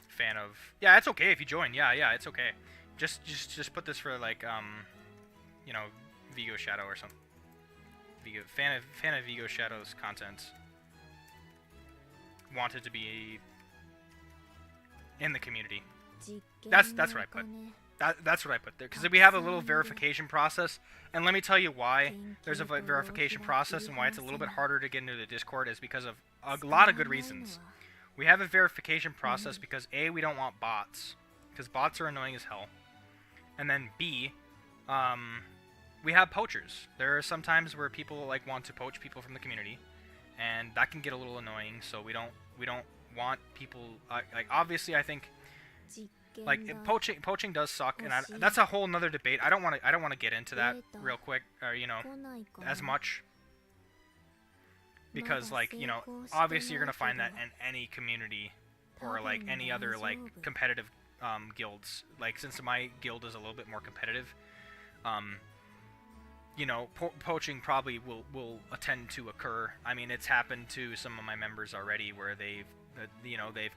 [SPEAKER 6] fan of. Yeah, it's okay if you join. Yeah, it's okay. Just put this for like Vigo Shadow or something. Fan of Vigo Shadow's content. Wanted to be in the community. That's what I put. That's what I put there, because we have a little verification process, and let me tell you why there's a verification process and why it's a little bit harder to get into the Discord is because of a lot of good reasons. We have a verification process because A, we don't want bots, because bots are annoying as hell, and then B, we have poachers. There are some times where people like want to poach people from the community, and that can get a little annoying. So we don't want people like obviously I think like poaching does suck, and that's a whole nother debate. I don't want to get into that real quick or as much, because like obviously you're gonna find that in any community or like any other like competitive guilds. Like since my guild is a little bit more competitive, poaching probably will tend to occur. I mean, it's happened to some of my members already where they've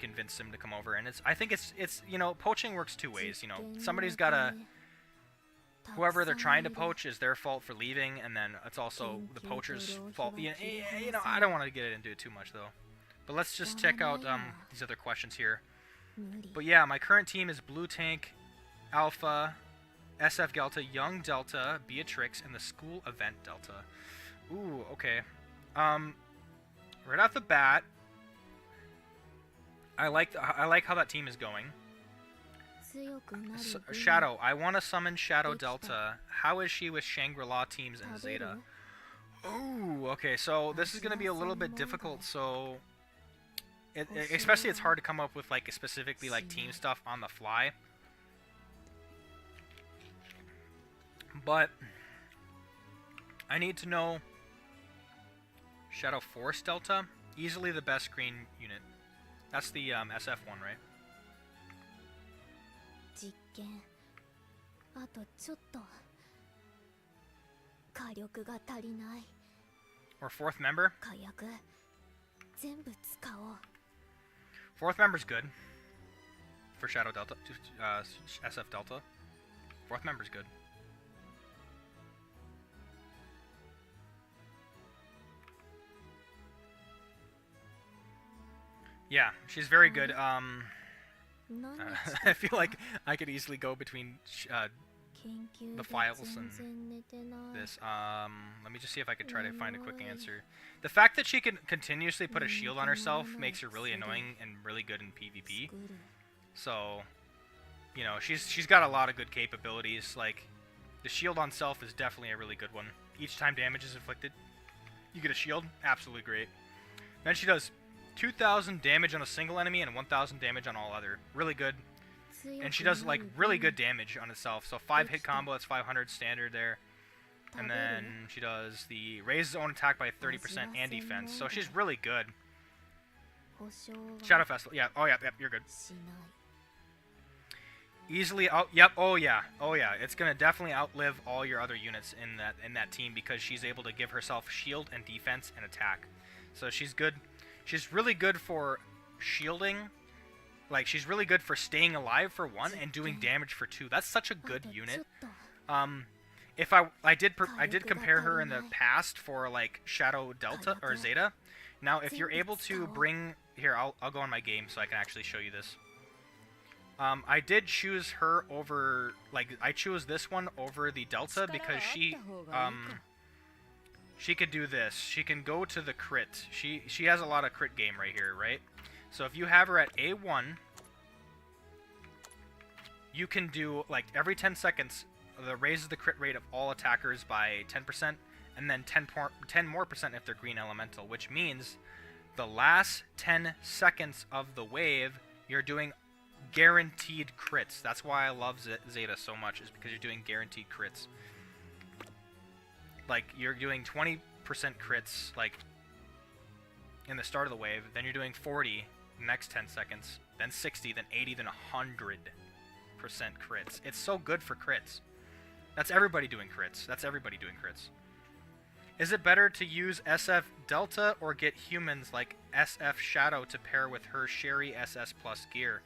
[SPEAKER 6] convinced them to come over, and I think it's poaching works two ways. Somebody's gotta, whoever they're trying to poach is their fault for leaving, and then it's also the poacher's fault. I don't want to get into it too much though, but let's just check out these other questions here. But yeah, my current team is Blue Tank, Alpha, SF Delta, Young Delta, Beatrix, and the School Event Delta. Ooh, okay. Right off the bat, I like how that team is going. Shadow, I want to summon Shadow Delta. How is she with Shangri-La teams and Zeta? Ooh, okay. So this is gonna be a little bit difficult. So, especially it's hard to come up with like specifically like team stuff on the fly. But I need to know Shadow Force Delta, easily the best green unit. That's the SF one, right?
[SPEAKER 4] 実験あとちょっと火力が足りない。
[SPEAKER 6] Or fourth member?
[SPEAKER 4] 火薬全部使おう。
[SPEAKER 6] Fourth member's good for Shadow Delta, SF Delta. Fourth member's good. Yeah, she's very good. I feel like I could easily go between the files and this. Let me just see if I could try to find a quick answer. The fact that she can continuously put a shield on herself makes her really annoying and really good in PvP. So, she's got a lot of good capabilities. Like, the shield on self is definitely a really good one. Each time damage is inflicted, you get a shield. Absolutely great. Then she does 2,000 damage on a single enemy and 1,000 damage on all other. Really good. And she does like really good damage on itself. So 5 hit combo, that's 500 standard there. And then she does the raises own attack by 30% and defense. So she's really good. Shadow Festival. Yeah. Oh yeah. Yep. You're good. Easily out. Yep. Oh yeah. Oh yeah. It's gonna definitely outlive all your other units in that team because she's able to give herself shield and defense and attack. So she's good. She's really good for shielding, like she's really good for staying alive for 1 and doing damage for 2. That's such a good unit. If I did compare her in the past for like Shadow Delta or Zeta. Now if you're able to bring here, I'll go on my game so I can actually show you this. I did choose her over, like, I chose this one over the Delta because she could do this. She can go to the crit. She has a lot of crit game right here, right? So if you have her at A1, you can do, like, every 10 seconds, raises the crit rate of all attackers by 10%, and then 10 more percent if they're green elemental, which means the last 10 seconds of the wave, you're doing guaranteed crits. That's why I love Zeta so much, is because you're doing guaranteed crits. Like, you're doing 20% crits, like, in the start of the wave, then you're doing 40 the next 10 seconds, then 60, then 80, then 100% crits. It's so good for crits. That's everybody doing crits. That's everybody doing crits. Is it better to use SF Delta or get humans like SF Shadow to pair with her Sherry SS plus gear?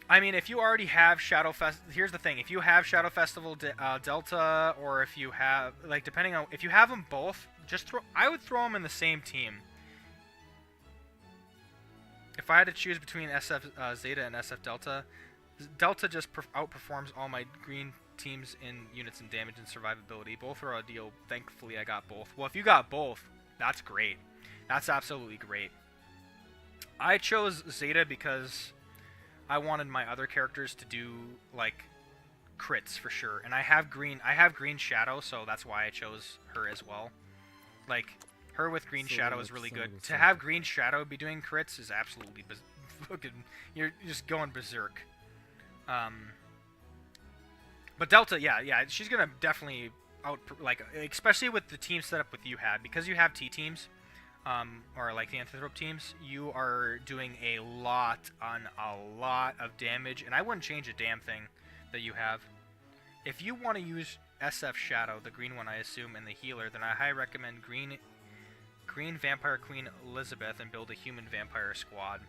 [SPEAKER 6] I mean, if you already have Shadow Fest, here's the thing: if you have Shadow Festival Delta, or if you have, like, depending on, if you have them both, I would throw them in the same team. If I had to choose between SF Zeta and SF Delta, Delta just outperforms all my green teams in units and damage and survivability. Both are a deal. Thankfully, I got both. Well, if you got both, that's great. That's absolutely great. I chose Zeta because I wanted my other characters to do, like, crits for sure. And I have green Shadow, so that's why I chose her as well. Like, her with green Shadow is really good. To have green Shadow be doing crits is absolutely fucking, you're just going berserk. But Delta, yeah, she's gonna definitely like, especially with the team setup with you have, because you have T teams, or like the Anthrope teams, you are doing a lot of damage, and I wouldn't change a damn thing that you have. If you want to use SF Shadow, the green one I assume, and the healer, then I highly recommend green Vampire Queen Elizabeth and build a human vampire squad.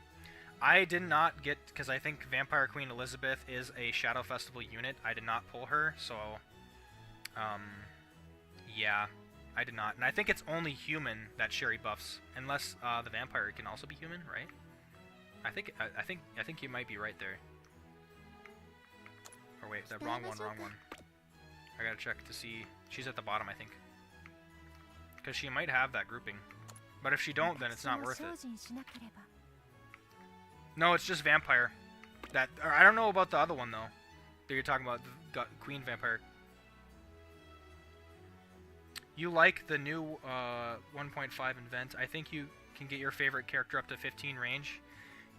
[SPEAKER 6] I did not get, because I think Vampire Queen Elizabeth is a Shadow Festival unit. I did not pull her, so yeah, I did not. And I think it's only human that Sherry buffs, unless the vampire can also be human, right? I think you might be right there. Or wait, that wrong one. I gotta check to see. She's at the bottom, I think, because she might have that grouping. But if she don't, then it's not worth it. No, it's just vampire. Or I don't know about the other one though. That you're talking about, the Queen Vampire. You like the new 1.5 event? I think you can get your favorite character up to 15 range.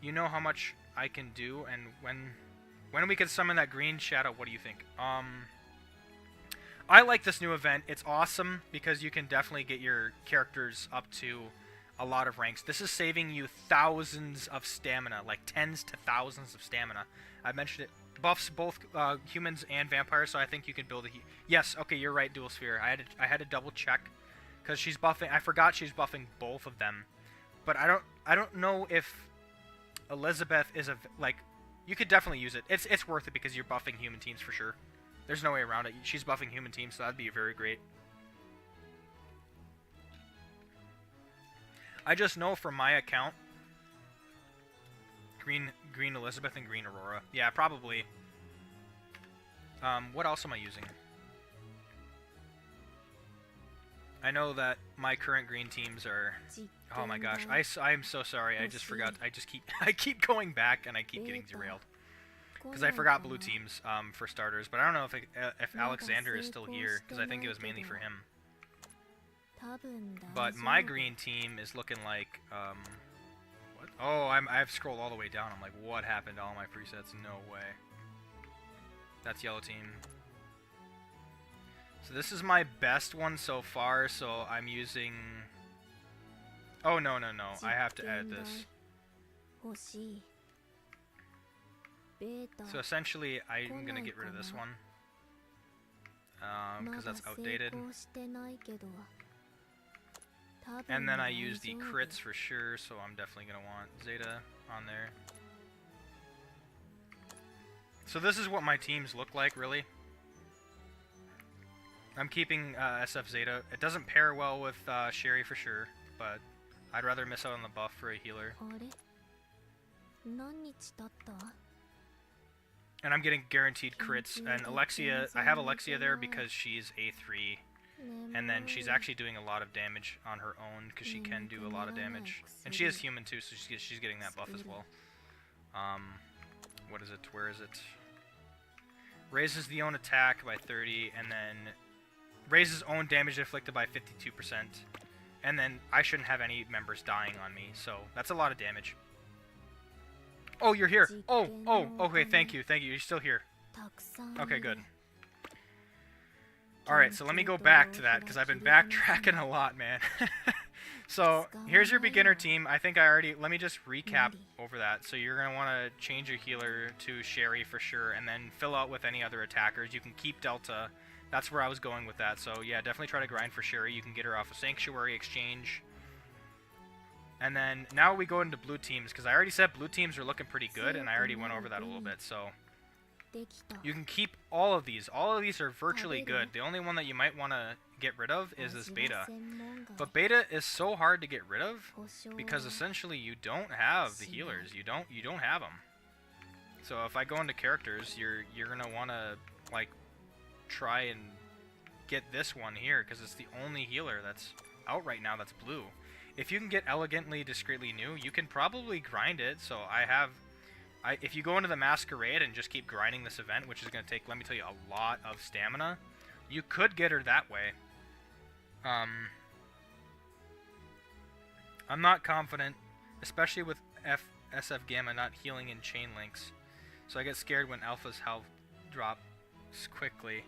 [SPEAKER 6] You know how much I can do, and when we can summon that green Shadow, what do you think? I like this new event. It's awesome because you can definitely get your characters up to a lot of ranks. This is saving you thousands of stamina, like tens to thousands of stamina. I mentioned it. Buffs both humans and vampires, so I think you can build a... Yes, okay, you're right, Dual Sphere. I had to double check because she's buffing... I forgot she's buffing both of them. But I don't know if Elizabeth is a... Like, you could definitely use it. It's worth it because you're buffing human teams for sure. There's no way around it. She's buffing human teams, so that'd be very great. I just know from my account, green Elizabeth and green Aurora. Yeah, probably. What else am I using? I know that my current green teams are... Oh my gosh, I'm so sorry. I just forgot. I keep going back and I keep getting derailed. Because I forgot blue teams for starters, but I don't know if Alexander is still here, because I think it was mainly for him. But my green team is looking like, what? Oh, I've scrolled all the way down. I'm like, what happened to all my presets? No way. That's yellow team. So this is my best one so far, so I'm using... Oh, no. I have to edit this. So essentially, I'm going to get rid of this one. Because that's outdated. And then I use the crits for sure, so I'm definitely going to want Zeta on there. So this is what my teams look like, really. I'm keeping SF Zeta. It doesn't pair well with Sherry for sure, but I'd rather miss out on the buff for a healer.
[SPEAKER 1] あれ何日経った
[SPEAKER 6] And I'm getting guaranteed crits. And Alexia, I have Alexia there because she's A3. And then she's actually doing a lot of damage on her own because she can do a lot of damage. And she is human too, so she's getting that buff as well. What is it? Where is it? Raises the own attack by 30, and then raises own damage inflicted by 52%. And then I shouldn't have any members dying on me, so that's a lot of damage. Oh, you're here. Oh, okay, thank you. You're still here. Okay, good. Alright, so let me go back to that, because I've been backtracking a lot, man. So, here's your beginner team. I think I already... Let me just recap over that. So you're going to want to change your healer to Sherry for sure, and then fill out with any other attackers. You can keep Delta. That's where I was going with that. So yeah, definitely try to grind for Sherry. You can get her off a Sanctuary exchange. And then, now we go into blue teams, because I already said blue teams are looking pretty good, and I already went over that a little bit, so... You can keep all of these. All of these are virtually good. The only one that you might want to get rid of is this beta. But beta is so hard to get rid of because essentially you don't have the healers. You don't have them. So if I go into characters, you're going to want to like try and get this one here because it's the only healer that's out right now that's blue. If you can get elegantly discreetly new, you can probably grind it. So if you go into the Masquerade and just keep grinding this event, which is going to take, let me tell you, a lot of stamina, you could get her that way. I'm not confident, especially with SF Gamma not healing in chain links. So I get scared when Alpha's health drops quickly.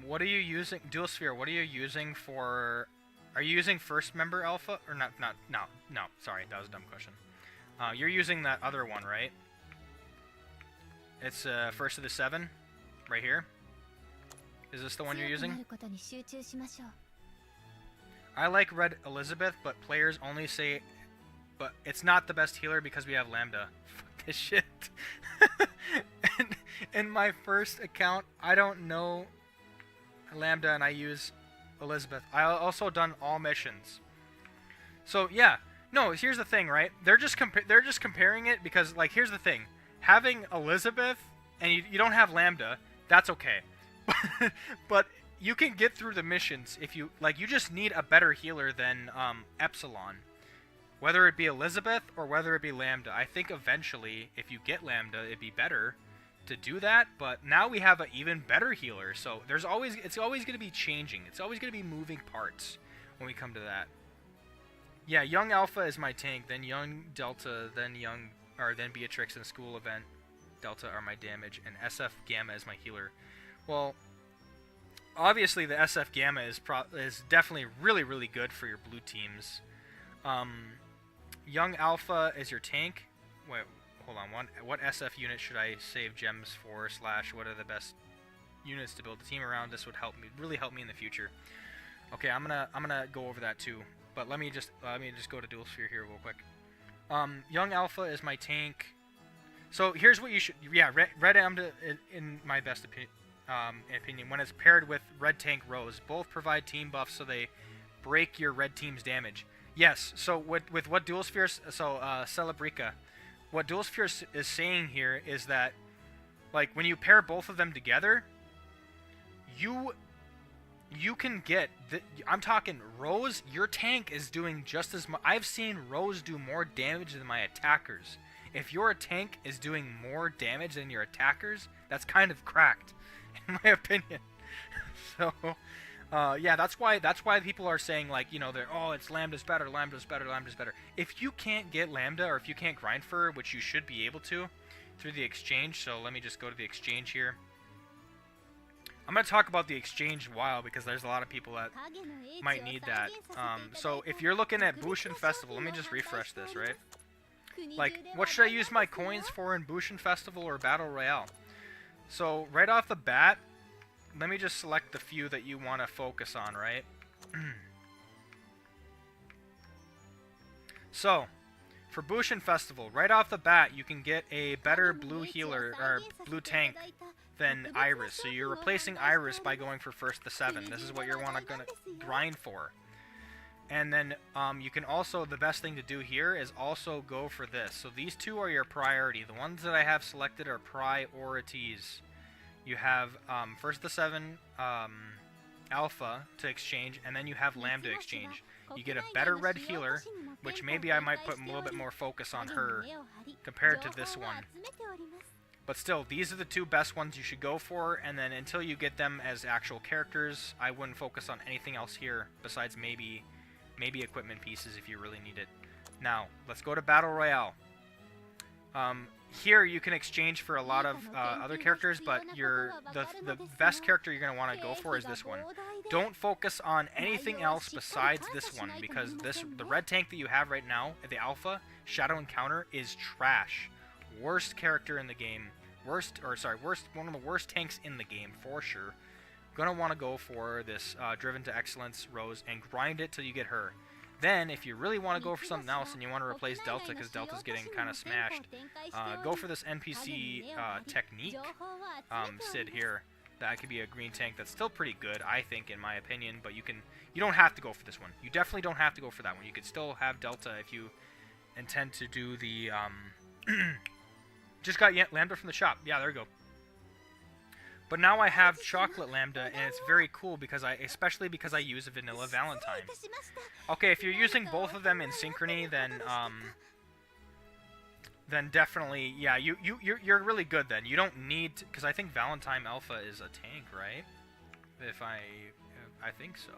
[SPEAKER 6] What are you using? Dual Sphere, what are you using for... Are you using first member Alpha? Or no, sorry, that was a dumb question. You're using that other one, right? It's first of the 7, right here. Is this the one you're using? I like Red Elizabeth, but players only say... But it's not the best healer because we have Lambda. Fuck this shit. In my first account, I don't know Lambda and I use Elizabeth. I also done all missions. So, yeah. No, here's the thing, right? They're just comparing it because, like, here's the thing. Having Elizabeth and you don't have Lambda, that's okay. But you can get through the missions if you, like, you just need a better healer than Epsilon. Whether it be Elizabeth or whether it be Lambda. I think eventually, if you get Lambda, it'd be better to do that. But now we have an even better healer. So it's always going to be changing. It's always going to be moving parts when we come to that. Yeah, Young Alpha is my tank, then Young Delta, then Beatrix and School Event Delta are my damage, and SF Gamma is my healer. Well, obviously the SF Gamma is definitely really, really good for your blue teams. Young Alpha is your tank. Wait, hold on. What SF unit should I save gems for? / what are the best units to build a team around? This would really help me in the future. Okay, I'm gonna go over that too. But let me just go to Dual Sphere here real quick. Young Alpha is my tank. So here's what you should... Yeah, Red Lambda, in my best opinion, when it's paired with Red Tank Rose, both provide team buffs so they break your red team's damage. Yes, so with what Dual Sphere... So, Celebrica. What Dual Sphere is saying here is that, like, when you pair both of them together, you can get... I'm talking Rose, your tank is doing just as much... I've seen Rose do more damage than my attackers. If your tank is doing more damage than your attackers, that's kind of cracked, in my opinion. So, yeah, that's why people are saying, like, you know, it's Lambda's better, Lambda's better, Lambda's better. If you can't get Lambda, or if you can't grind for her, which you should be able to, through the exchange, so let me just go to the exchange here. I'm going to talk about the exchange a while because there's a lot of people that might need that. So if you're looking at Bushin Festival, let me just refresh this, right? Like, what should I use my coins for in Bushin Festival or Battle Royale? So right off the bat, let me just select the few that you want to focus on, right? So, For Bushin Festival, right off the bat, you can get a better blue healer or blue tank than Iris. So you're replacing Iris by going for first the 7. This is what you're gonna grind for. And then you can also, the best thing to do here is also go for this. So these two are your priority. The ones that I have selected are priorities. You have first the 7 Alpha to exchange, and then you have Lambda exchange. You get a better red healer, which maybe I might put a little bit more focus on her compared to this one. But still, these are the two best ones you should go for, and then until you get them as actual characters, I wouldn't focus on anything else here besides maybe equipment pieces if you really need it. Now, let's go to Battle Royale. Here you can exchange for a lot of other characters, but the best character you're going to want to go for is this one. Don't focus on anything else besides this one, because the red tank that you have right now, the Alpha, Shadow Encounter, is trash. Worst character in the game. One of the worst tanks in the game, for sure. Gonna want to go for this Driven to Excellence Rose and grind it till you get her. Then, if you really want to go for something else and you want to replace Delta, because Delta's getting kind of smashed, go for this NPC technique, Sid here. That could be a green tank that's still pretty good, I think, in my opinion, but you don't have to go for this one. You definitely don't have to go for that one. You could still have Delta if you intend to do the, just got Lambda from the shop. Yeah, there we go. But now I have Chocolate Lambda, and it's very cool because especially because I use a Vanilla Valentine. Okay, if you're using both of them in synchrony, then definitely, yeah, you're really good then. You don't need to, because I think Valentine Alpha is a tank, right? I think so.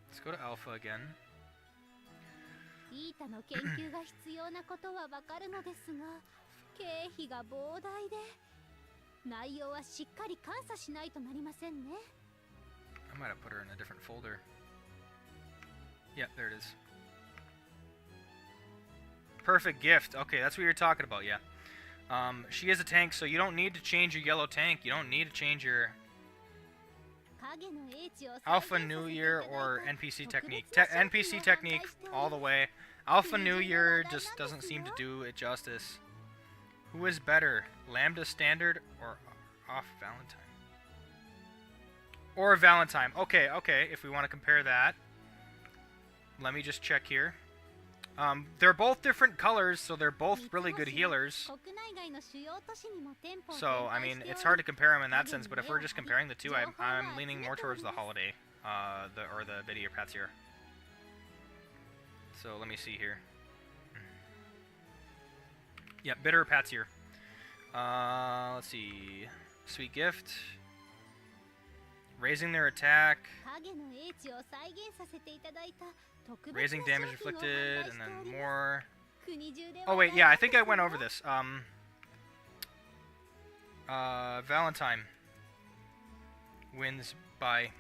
[SPEAKER 6] Let's go to Alpha again.
[SPEAKER 1] イータの研究が必要なことはわかるのですが、経費が膨大で内容はしっかり監査しないとなりませんね。
[SPEAKER 6] I might have put her in a different folder. Yeah, there it is. Perfect gift. Okay, that's what you're talking about, yeah. She is a tank, so you don't need to change your yellow tank. You don't need to change your Alpha New Year or NPC technique. NPC technique all the way. Alpha New Year just doesn't seem to do it justice. Who is better, Lambda Standard or off Valentine? Or Valentine. Okay, if we want to compare that. Let me just check here. They're both different colors, so they're both really good healers. So, I mean, it's hard to compare them in that sense, but if we're just comparing the two, I'm leaning more towards the Holiday, or the Video Pats here. So, let me see here. Yeah, Bitter Pats here. Let's see. Sweet Gift. Raising their attack. Raising damage inflicted, and then more. Oh wait, yeah, I think I went over this. Valentine wins by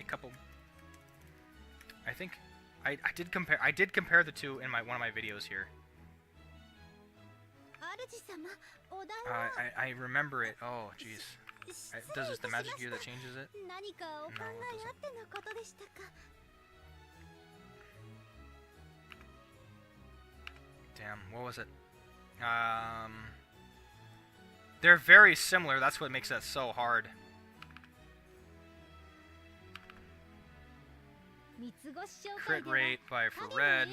[SPEAKER 6] a couple. I think I did compare the two in one of my videos here. I remember it. Oh jeez. Does this the magic gear that changes it? No, it doesn't. Damn, what was it? They're very similar, that's what makes that so hard. Crit rate for red.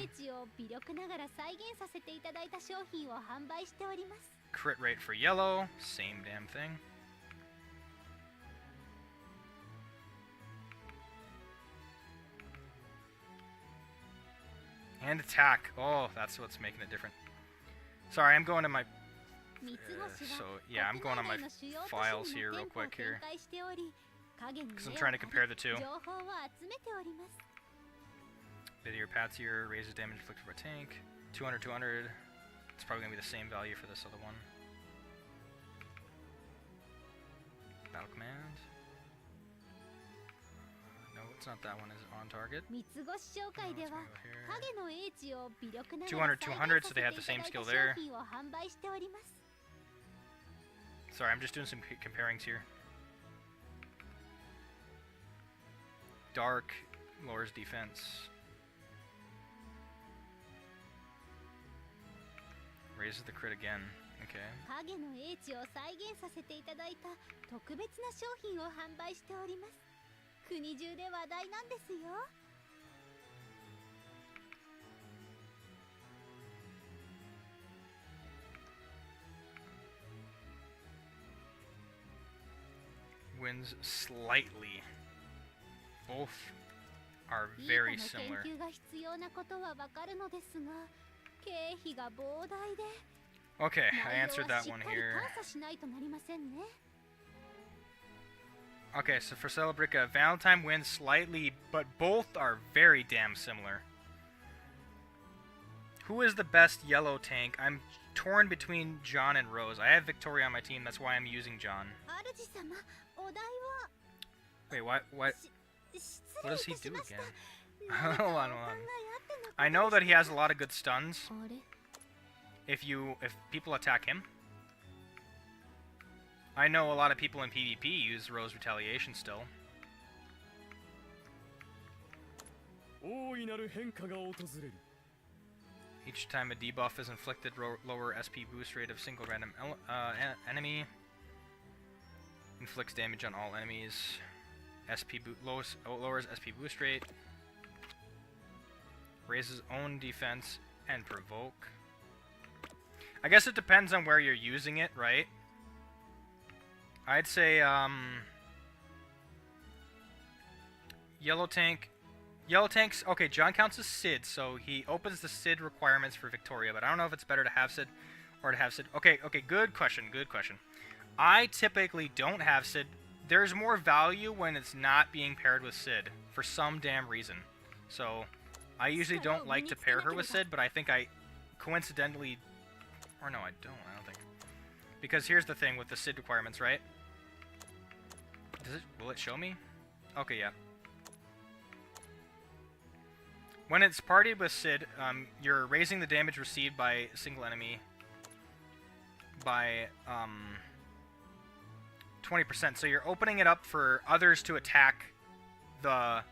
[SPEAKER 6] Crit rate for yellow, same damn thing. And attack. Oh, that's what's making it different. Sorry, I'm going to my... yeah, I'm going on my files here real quick here. Because I'm trying to compare the two. Video Pats here, raises damage inflicted by tank. 200, 200. It's probably going to be the same value for this other one. Battle Command. It's not that one, is it on target? 200, 200, so they have the same skill there. Sorry, I'm just doing some comparings here. Dark lowers defense. Raises the crit again. Okay.
[SPEAKER 1] 影の英知を再現させていただいた特別な商品を販売しております。国中で話題なんですよ。
[SPEAKER 6] Wins slightly. Both are
[SPEAKER 1] イー
[SPEAKER 6] very
[SPEAKER 1] タの
[SPEAKER 6] similar.
[SPEAKER 1] 研究が必要なことはわかるのですが、経費が膨大で
[SPEAKER 6] Okay, I
[SPEAKER 1] 内
[SPEAKER 6] answered
[SPEAKER 1] 容は
[SPEAKER 6] that
[SPEAKER 1] しっ
[SPEAKER 6] one
[SPEAKER 1] かり
[SPEAKER 6] here.
[SPEAKER 1] 監査しないとなりませんね。
[SPEAKER 6] Okay, so for Celebrica, Valentine wins slightly, but both are very damn similar. Who is the best yellow tank? I'm torn between John and Rose. I have Victoria on my team, that's why I'm using John.
[SPEAKER 1] 主様、お題
[SPEAKER 6] Wait,
[SPEAKER 1] は
[SPEAKER 6] what
[SPEAKER 1] 失
[SPEAKER 6] what
[SPEAKER 1] 礼
[SPEAKER 6] does
[SPEAKER 1] い
[SPEAKER 6] he
[SPEAKER 1] たし
[SPEAKER 6] do
[SPEAKER 1] ました
[SPEAKER 6] again?
[SPEAKER 1] 何か
[SPEAKER 6] Hold on,
[SPEAKER 1] お考
[SPEAKER 6] hold on.
[SPEAKER 1] えあってのこと
[SPEAKER 6] I know that he has a lot of good stuns
[SPEAKER 1] あれ
[SPEAKER 6] if people attack him. I know a lot of people in PvP use Rose Retaliation still.
[SPEAKER 5] 大いなる変化が訪れる。
[SPEAKER 6] Each time a debuff is inflicted, lower SP boost rate of single random enemy. Inflicts damage on all enemies. Lowers SP boost rate. Raises own defense and provoke. I guess it depends on where you're using it, right? I'd say Yellow Tank's okay, John counts as Sid, so he opens the Sid requirements for Victoria, but I don't know if it's better to have Sid or to have Sid. Okay, good question. I typically don't have Sid. There's more value when it's not being paired with Sid for some damn reason. So I usually don't like to pair her with Sid, but I think I coincidentally, or no, I don't think. Because here's the thing with the Sid requirements, right? Will it show me? Okay, yeah. When it's partied with Sid, you're raising the damage received by a single enemy by 20%. So you're opening it up for others to attack the...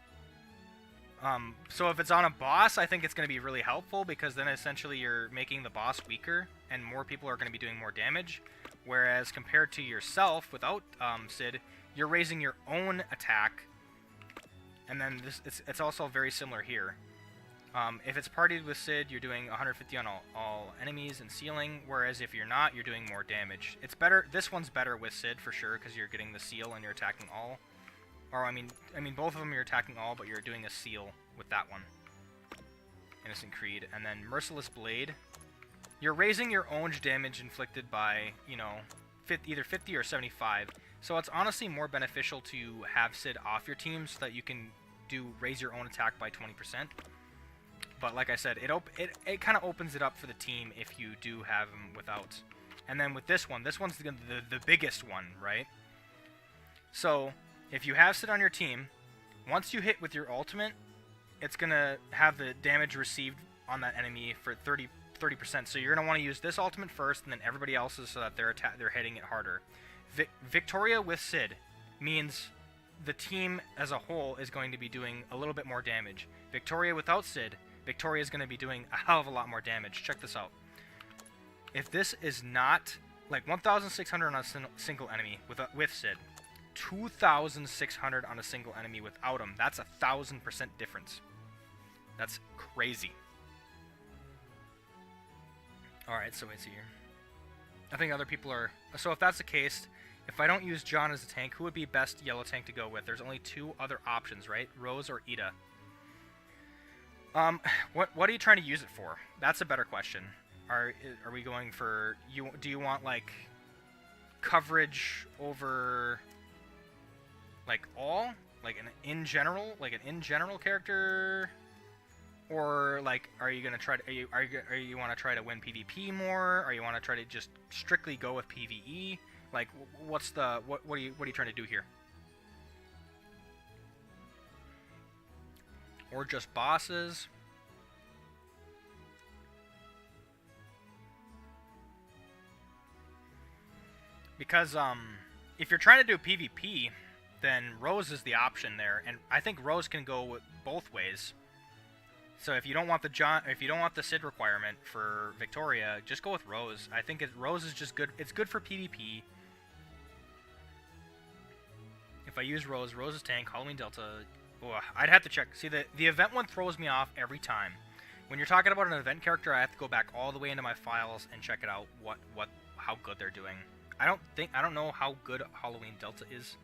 [SPEAKER 6] so if it's on a boss, I think it's going to be really helpful because then essentially you're making the boss weaker and more people are going to be doing more damage. Whereas compared to yourself without Sid, you're raising your own attack. And then it's also very similar here. If it's partied with Sid, you're doing 150 on all enemies and sealing, whereas if you're not, you're doing more damage. It's better. This one's better with Sid for sure because you're getting the seal and you're attacking all. Or I mean both of them you're attacking all, but you're doing a seal with that one. Innocent Creed, and then Merciless Blade. You're raising your own damage inflicted by either 50 or 75. So it's honestly more beneficial to have Sid off your team so that you can raise your own attack by 20%. But like I said, it kind of opens it up for the team if you do have him without. And then with this one's the biggest one, right? So if you have Sid on your team, once you hit with your ultimate, it's gonna have the damage received on that enemy for 30%. So you're gonna want to use this ultimate first, and then everybody else's so that they're hitting it harder. Victoria with Sid means the team as a whole is going to be doing a little bit more damage. Victoria without Sid, Victoria is going to be doing a hell of a lot more damage. Check this out. If this is not like 1,600 on a single enemy with Sid, 2,600 on a single enemy without him, that's 1,000% difference. That's crazy. Alright, so let's see here. I think other people are... So if that's the case, if I don't use John as a tank, who would be best yellow tank to go with? There's only two other options, right? Rose or Ida. What are you trying to use it for? That's a better question. Are we going for... Do you want, like, coverage over... like, all? Like, an in general character? Or, like, are you gonna try to... Are you want to try to win PvP more? Or you want to try to just strictly go with PvE? Like, what's the... What are you trying to do here? Or just bosses? Because, if you're trying to do PvP, then Rose is the option there, and I think Rose can go with both ways. So if you don't want the Sid requirement for Victoria, just go with Rose. I think Rose is just good. It's good for PvP. If I use Rose is tank, Halloween Delta. Oh, I'd have to check. See, the event one throws me off every time. When you're talking about an event character, I have to go back all the way into my files and check it out. How good they're doing. I don't know how good Halloween Delta is,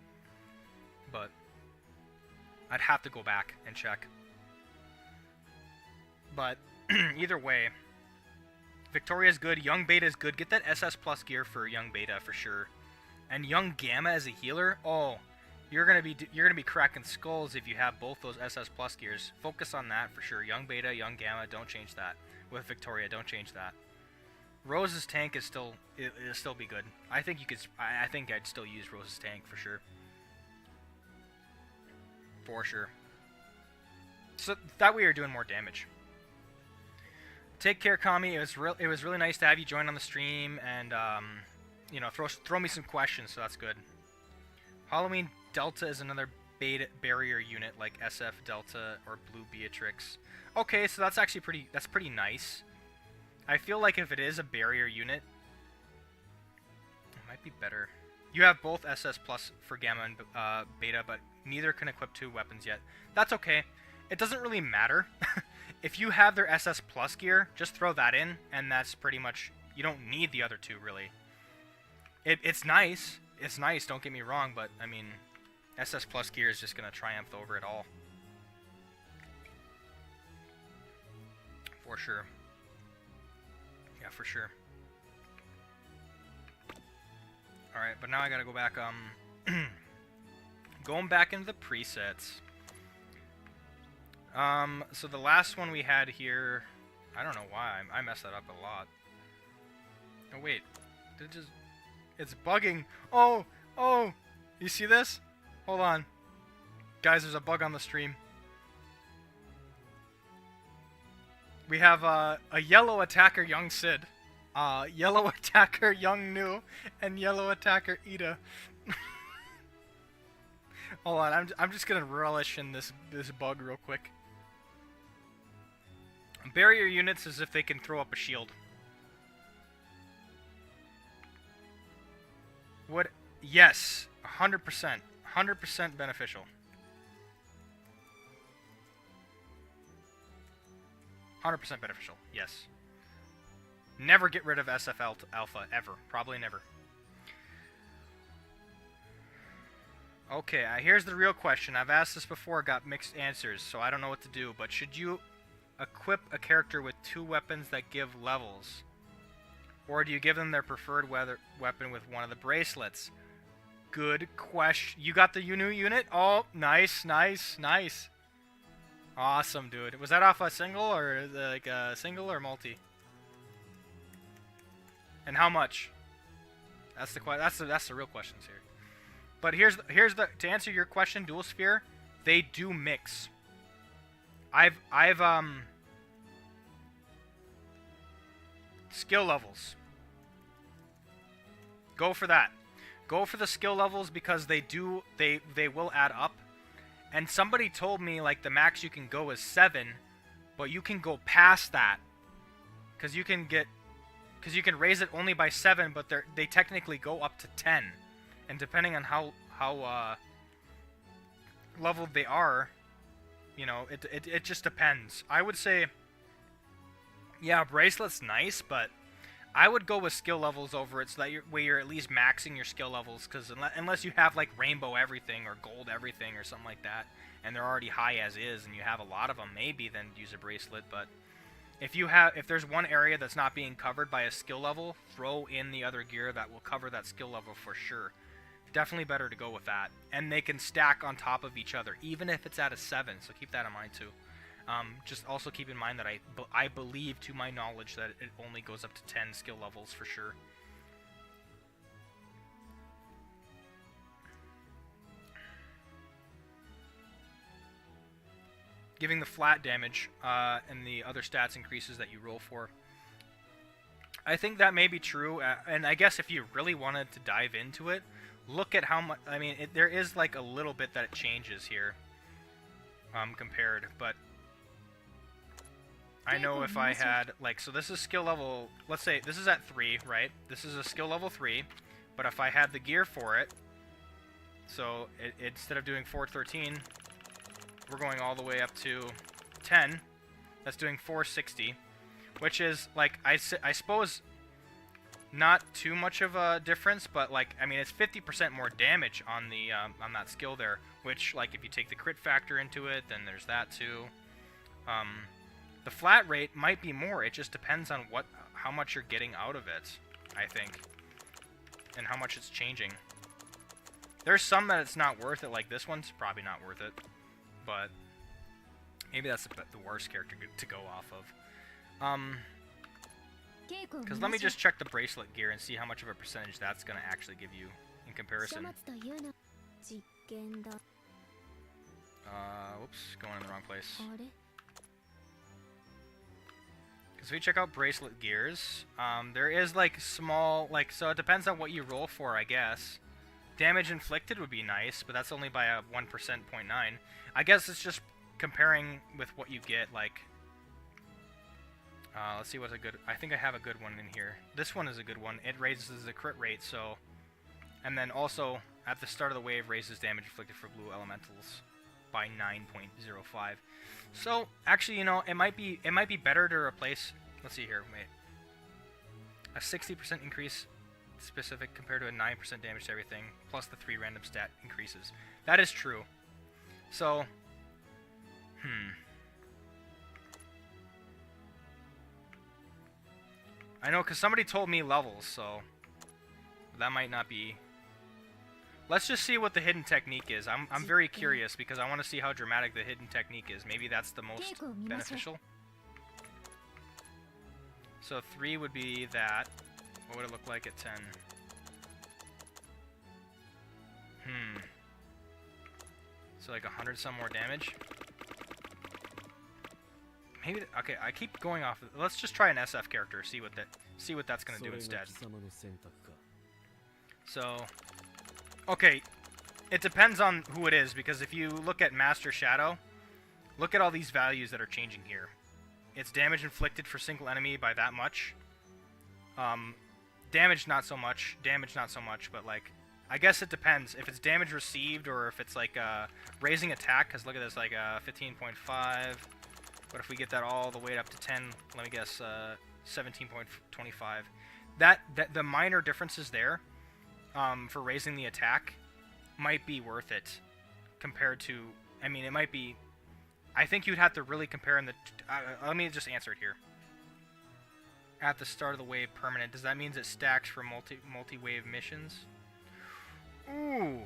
[SPEAKER 6] but I'd have to go back and check. But either way, Victoria's good. Young Beta is good. Get that SS Plus gear for Young Beta for sure. And Young Gamma as a healer. Oh, you're gonna be cracking skulls if you have both those SS Plus gears. Focus on that for sure. Young Beta, Young Gamma. Don't change that. With Victoria, don't change that. Rose's tank is still be good. I think you could. I think I'd still use Rose's tank for sure. For sure. So that way you're doing more damage. Take care, Kami. It was really nice to have you join on the stream and you know, throw me some questions. So that's good. Halloween Delta is another beta barrier unit like SF Delta or Blue Beatrix. Okay, so that's actually pretty nice. I feel like if it is a barrier unit, it might be better. You have both SS Plus for Gamma and Beta, but neither can equip 2 weapons yet. That's okay. It doesn't really matter. If you have their SS Plus gear, just throw that in, and that's pretty much... You don't need the other 2, really. It's nice. It's nice, don't get me wrong, but, I mean, SS Plus gear is just going to triumph over it all. For sure. Yeah, for sure. Alright, but now I gotta go back, going back into the presets. So the last one we had here, I don't know why, I messed that up a lot. Oh wait, it's bugging. Oh, you see this? Hold on. Guys, there's a bug on the stream. We have a yellow attacker Young Sid, yellow attacker Young Nu, and yellow attacker Ida. Hold on, I'm just gonna relish in this bug real quick. Barrier units as if they can throw up a shield. What? Yes, 100%, 100% beneficial. 100% beneficial, yes. Never get rid of SF Alpha, ever. Probably never. Okay, here's the real question. I've asked this before, got mixed answers, so I don't know what to do. But should you equip a character with 2 weapons that give levels? Or do you give them their preferred weapon with one of the bracelets? Good question. You got the new unit? Oh, nice, nice, nice. Awesome, dude. Was that off a single or like a single or multi? And how much? That's the real questions here. But here's the to answer your question, Dual Sphere, they do mix. I've skill levels. Go for that. Go for the skill levels because they will add up. And somebody told me like the max you can go is 7, but you can go past that because you can raise it only by 7, but they technically go up to 10, and depending on how leveled they are, you know, it just depends. I would say, yeah, bracelet's nice, but I would go with skill levels over it so that you're at least maxing your skill levels, because unless you have like rainbow everything or gold everything or something like that, and they're already high as is, and you have a lot of them, maybe then use a bracelet. But if there's one area that's not being covered by a skill level, throw in the other gear that will cover that skill level for sure. Definitely better to go with that, and they can stack on top of each other, even if it's at a 7. So keep that in mind too. Just also keep in mind that I believe, to my knowledge, that it only goes up to 10 skill levels for sure. Giving the flat damage and the other stats increases that you roll for. I think that may be true, and I guess if you really wanted to dive into it, look at how much. I mean, there is like a little bit that it changes here compared, but I know if I had, like, so this is skill level, let's say this is at 3, right? This is a skill level 3, but if I had the gear for it, so instead of doing 413, we're going all the way up to 10. That's doing 460, which is, like, I suppose not too much of a difference, but, like, I mean, it's 50% more damage on the on that skill there, which, like, if you take the crit factor into it, then there's that too. The flat rate might be more. It just depends on how much you're getting out of it, I think, and how much it's changing. There's some that it's not worth it, like this one's probably not worth it, but maybe that's the worst character to go off of. Because let me just check the bracelet gear and see how much of a percentage that's going to actually give you in comparison. Whoops, going in the wrong place. Because if we check out bracelet gears, there is, like, small, like, so it depends on what you roll for, I guess. Damage inflicted would be nice, but that's only by a 1%, 0.9. I guess it's just comparing with what you get, like, let's see what's a good, I think I have a good one in here. This one is a good one. It raises the crit rate, so, and then also, at the start of the wave, raises damage inflicted for blue elementals by 9.05. So, actually, you know, it might be better to replace, let's see here, wait, a 60% increase specific compared to a 9% damage to everything, plus the 3 random stat increases. That is true. So, I know, because somebody told me levels, so that might not be. Let's just see what the hidden technique is. I'm very curious because I want to see how dramatic the hidden technique is. Maybe that's the most beneficial. So 3 would be that. What would it look like at 10? So like 100 some more damage. Maybe, okay, I keep going off. Let's just try an SF character. See what that's gonna do instead. So, okay, it depends on who it is, because if you look at Master Shadow, look at all these values that are changing here. It's damage inflicted for single enemy by that much. Damage not so much. Damage not so much, but like, I guess it depends if it's damage received or if it's like raising attack. Because look at this, like 15.5. But if we get that all the way up to 10, let me guess, 17.25. That the minor differences there for raising the attack might be worth it compared to. I mean, it might be. I think you'd have to really compare in the. Let me just answer it here. At the start of the wave, permanent. Does that mean it stacks for multi-wave missions? Ooh,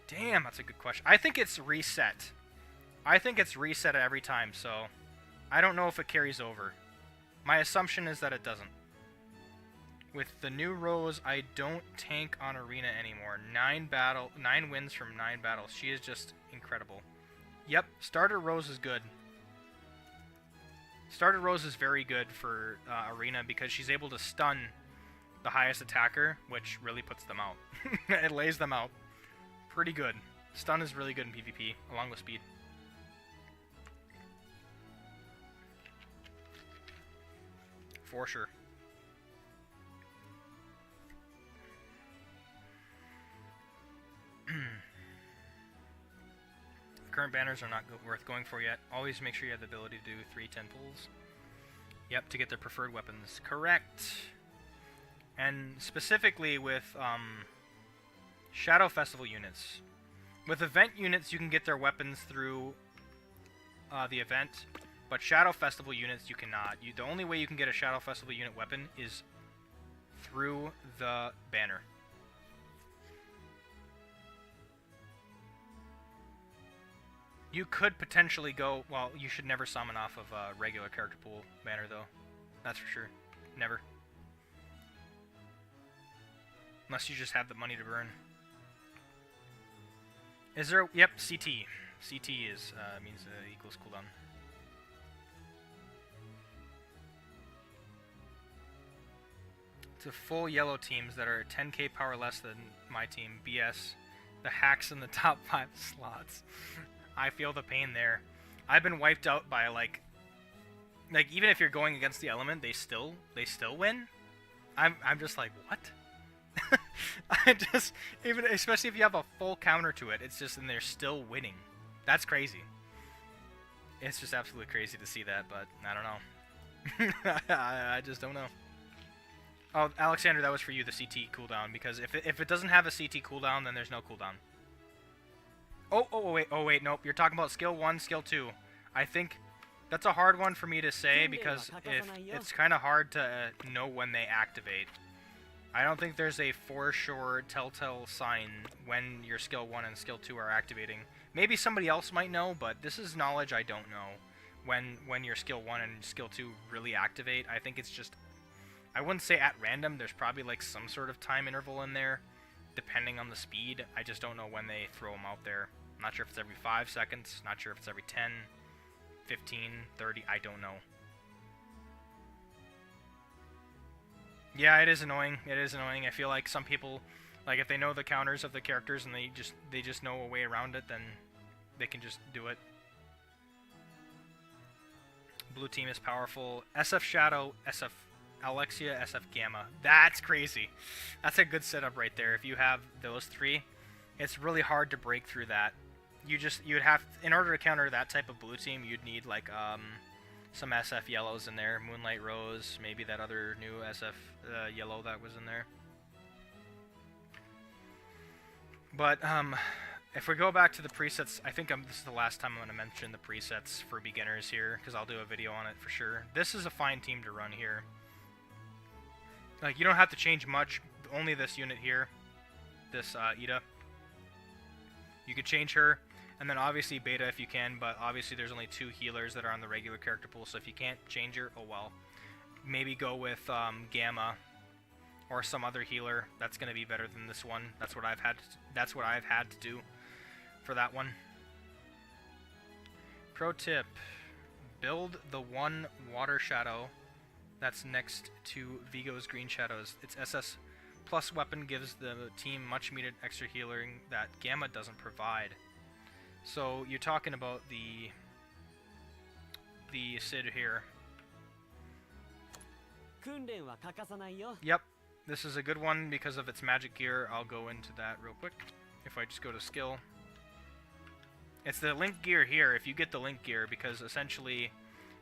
[SPEAKER 6] damn, that's a good question. I think it's reset. I think it's reset every time, so I don't know if it carries over. My assumption is that it doesn't. With the new Rose, I don't tank on Arena anymore. 9 wins from 9 battles. She is just incredible. Yep, Starter Rose is good. Starter Rose is very good for Arena because she's able to stun the highest attacker, which really puts them out. It lays them out. Pretty good. Stun is really good in PvP, along with speed. For sure. Current banners are not worth going for yet. Always make sure you have the ability to do 3 10 pulls. Yep, to get their preferred weapons. Correct. And specifically with Shadow Festival units. With event units, you can get their weapons through the event, but Shadow Festival units, you cannot. The only way you can get a Shadow Festival unit weapon is through the banner. You could potentially go, well, you should never summon off of a regular character pool banner, though. That's for sure. Never. Unless you just have the money to burn. Is there, yep, CT. CT is, means equals cooldown. To full yellow teams that are 10k power less than my team. BS. The hacks in the top 5 slots. I feel the pain there. I've been wiped out by like like even if you're going against the element, they still win. I'm just like, what? I just, even especially if you have a full counter to it, it's just, and they're still winning. That's crazy. It's just absolutely crazy to see that, but I don't know. I just don't know. Oh, Alexander, that was for you, the CT cooldown, because if it doesn't have a CT cooldown, then there's no cooldown. Oh wait, nope. You're talking about skill 1, skill 2. I think that's a hard one for me to say because it's kind of hard to know when they activate. I don't think there's a for sure telltale sign when your skill 1 and skill 2 are activating. Maybe somebody else might know, but this is knowledge I don't know. When your skill 1 and skill 2 really activate, I think it's just, I wouldn't say at random, there's probably like some sort of time interval in there, depending on the speed. I just don't know when they throw them out there. I'm not sure if it's every 5 seconds, not sure if it's every 10, 15, 30, I don't know. Yeah, it is annoying. It is annoying. I feel like some people, like if they know the counters of the characters and they just know a way around it, then they can just do it. Blue team is powerful. SF Shadow, SF Alexia, SF Gamma. That's crazy. That's a good setup right there. If you have those three, it's really hard to break through that. You'd have, in order to counter that type of blue team, you'd need like some SF yellows in there, Moonlight Rose, maybe that other new SF yellow that was in there. But if we go back to the presets, I think this is the last time I'm going to mention the presets for beginners here, because I'll do a video on it for sure. This is a fine team to run here. Like, you don't have to change much, only this unit here, this Ida. You could change her, and then obviously Beta if you can, but obviously there's only 2 healers that are on the regular character pool, so if you can't change her, oh well. Maybe go with Gamma or some other healer. That's going to be better than this one. That's what I've had to do for that one. Pro tip: build the one water shadow that's next to Vigo's green shadows. Its SS plus weapon gives the team much needed extra healing that Gamma doesn't provide. So you're talking about the Sid here. Yep, this is a good one because of its magic gear. I'll go into that real quick. If I just go to skill, it's the link gear here. If you get the link gear, because essentially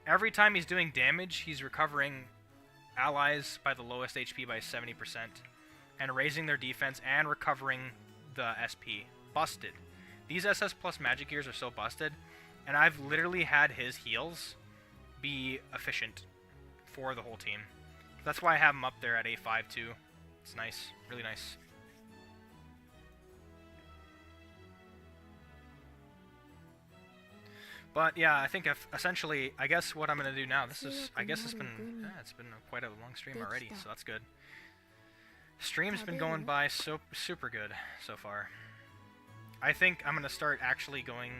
[SPEAKER 6] every time he's doing damage, he's recovering allies by the lowest HP by 70% and raising their defense and recovering the SP. Busted. These SS plus magic gears are so busted, and I've literally had his heals be efficient for the whole team. That's why I have him up there at A5 too. It's nice, really nice. But yeah, I think essentially, I guess what I'm gonna do now. I guess it's been quite a long stream already, so that's good. Stream's been going by super good so far. I think I'm gonna start actually going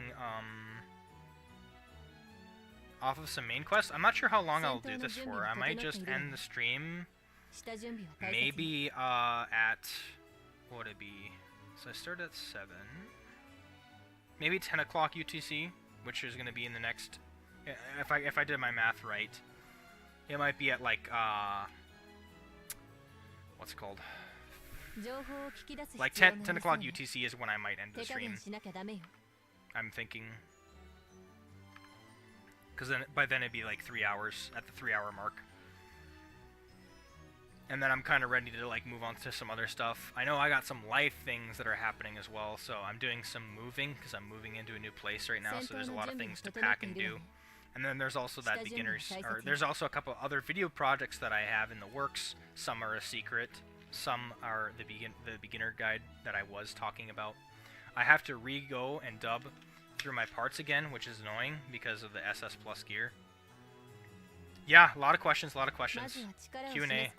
[SPEAKER 6] off of some main quests. I'm not sure how long I'll do this for. I might just end the stream maybe at, what would it be? So I start at 7, maybe 10 o'clock UTC, which is gonna be in the next. If I did my math right, it might be at like what's it called? Like 10 o'clock UTC is when I might end the stream. I'm thinking. Because then, by then it'd be like 3 hours, at the 3-hour mark. And then I'm kind of ready to like move on to some other stuff. I know I got some life things that are happening as well, so I'm doing some moving, because I'm moving into a new place right now, so there's a lot of things to pack and do. And then there's also that there's also a couple other video projects that I have in the works. Some are a secret, some are the beginner guide that I was talking about. I have to re-go and dub through my parts again, which is annoying because of the SS plus gear. Yeah, a lot of questions. Q&A.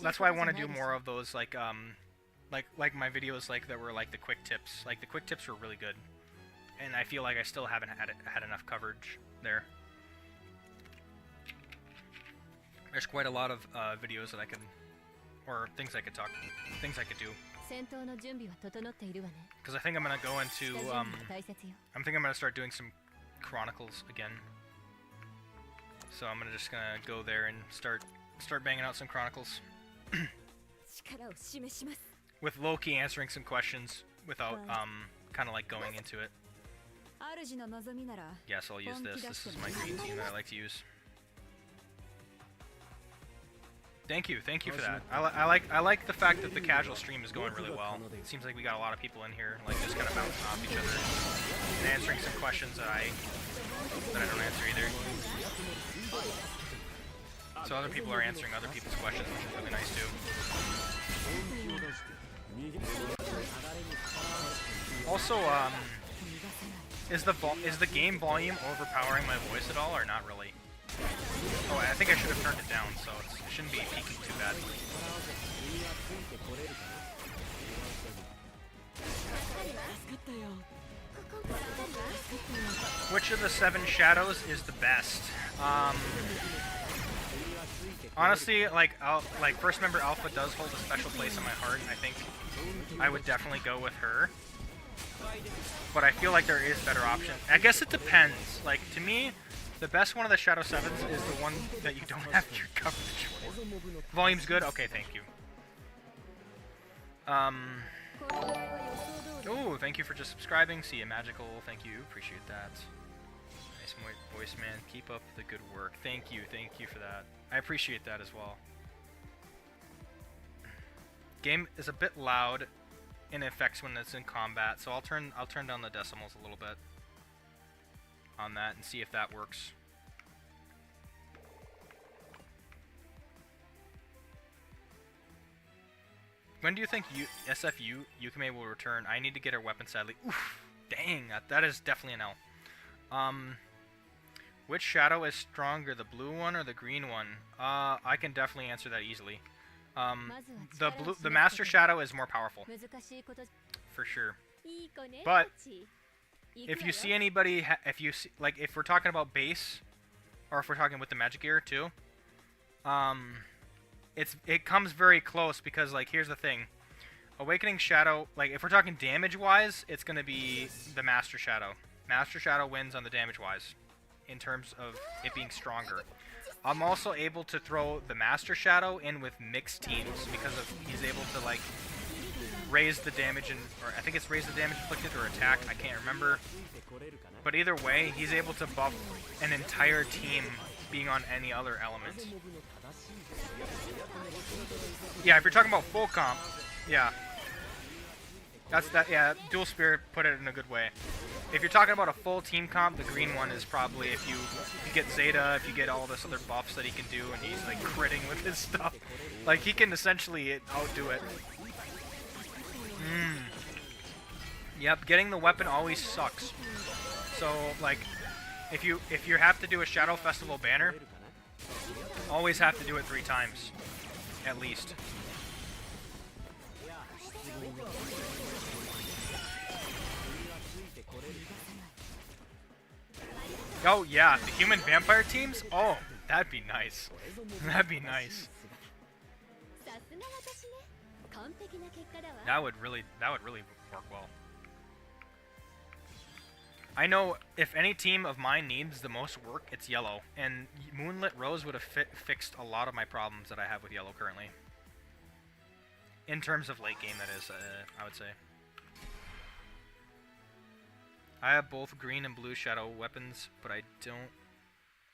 [SPEAKER 6] That's why I want to do more of those, like my videos that were like the quick tips. Like the quick tips were really good, and I feel like I still haven't had enough coverage there. There's quite a lot of videos that I could, or things I could do. Because I think I'm gonna go into I'm gonna start doing some Chronicles again. So I'm just gonna go there and start banging out some Chronicles.
[SPEAKER 3] 力を示します。
[SPEAKER 6] With Loki answering some questions without kind of like going into it.
[SPEAKER 2] 主の望みなら
[SPEAKER 6] Yes, I'll use this. This is my green team that I like to use. Thank you for that. I like the fact that the casual stream is going really well. It seems like we got a lot of people in here, like just kind of bouncing off each other and answering some questions that I don't answer either. So other people are answering other people's questions, which is really nice too. Also, is the game volume overpowering my voice at all, or not really? Oh, I think I should have turned it down, so it shouldn't be peaking too bad. Which of the 7 shadows is the best? Honestly, like first member Alpha does hold a special place in my heart. I think I would definitely go with her. But I feel like there is better options. I guess it depends. Like, to me, the best one of the Shadow 7s is the one that you don't have your coverage for. Volume's good? Okay, thank you. Oh, thank you for just subscribing. See you, Magical. Thank you. Appreciate that. Nice voice, man. Keep up the good work. Thank you for that. I appreciate that as well. Game is a bit loud in effects when it's in combat, so I'll turn down the decimals a little bit on that and see if that works. When do you think SFU Yukime will return? I need to get her weapon, sadly. Oof, dang, that is definitely an L. Which shadow is stronger, the blue one or the green one? I can definitely answer that easily. The Master Shadow is more powerful, for sure. But if you see anybody, if we're talking about base, or if we're talking with the magic gear too, it comes very close because, like, here's the thing. Awakening Shadow, like, if we're talking damage-wise, it's going to be the Master Shadow. Master Shadow wins on the damage-wise, in terms of it being stronger. I'm also able to throw the Master Shadow in with mixed teams because he's able to, like, raise the damage, or I think it's raise the damage inflicted or attack, I can't remember. But either way, he's able to buff an entire team being on any other element. Yeah, if you're talking about full comp, yeah. Yeah, Dual Spirit put it in a good way. If you're talking about a full team comp, the green one is probably if you get Zeta, if you get all this other buffs that he can do, and he's like critting with his stuff. Like, he can essentially outdo it. Yep, getting the weapon always sucks. So, like, if you have to do a Shadow Festival banner, always have to do it 3 times, at least. Oh yeah, the human vampire teams? Oh, that'd be nice. That'd be nice. That would really work well. I know if any team of mine needs the most work, it's yellow, and Moonlit Rose would have fixed a lot of my problems that I have with yellow currently. In terms of late game, that is, I would say. I have both green and blue shadow weapons, but I don't...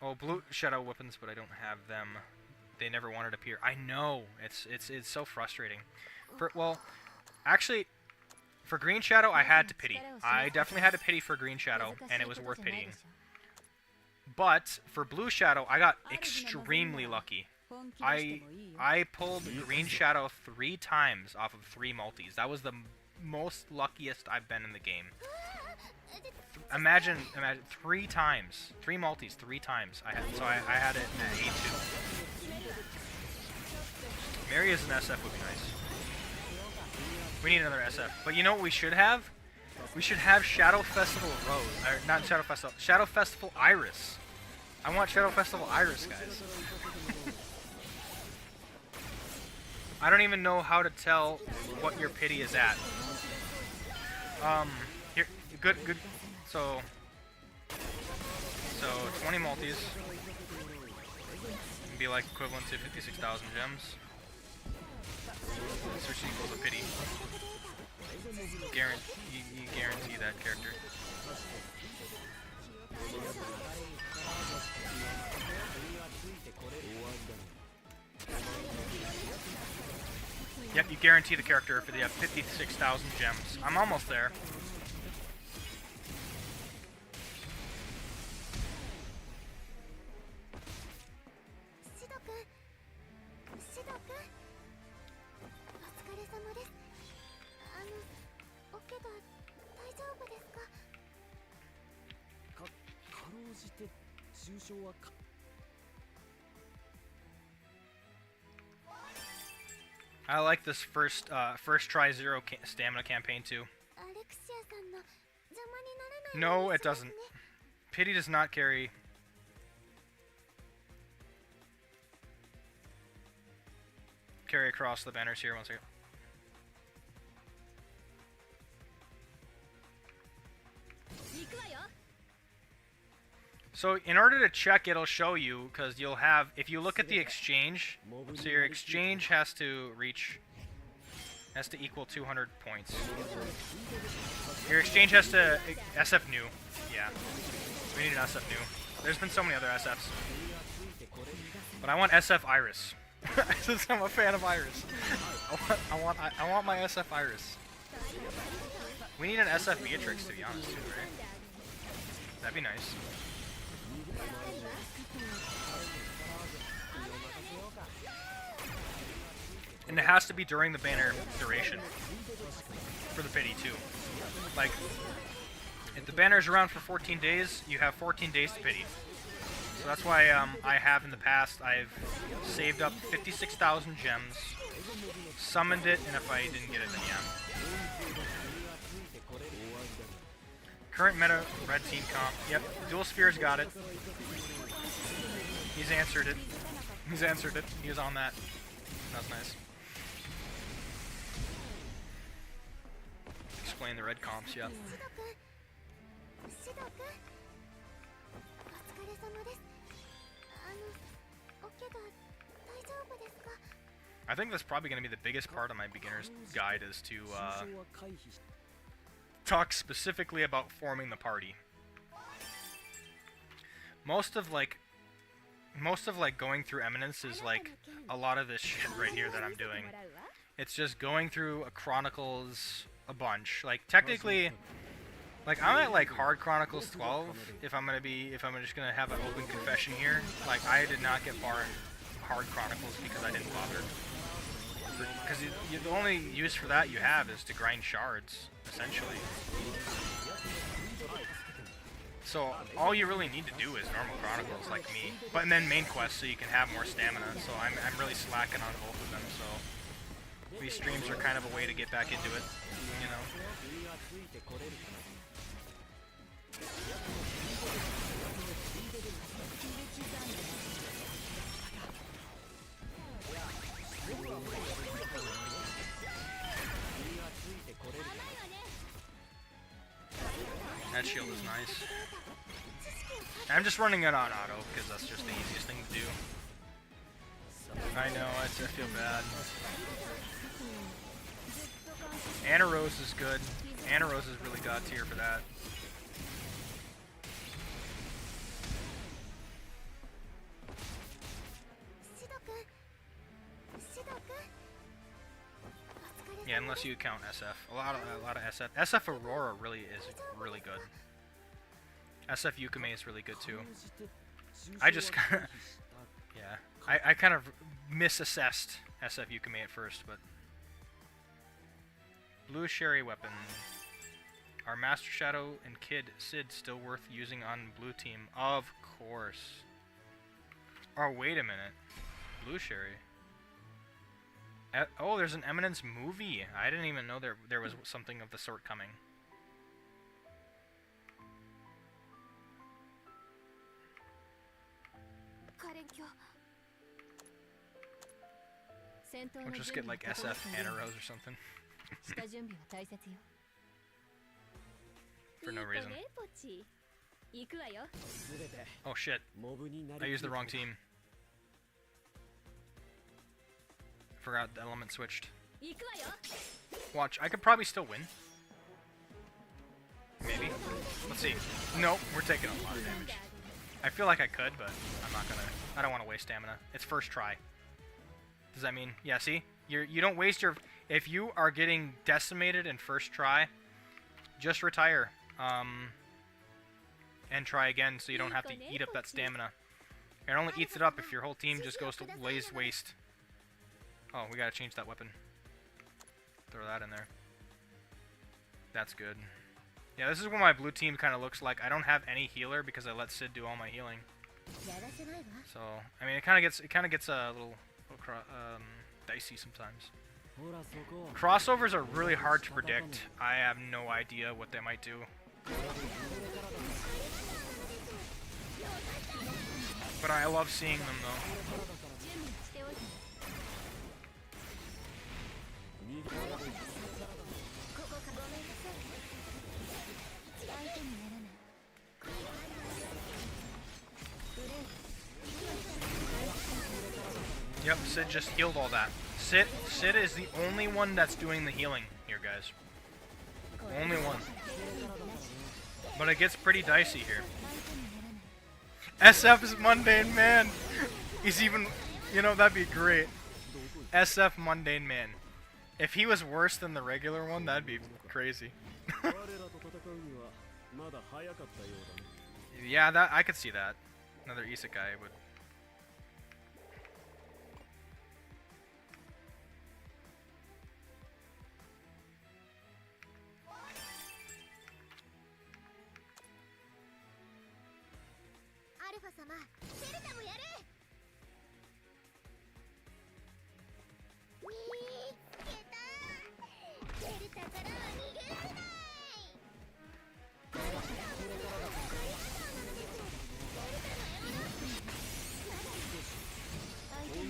[SPEAKER 6] Oh, blue shadow weapons, but I don't have them. They never wanted to appear. I know! It's so frustrating. Well, actually, for green shadow, I had to pity. I definitely had to pity for green shadow, and it was worth pitying. But, for blue shadow, I got extremely lucky. I pulled green shadow 3 times off of 3 multis. That was the most luckiest I've been in the game. Imagine 3 times. 3 multis, 3 times. I had it at A2. Mary as an SF would be nice. We need another SF. But you know what we should have? We should have Shadow Festival Rose. Or not Shadow Festival. Shadow Festival Iris. I want Shadow Festival Iris, guys. I don't even know how to tell what your pity is at. Here, good. So 20 multis. It'd be like equivalent to 56,000 gems. Search equals a pity. You guarantee that character. Yep, you guarantee the character for the 56,000 gems. I'm almost there. I like this first try zero stamina campaign too. No, it doesn't. Pity does not carry. Carry across the banners here. 1 second. So in order to check, it'll show you, because you'll have, if you look at the exchange, so your exchange has to equal 200 points. Your exchange has to, SF new, yeah. We need an SF new. There's been so many other SFs. But I want SF Iris. Since I'm a fan of Iris. I want my SF Iris. We need an SF Beatrix, to be honest, too, right? That'd be nice. And it has to be during the banner duration for the pity too. Like, if the banner's around for 14 days, you have 14 days to pity. So that's why I have in the past, I've saved up 56,000 gems, summoned it, and if I didn't get it, then yeah. Current meta, red team comp. Yep, Dual Spheres got it. He's answered it. He's answered it. He was on that. That's nice. Explain the red comps, yeah. I think that's probably going to be the biggest part of my beginner's guide, is to talk specifically about forming the party. Most of going through Eminence is like a lot of this shit right here that I'm doing. It's just going through a Chronicles a bunch. Like technically, like I'm at like Hard Chronicles 12. If I'm just gonna have an open confession here, like I did not get far in Hard Chronicles because I didn't bother. Because the only use for that you have is to grind shards, essentially. So all you really need to do is normal Chronicles, like me, and then main quest so you can have more stamina. So I'm really slacking on both of them. So these streams are kind of a way to get back into it, you know. That shield is nice. I'm just running it on auto because that's just the easiest thing to do. I know, I feel bad. Anna Rose is good. Anna Rose is really god tier for that. Yeah, unless you count SF. A lot of SF. SF Aurora really is really good. SF Yukime is really good too. I just kind of, yeah, I kind of misassessed SF Yukime at first, but blue sherry weapon. Are Master Shadow and Kid Sid still worth using on blue team? Of course. Oh, wait a minute. Blue sherry. Oh, there's an Eminence movie. I didn't even know there was something of the sort coming. We'll just get like SF Anna Rose or something. For no reason. Oh shit. I used the wrong team. Forgot the element switched.
[SPEAKER 3] 行くわよ。
[SPEAKER 6] Watch, I could probably still win. Maybe. Let's see. Nope, we're taking a lot of damage. I feel like I could, but I'm not gonna. I don't want to waste stamina. It's first try. Does that mean? Yeah, see? You don't waste your... If you are getting decimated in first try, just retire. And try again so you don't have to eat up that stamina. It only eats it up if your whole team just goes to waste. Oh, we gotta change that weapon. Throw that in there. That's good. Yeah, this is what my blue team kind of looks like. I don't have any healer because I let Sid do all my healing. So, I mean, it kind of gets a little dicey sometimes. Crossovers are really hard to predict. I have no idea what they might do. But I love seeing them though. Yep, Sid just healed all that. Sid is the only one that's doing the healing here, guys. Only one. But it gets pretty dicey here. SF is Mundane Man. He's even, you know, that'd be great. SF Mundane Man. If he was worse than the regular one, that'd be crazy. Yeah, that I could see that. Another isekai would.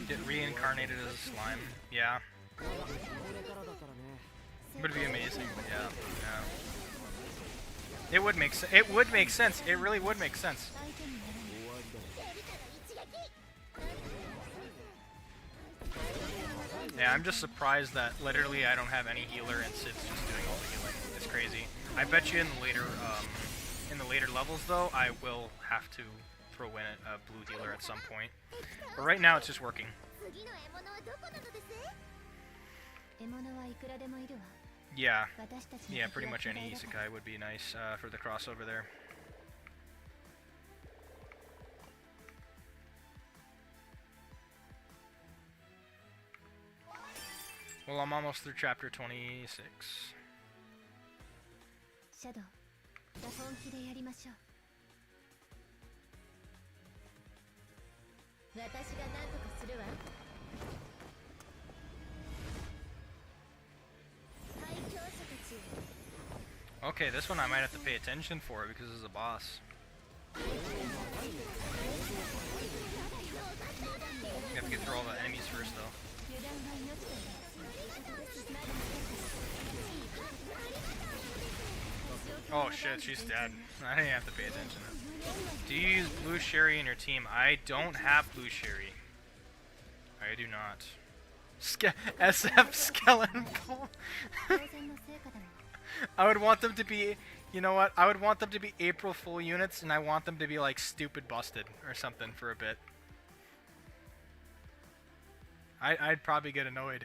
[SPEAKER 6] Get reincarnated as a slime. Yeah. Would be amazing, but yeah. It would make sense. It would make sense. It really would make sense. Yeah, I'm just surprised that literally I don't have any healer and Sid's just doing all the healing. It's crazy. I bet you in the later levels though, I will have to throw in a blue healer at some point. But right now it's just working. Yeah. Yeah, pretty much any isekai would be nice for the crossover there. Well, I'm almost through chapter 26.
[SPEAKER 1] Shadow, 本気でやりましょう。私が何とかするわ。最強者たち。
[SPEAKER 6] Okay, this one I might have to pay attention for because it's a boss. You have to get through all the enemies first, though. Oh shit, she's dead. I didn't have to pay attention. Do you use blue sherry in your team? I don't have blue sherry. I do not. SF skeleton ball. I would want them to be, you know what? I would want them to be April Fool units, and I want them to be like stupid busted or something for a bit. I'd probably get annoyed.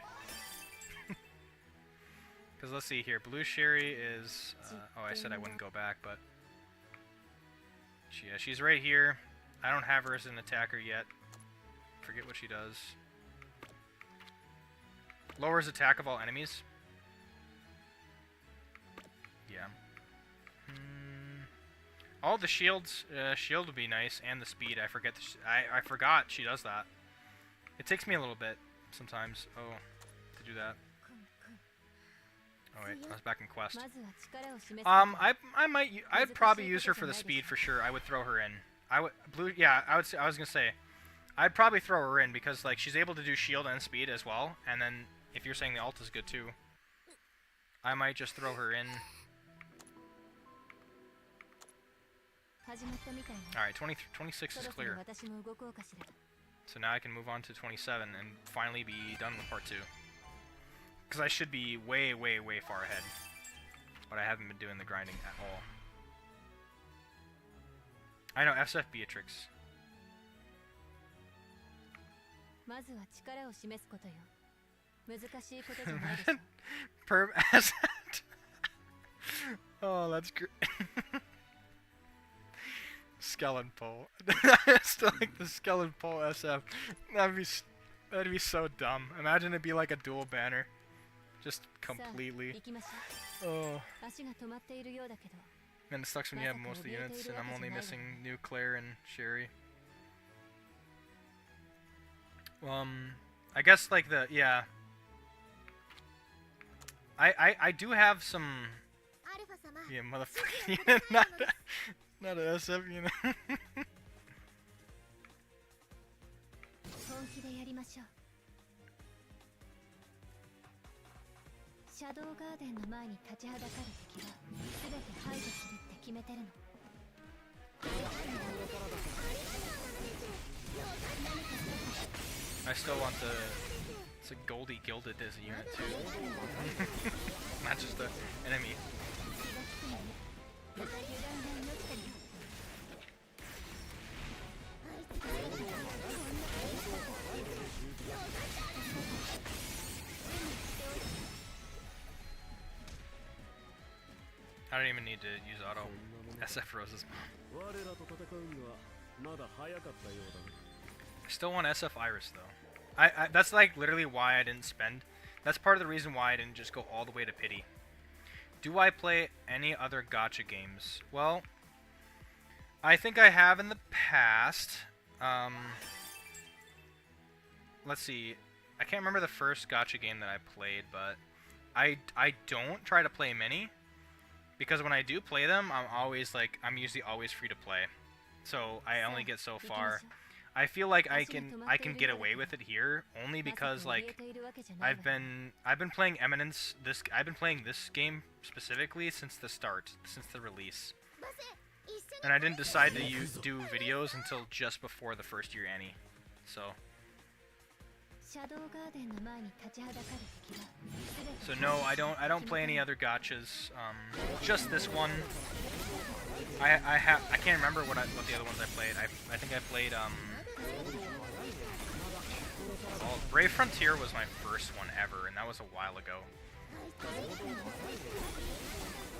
[SPEAKER 6] Because let's see here, blue sherry is, oh, I said I wouldn't go back, but yeah, she's right here. I don't have her as an attacker yet. Forget what she does. Lowers attack of all enemies. Yeah. All the shields, shield would be nice, and the speed. I forget. I forgot she does that. It takes me a little bit sometimes. Oh, to do that. Oh wait, I was back in quest. I'd probably use her for the speed for sure. I would throw her in. Yeah, I was gonna say, I'd probably throw her in because like she's able to do shield and speed as well. And then if you're saying the ult is good too, I might just throw her in. All right, 26 is clear. So now I can move on to 27 and finally be done with part 2. Because I should be way, way, way far ahead. But I haven't been doing the grinding at all. I know, FSF Beatrix.
[SPEAKER 2] まずは力を示すことよ。難しいことじゃないでしょ。
[SPEAKER 6] Perm asset. Oh, that's great. Skeleton pole. I still like the skeleton pole SF. That'd be so dumb. Imagine it'd be like a dual banner. Just completely.
[SPEAKER 2] 行きましょ
[SPEAKER 6] Oh.
[SPEAKER 2] う。足が止まっているようだけど。
[SPEAKER 6] And it sucks when you have most of the units and I'm only missing New Claire and Sherry. I guess like the, yeah. I do have some, yeah, motherfucking unit, not a SF unit.
[SPEAKER 2] 本気でやりましょう。シャドウガーデンの前に立ちはだかる敵は全て排除するって決めてるの。
[SPEAKER 6] I still want it's a Goldie Gilded as a unit too. Not just the enemy. I don't even need to use auto. SF Rose's mom. I still want SF Iris though. That's like literally why I didn't spend. That's part of the reason why I didn't just go all the way to pity. Do I play any other gacha games? Well, I think I have in the past. Let's see. I can't remember the first gacha game that I played, but I don't try to play many because when I do play them, I'm usually always free to play. So I only get so far. I feel like I can get away with it here only because like I've been playing Eminence I've been playing this game specifically since the start, since the release. And I didn't decide to do videos until just before the first year Annie. So no, I don't play any other gachas. Just this one. I can't remember what the other ones I played. I think I played Brave Frontier was my first one ever, and that was a while ago.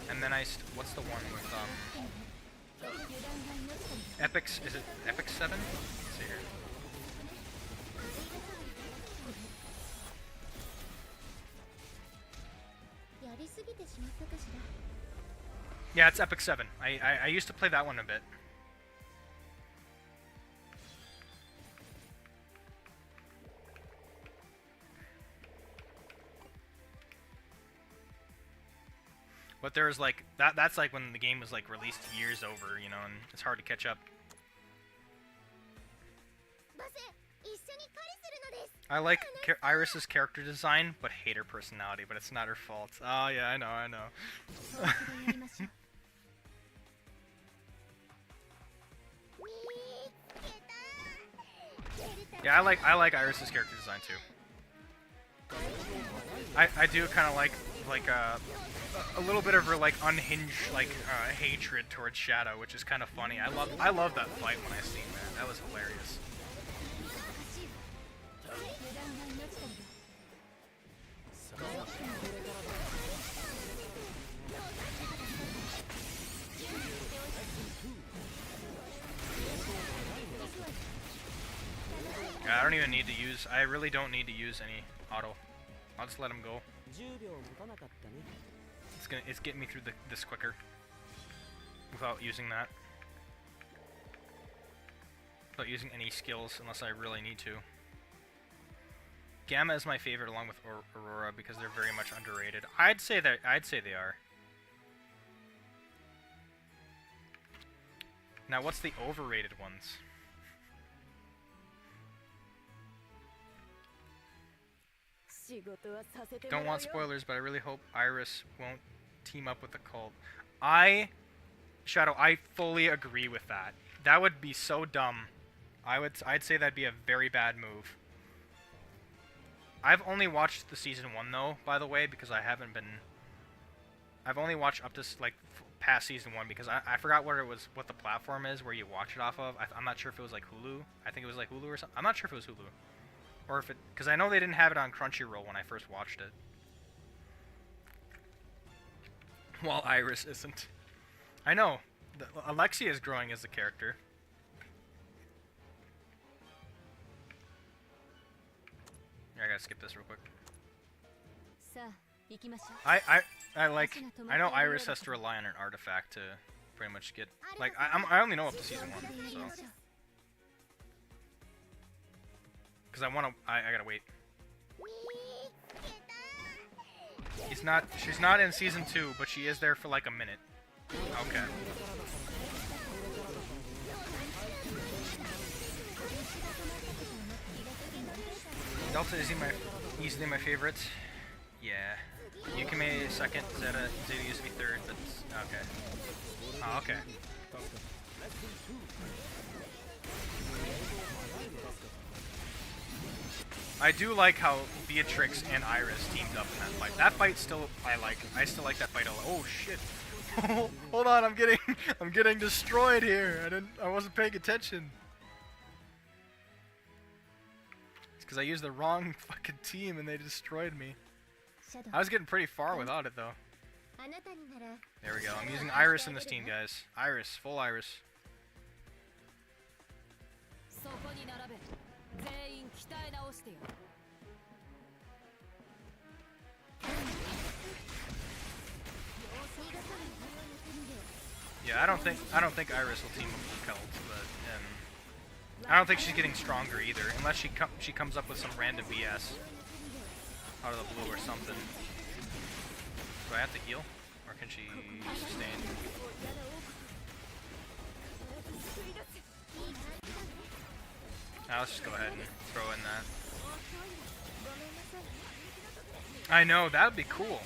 [SPEAKER 6] And then what's the one with Epic's, is it Epic 7? Let's see here. Yeah, it's Epic 7. I used to play that one a bit. But there's like that's like when the game was like released years over, you know, and it's hard to catch up. I like Iris's character design, but hate her personality, but it's not her fault. Oh yeah, I know. Yeah, I like Iris's character design too. I do kind of like a little bit of her like unhinged hatred towards Shadow, which is kind of funny. I love that fight when I seen that. That was hilarious. I don't even need to use. I really don't need to use any auto. I'll just let him go. It's getting me through this quicker without using that. Without using any skills unless I really need to. Gamma is my favorite along with Aurora because they're very much underrated. I'd say they are. Now what's the overrated ones? Don't want spoilers, but I really hope Iris won't team up with the cult. Shadow, I fully agree with that. That would be so dumb I'd say that'd be a very bad move. I've only watched the season 1 though, by the way, because I haven't been. I've only watched up to like past season 1 because I forgot what it was, what the platform is where you watch it off of. I'm not sure if it was like Hulu. I think it was like Hulu or something. I'm not sure if it was Hulu, or if it, because I know they didn't have it on Crunchyroll when I first watched it. While Iris isn't. I know. Alexia is growing as a character. I gotta skip this real quick. I know Iris has to rely on an artifact to pretty much get, like, I only know up to season 1, so. Cause I gotta wait. She's not in season 2, but she is there for like a minute. Okay. Delta is easily my favorite. Yeah. Yukime second, Zeta used to be third, but okay. Oh, okay. I do like how Beatrix and Iris teamed up in that fight. That fight still I still like that fight a lot. Oh shit. Hold on, I'm getting destroyed here. I wasn't paying attention. It's because I used the wrong fucking team and they destroyed me. I was getting pretty far without it though. There we go. I'm using Iris in this team, guys. Iris, full Iris. Yeah, I don't think Iris will team up with Celt, but I don't think she's getting stronger either, unless she comes up with some random BS out of the blue or something. Do I have to heal, or can she sustain? Now let's just go ahead and throw in that. I know, that would be cool.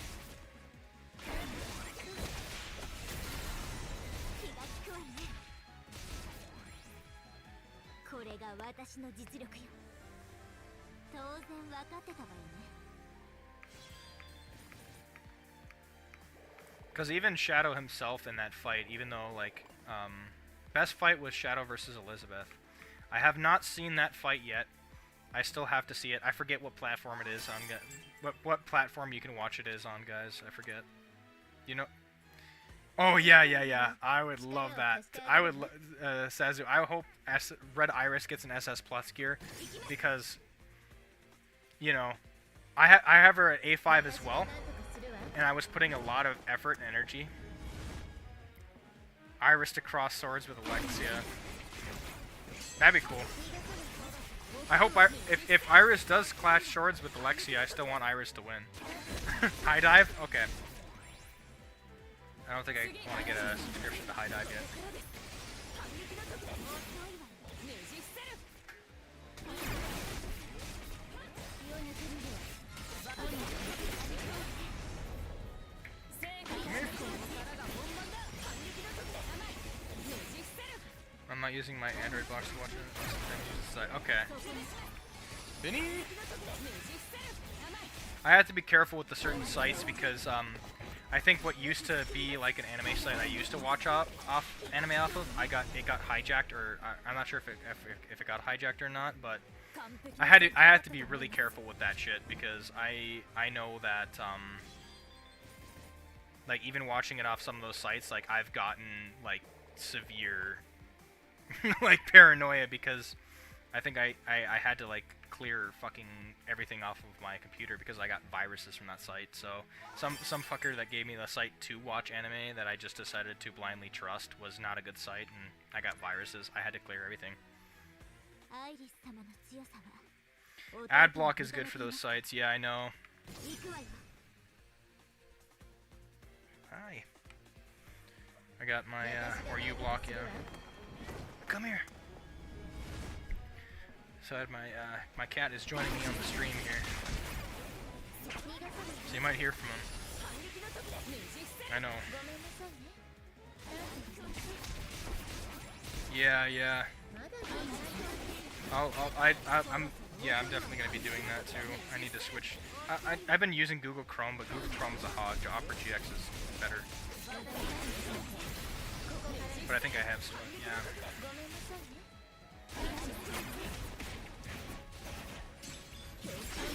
[SPEAKER 6] Because even Shadow himself in that fight, even though, like, best fight was Shadow versus Elizabeth. I have not seen that fight yet. I still have to see it. I forget what platform it is on. What platform you can watch it is on, guys. I forget. You know? Oh yeah. I would love that. I would, Sazu. I hope Red Iris gets an SS Plus gear, because, you know, I have her at A5 as well, and I was putting a lot of effort and energy. Iris to cross swords with Alexia. That'd be cool. I hope if Iris does clash swords with Alexia, I still want Iris to win. High dive? Okay. I don't think I want to get a subscription to High Dive yet. I'm not using my Android box to watch it. Okay. Vinny? I have to be careful with the certain sites because I think what used to be like an anime site I used to watch off anime off of, it got hijacked, or I'm not sure if it got hijacked or not, but I had to be really careful with that shit because I know that like even watching it off some of those sites, like I've gotten like severe like paranoia because I think I had to like clear fucking everything off of my computer because I got viruses from that site. So some fucker that gave me the site to watch anime that I just decided to blindly trust was not a good site, and I got viruses. I had to clear everything. Ad block is good for those sites. Yeah, I know. Hi. I got my or you block, yeah. Come here. So my cat is joining me on the stream here, so you might hear from him. I know. Yeah. Yeah, I'm definitely gonna be doing that too. I need to switch. I've been using Google Chrome, but Google Chrome's a hog. Opera GX is better. But I think I have some. Yeah.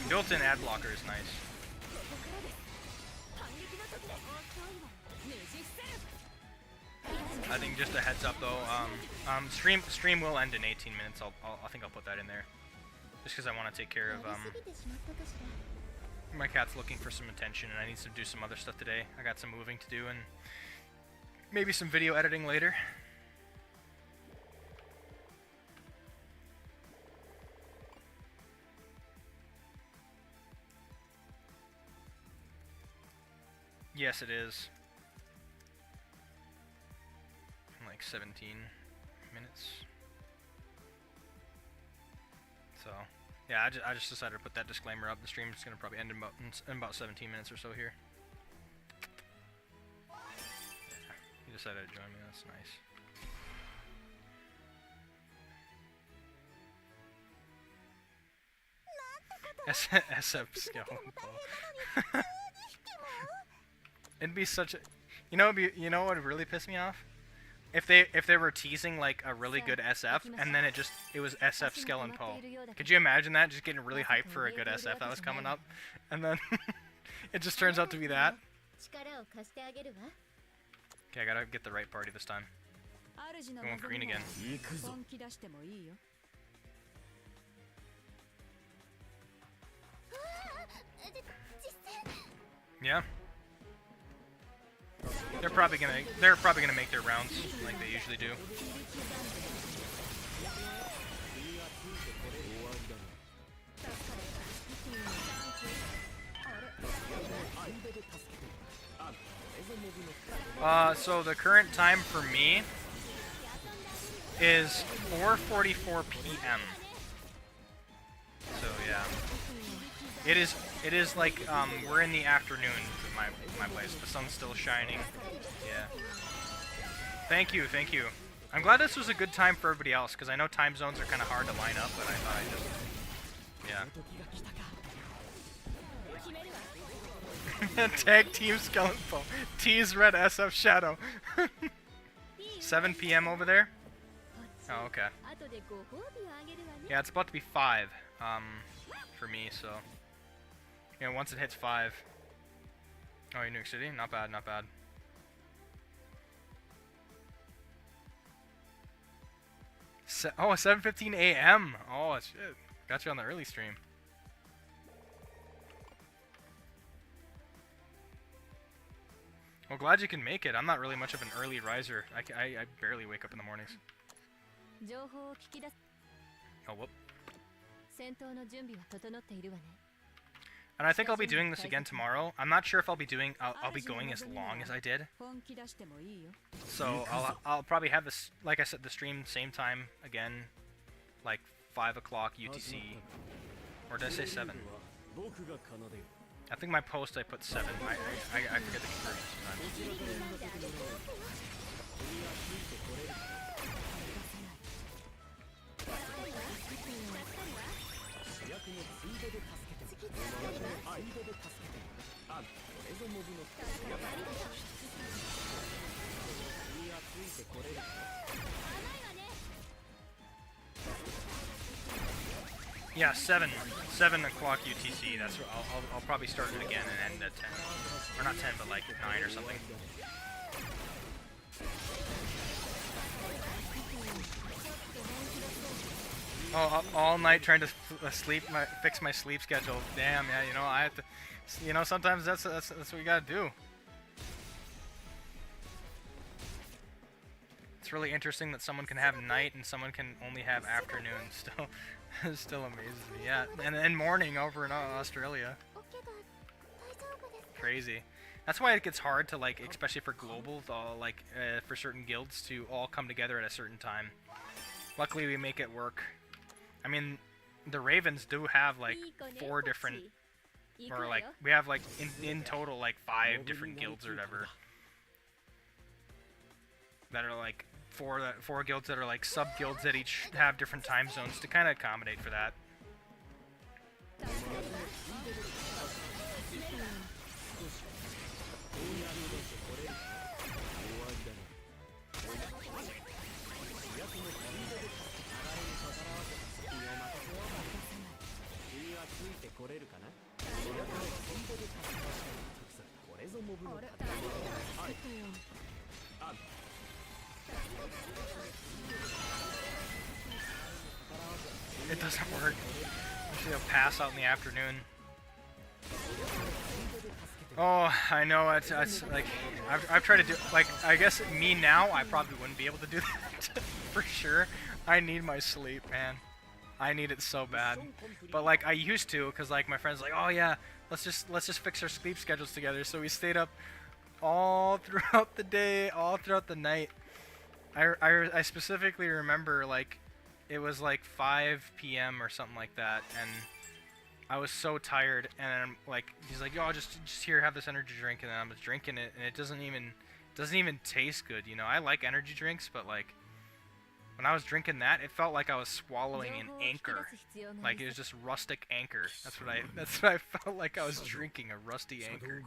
[SPEAKER 6] Built-in ad blocker is nice. I think just a heads up though. Stream will end in 18 minutes. I think I'll put that in there, just because I want to take care of my cat's looking for some attention, and I need to do some other stuff today. I got some moving to do and maybe some video editing later. Yes, it is. Like 17 minutes. So, yeah, I just decided to put that disclaimer up. The stream is going to probably end in about 17 minutes or so here. Yeah, you decided to join me. That's nice. SF skill. It'd be such a, you know what would really piss me off? If they were teasing like a really good SF and then it was SF Skeleton Poe. Could you imagine that? Just getting really hyped for a good SF that was coming up, and then it just turns out to be that. Okay, I gotta get the right party this time. Going green again. Yeah. They're probably gonna make their rounds like they usually do. So the current time for me is 4:44 p.m. So yeah, it is like we're in the afternoon at my place. The sun's still shining. Yeah. Thank you. I'm glad this was a good time for everybody else, because I know time zones are kind of hard to line up, but I thought I'd just... Yeah. Tag Team Skeleton. Tease Red SF Shadow. 7 p.m. over there? Oh, okay. Yeah, it's about to be 5 for me, so... Yeah, once it hits 5... Oh, in New York City? Not bad, not bad. Oh, 7:15 a.m. Oh, shit. Got you on the early stream. Well, glad you can make it. I'm not really much of an early riser. I barely wake up in the mornings. Oh, whoop. And I think I'll be doing this again tomorrow. I'm not sure if I'll be going as long as I did. So I'll probably have this, like I said, the stream same time again, like 5 o'clock UTC. Or did I say 7? I think my post I put 7. I forget the conversion sometimes. Yeah, 7 o'clock UTC. That's what I'll probably start it again and end at 10, or not 10, but like 9 or something. Oh, all night trying to fix my sleep schedule. Damn, yeah, you know I have to. You know, sometimes that's what you gotta do. It's really interesting that someone can have night and someone can only have afternoon. Still amazes me. Yeah, and morning over in Australia. Crazy. That's why it gets hard to, like, especially for global, for certain guilds to all come together at a certain time. Luckily, we make it work. I mean, the Ravens do have like 4 different, or like we have like in total like 5 different guilds or whatever that are like four guilds that are like sub guilds that each have different time zones to kind of accommodate for that. It doesn't work. Usually I'll pass out in the afternoon. Oh, I know. It's like I've tried to do, like, I guess me now I probably wouldn't be able to do that for sure. I need my sleep, man. I need it so bad. But like I used to, cause like my friends like, oh yeah, let's just fix our sleep schedules together. So we stayed up all throughout the day, all throughout the night. I specifically remember like it was like 5 p.m. or something like that, and I was so tired, and I'm like, he's like, yo, just here, have this energy drink, and then I was drinking it, and it doesn't even taste good, you know. I like energy drinks, but like when I was drinking that, it felt like I was swallowing an anchor, like it was just rustic anchor. That's what I felt like I was drinking, a rusty anchor.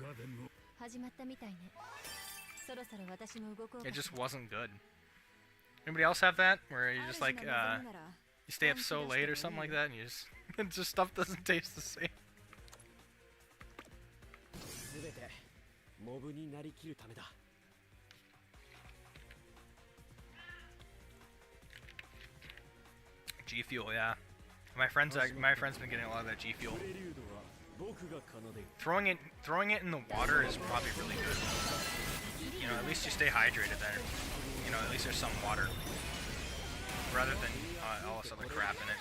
[SPEAKER 6] It just wasn't good. Anybody else have that? Where you just like, you stay up so late or something like that, and you just stuff doesn't taste the same. G Fuel, yeah. My friend's been getting a lot of that G Fuel. Throwing it in the water is probably really good. You know, at least you stay hydrated there. You know, at least there's some water, rather than all this other crap in it.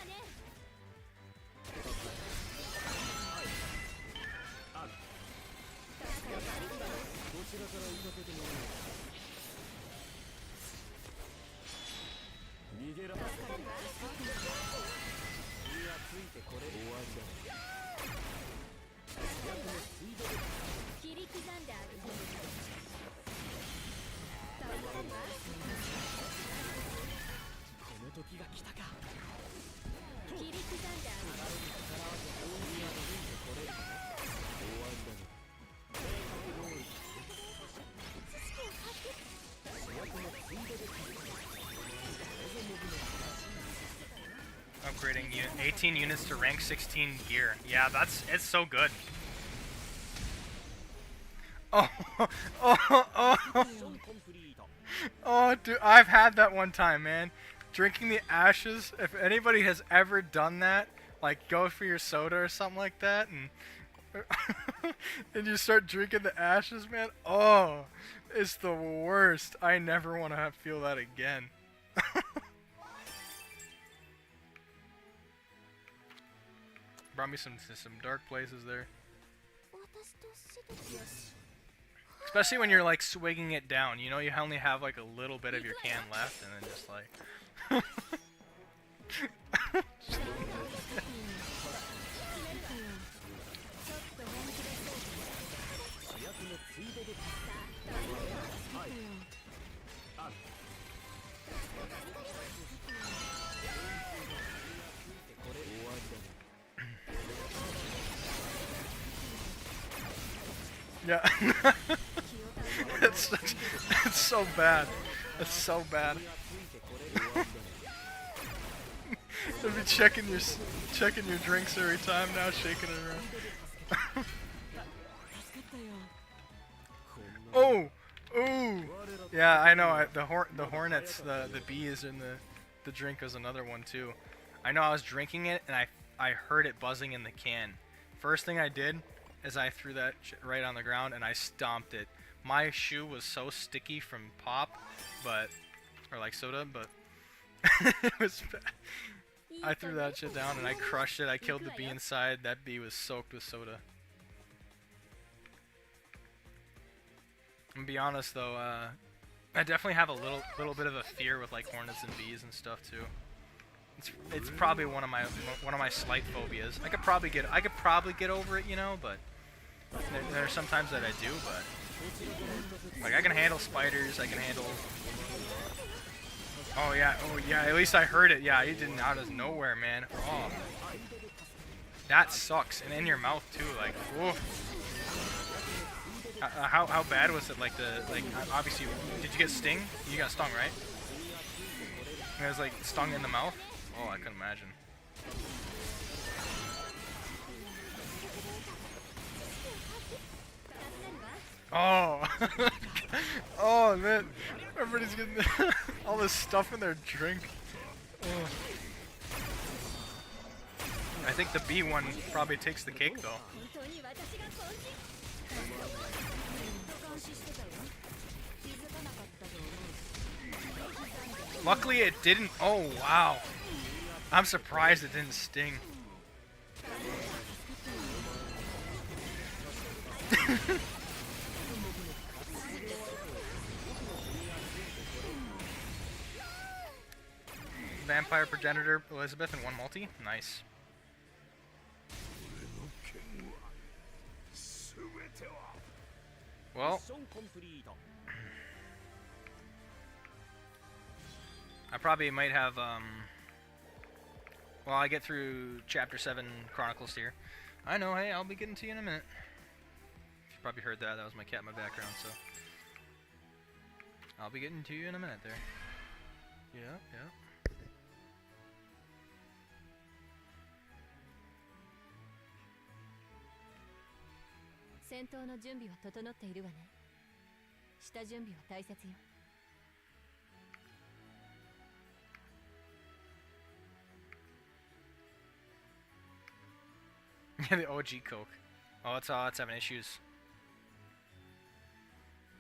[SPEAKER 6] Upgrading 18 units to rank 16 gear. Yeah, it's so good. Oh, dude, I've had that one time, man. Drinking the ashes. If anybody has ever done that, like go for your soda or something like that, and and you start drinking the ashes, man. Oh, it's the worst. I never want to feel that again. Brought me some dark places there. Especially when you're like swigging it down, you know, you only have like a little bit of your can left, and then just like yeah. It's so bad. It's so bad. They'll be checking your drinks every time now, shaking it around. Oh, ooh. Yeah, I know. The hornets, the bees in the drink was another one too. I know I was drinking it and I heard it buzzing in the can. First thing I did is I threw that shit right on the ground and I stomped it. My shoe was so sticky from pop, or like soda, but it was bad. I threw that shit down and I crushed it. I killed the bee inside. That bee was soaked with soda. And to be honest though, I definitely have a little bit of a fear with like hornets and bees and stuff too. It's probably one of my slight phobias. I could probably get over it, you know, but there are some times that I do, but like I can handle spiders, I can handle Oh yeah, at least I heard it. Yeah, he did out of nowhere, man. Oh. That sucks. And in your mouth too, like, oof. How bad was it? Like obviously, did you get sting? You got stung, right? It was like stung in the mouth? Oh, I couldn't imagine. Oh. Oh man, everybody's getting all this stuff in their drink. Oh. I think the B one probably takes the cake though. Luckily it didn't. Oh wow, I'm surprised it didn't sting. Vampire Progenitor Elizabeth and 1 multi. Nice. Well, I probably might have well, I get through chapter 7 Chronicles here. I know, hey, I'll be getting to you in a minute. You probably heard that. That was my cat in my background, so I'll be getting to you in a minute there. Yeah.
[SPEAKER 2] 戦闘の準備は整っているわね。下準備は大切よ。
[SPEAKER 6] Yeah, the OG Coke. Oh, it's having issues.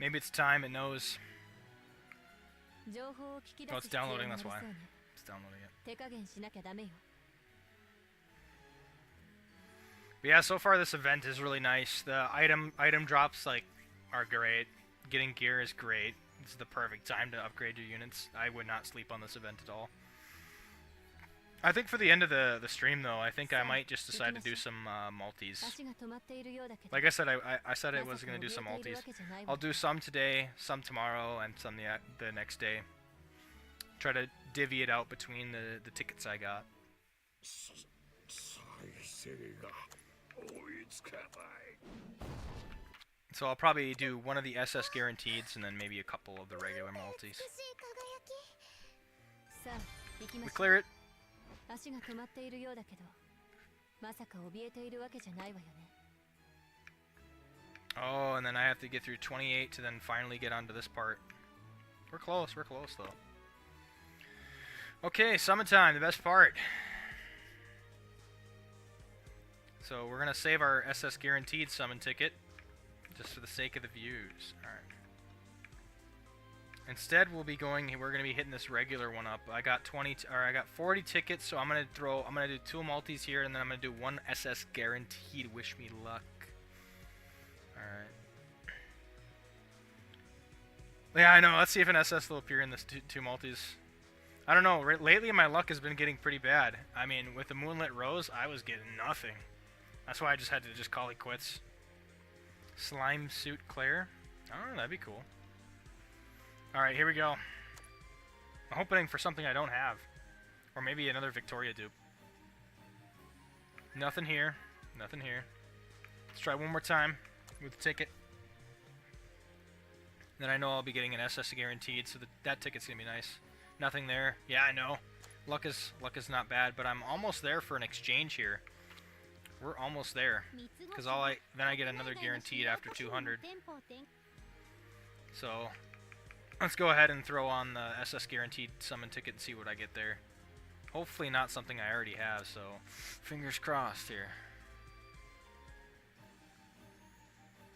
[SPEAKER 6] Maybe it's time it knows. Oh, it's downloading, that's why. It's downloading it.
[SPEAKER 2] 手加減しなきゃダメよ。
[SPEAKER 6] But yeah, so far this event is really nice. The item drops like are great. Getting gear is great. This is the perfect time to upgrade your units. I would not sleep on this event at all. I think for the end of the stream though, I think I might just decide to do some multis. Like I said, I said I was going to do some multis. I'll do some today, some tomorrow, and some the next day. Try to divvy it out between the tickets I got. So I'll probably do one of the SS guaranteeds and then maybe a couple of the regular multis. We clear it. Oh, and then I have to get through 28 to then finally get onto this part. We're close though. Okay, summon time, the best part. So we're gonna save our SS guaranteed summon ticket, just for the sake of the views. All right. Instead, we're gonna be hitting this regular one up. I got 40 tickets, so I'm gonna do 2 multis here, and then I'm gonna do 1 SS guaranteed. Wish me luck. All right. Yeah, I know. Let's see if an SS will appear in this 2 multis. I don't know. Lately, my luck has been getting pretty bad. I mean, with the Moonlit Rose, I was getting nothing. That's why I just had to just call it quits. Slime Suit Claire. Oh, that'd be cool. Alright, here we go. I'm hoping for something I don't have. Or maybe another Victoria dupe. Nothing here. Nothing here. Let's try one more time with the ticket. Then I know I'll be getting an SS guaranteed, so that ticket's gonna be nice. Nothing there. Yeah, I know. Luck is not bad, but I'm almost there for an exchange here. We're almost there, because then I get another guaranteed after 200. So let's go ahead and throw on the SS guaranteed summon ticket and see what I get there. Hopefully not something I already have, so fingers crossed here.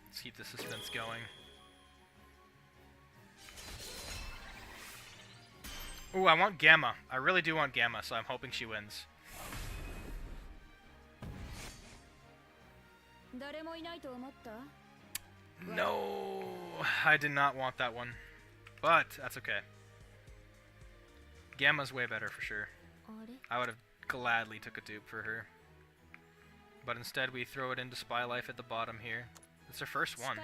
[SPEAKER 6] Let's keep the suspense going. Ooh, I want Gamma. I really do want Gamma, so I'm hoping she wins. No, I did not want that one, but that's okay. Gamma's way better for sure. I would have gladly took a dupe for her, but instead we throw it into Spy Life at the bottom here. It's her first one.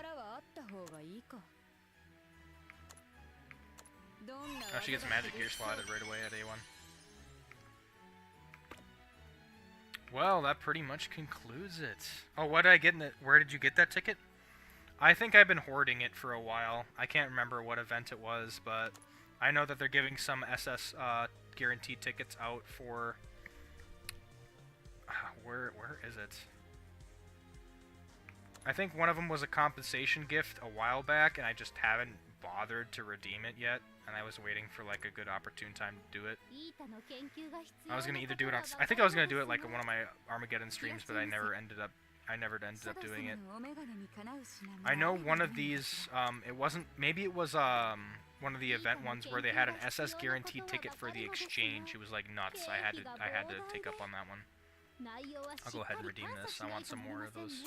[SPEAKER 6] Oh, she gets magic gear slotted right away at A1. Well, that pretty much concludes it. Oh, what did I get in it? Where did you get that ticket? I think I've been hoarding it for a while. I can't remember what event it was, but I know that they're giving some SS guaranteed tickets out for... Where is it? I think one of them was a compensation gift a while back, and I just haven't bothered to redeem it yet. And I was waiting for like a good opportune time to do it. I was gonna either do it on... I think I was gonna do it like on one of my Armageddon streams, but I never ended up doing it. I know one of these, it wasn't, maybe it was one of the event ones where they had an SS guaranteed ticket for the exchange. It was like nuts. I had to take up on that one. I'll go ahead and redeem this. I want some more of those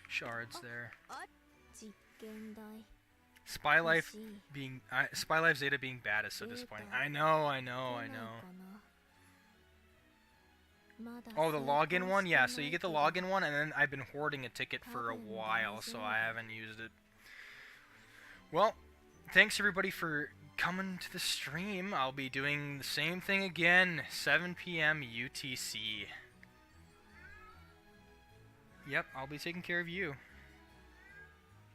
[SPEAKER 6] shards there. Spy Life Zeta being bad is so disappointing. I know. Oh, the login one? Yeah, so you get the login one, and then I've been hoarding a ticket for a while, so I haven't used it. Well, thanks everybody for coming to the stream. I'll be doing the same thing again, 7 p.m. UTC. Yep, I'll be taking care of you.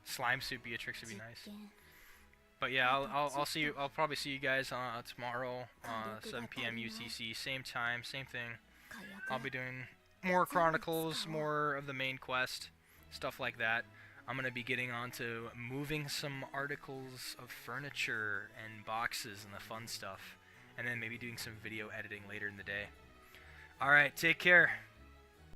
[SPEAKER 6] Slime suit Beatrix would be nice. But yeah, I'll see you. I'll probably see you guys tomorrow, 7 p.m. UTC, same time, same thing. I'll be doing more chronicles, more of the main quest, stuff like that. I'm gonna be getting on to moving some articles of furniture and boxes and the fun stuff, and then maybe doing some video editing later in the day. All right, take care.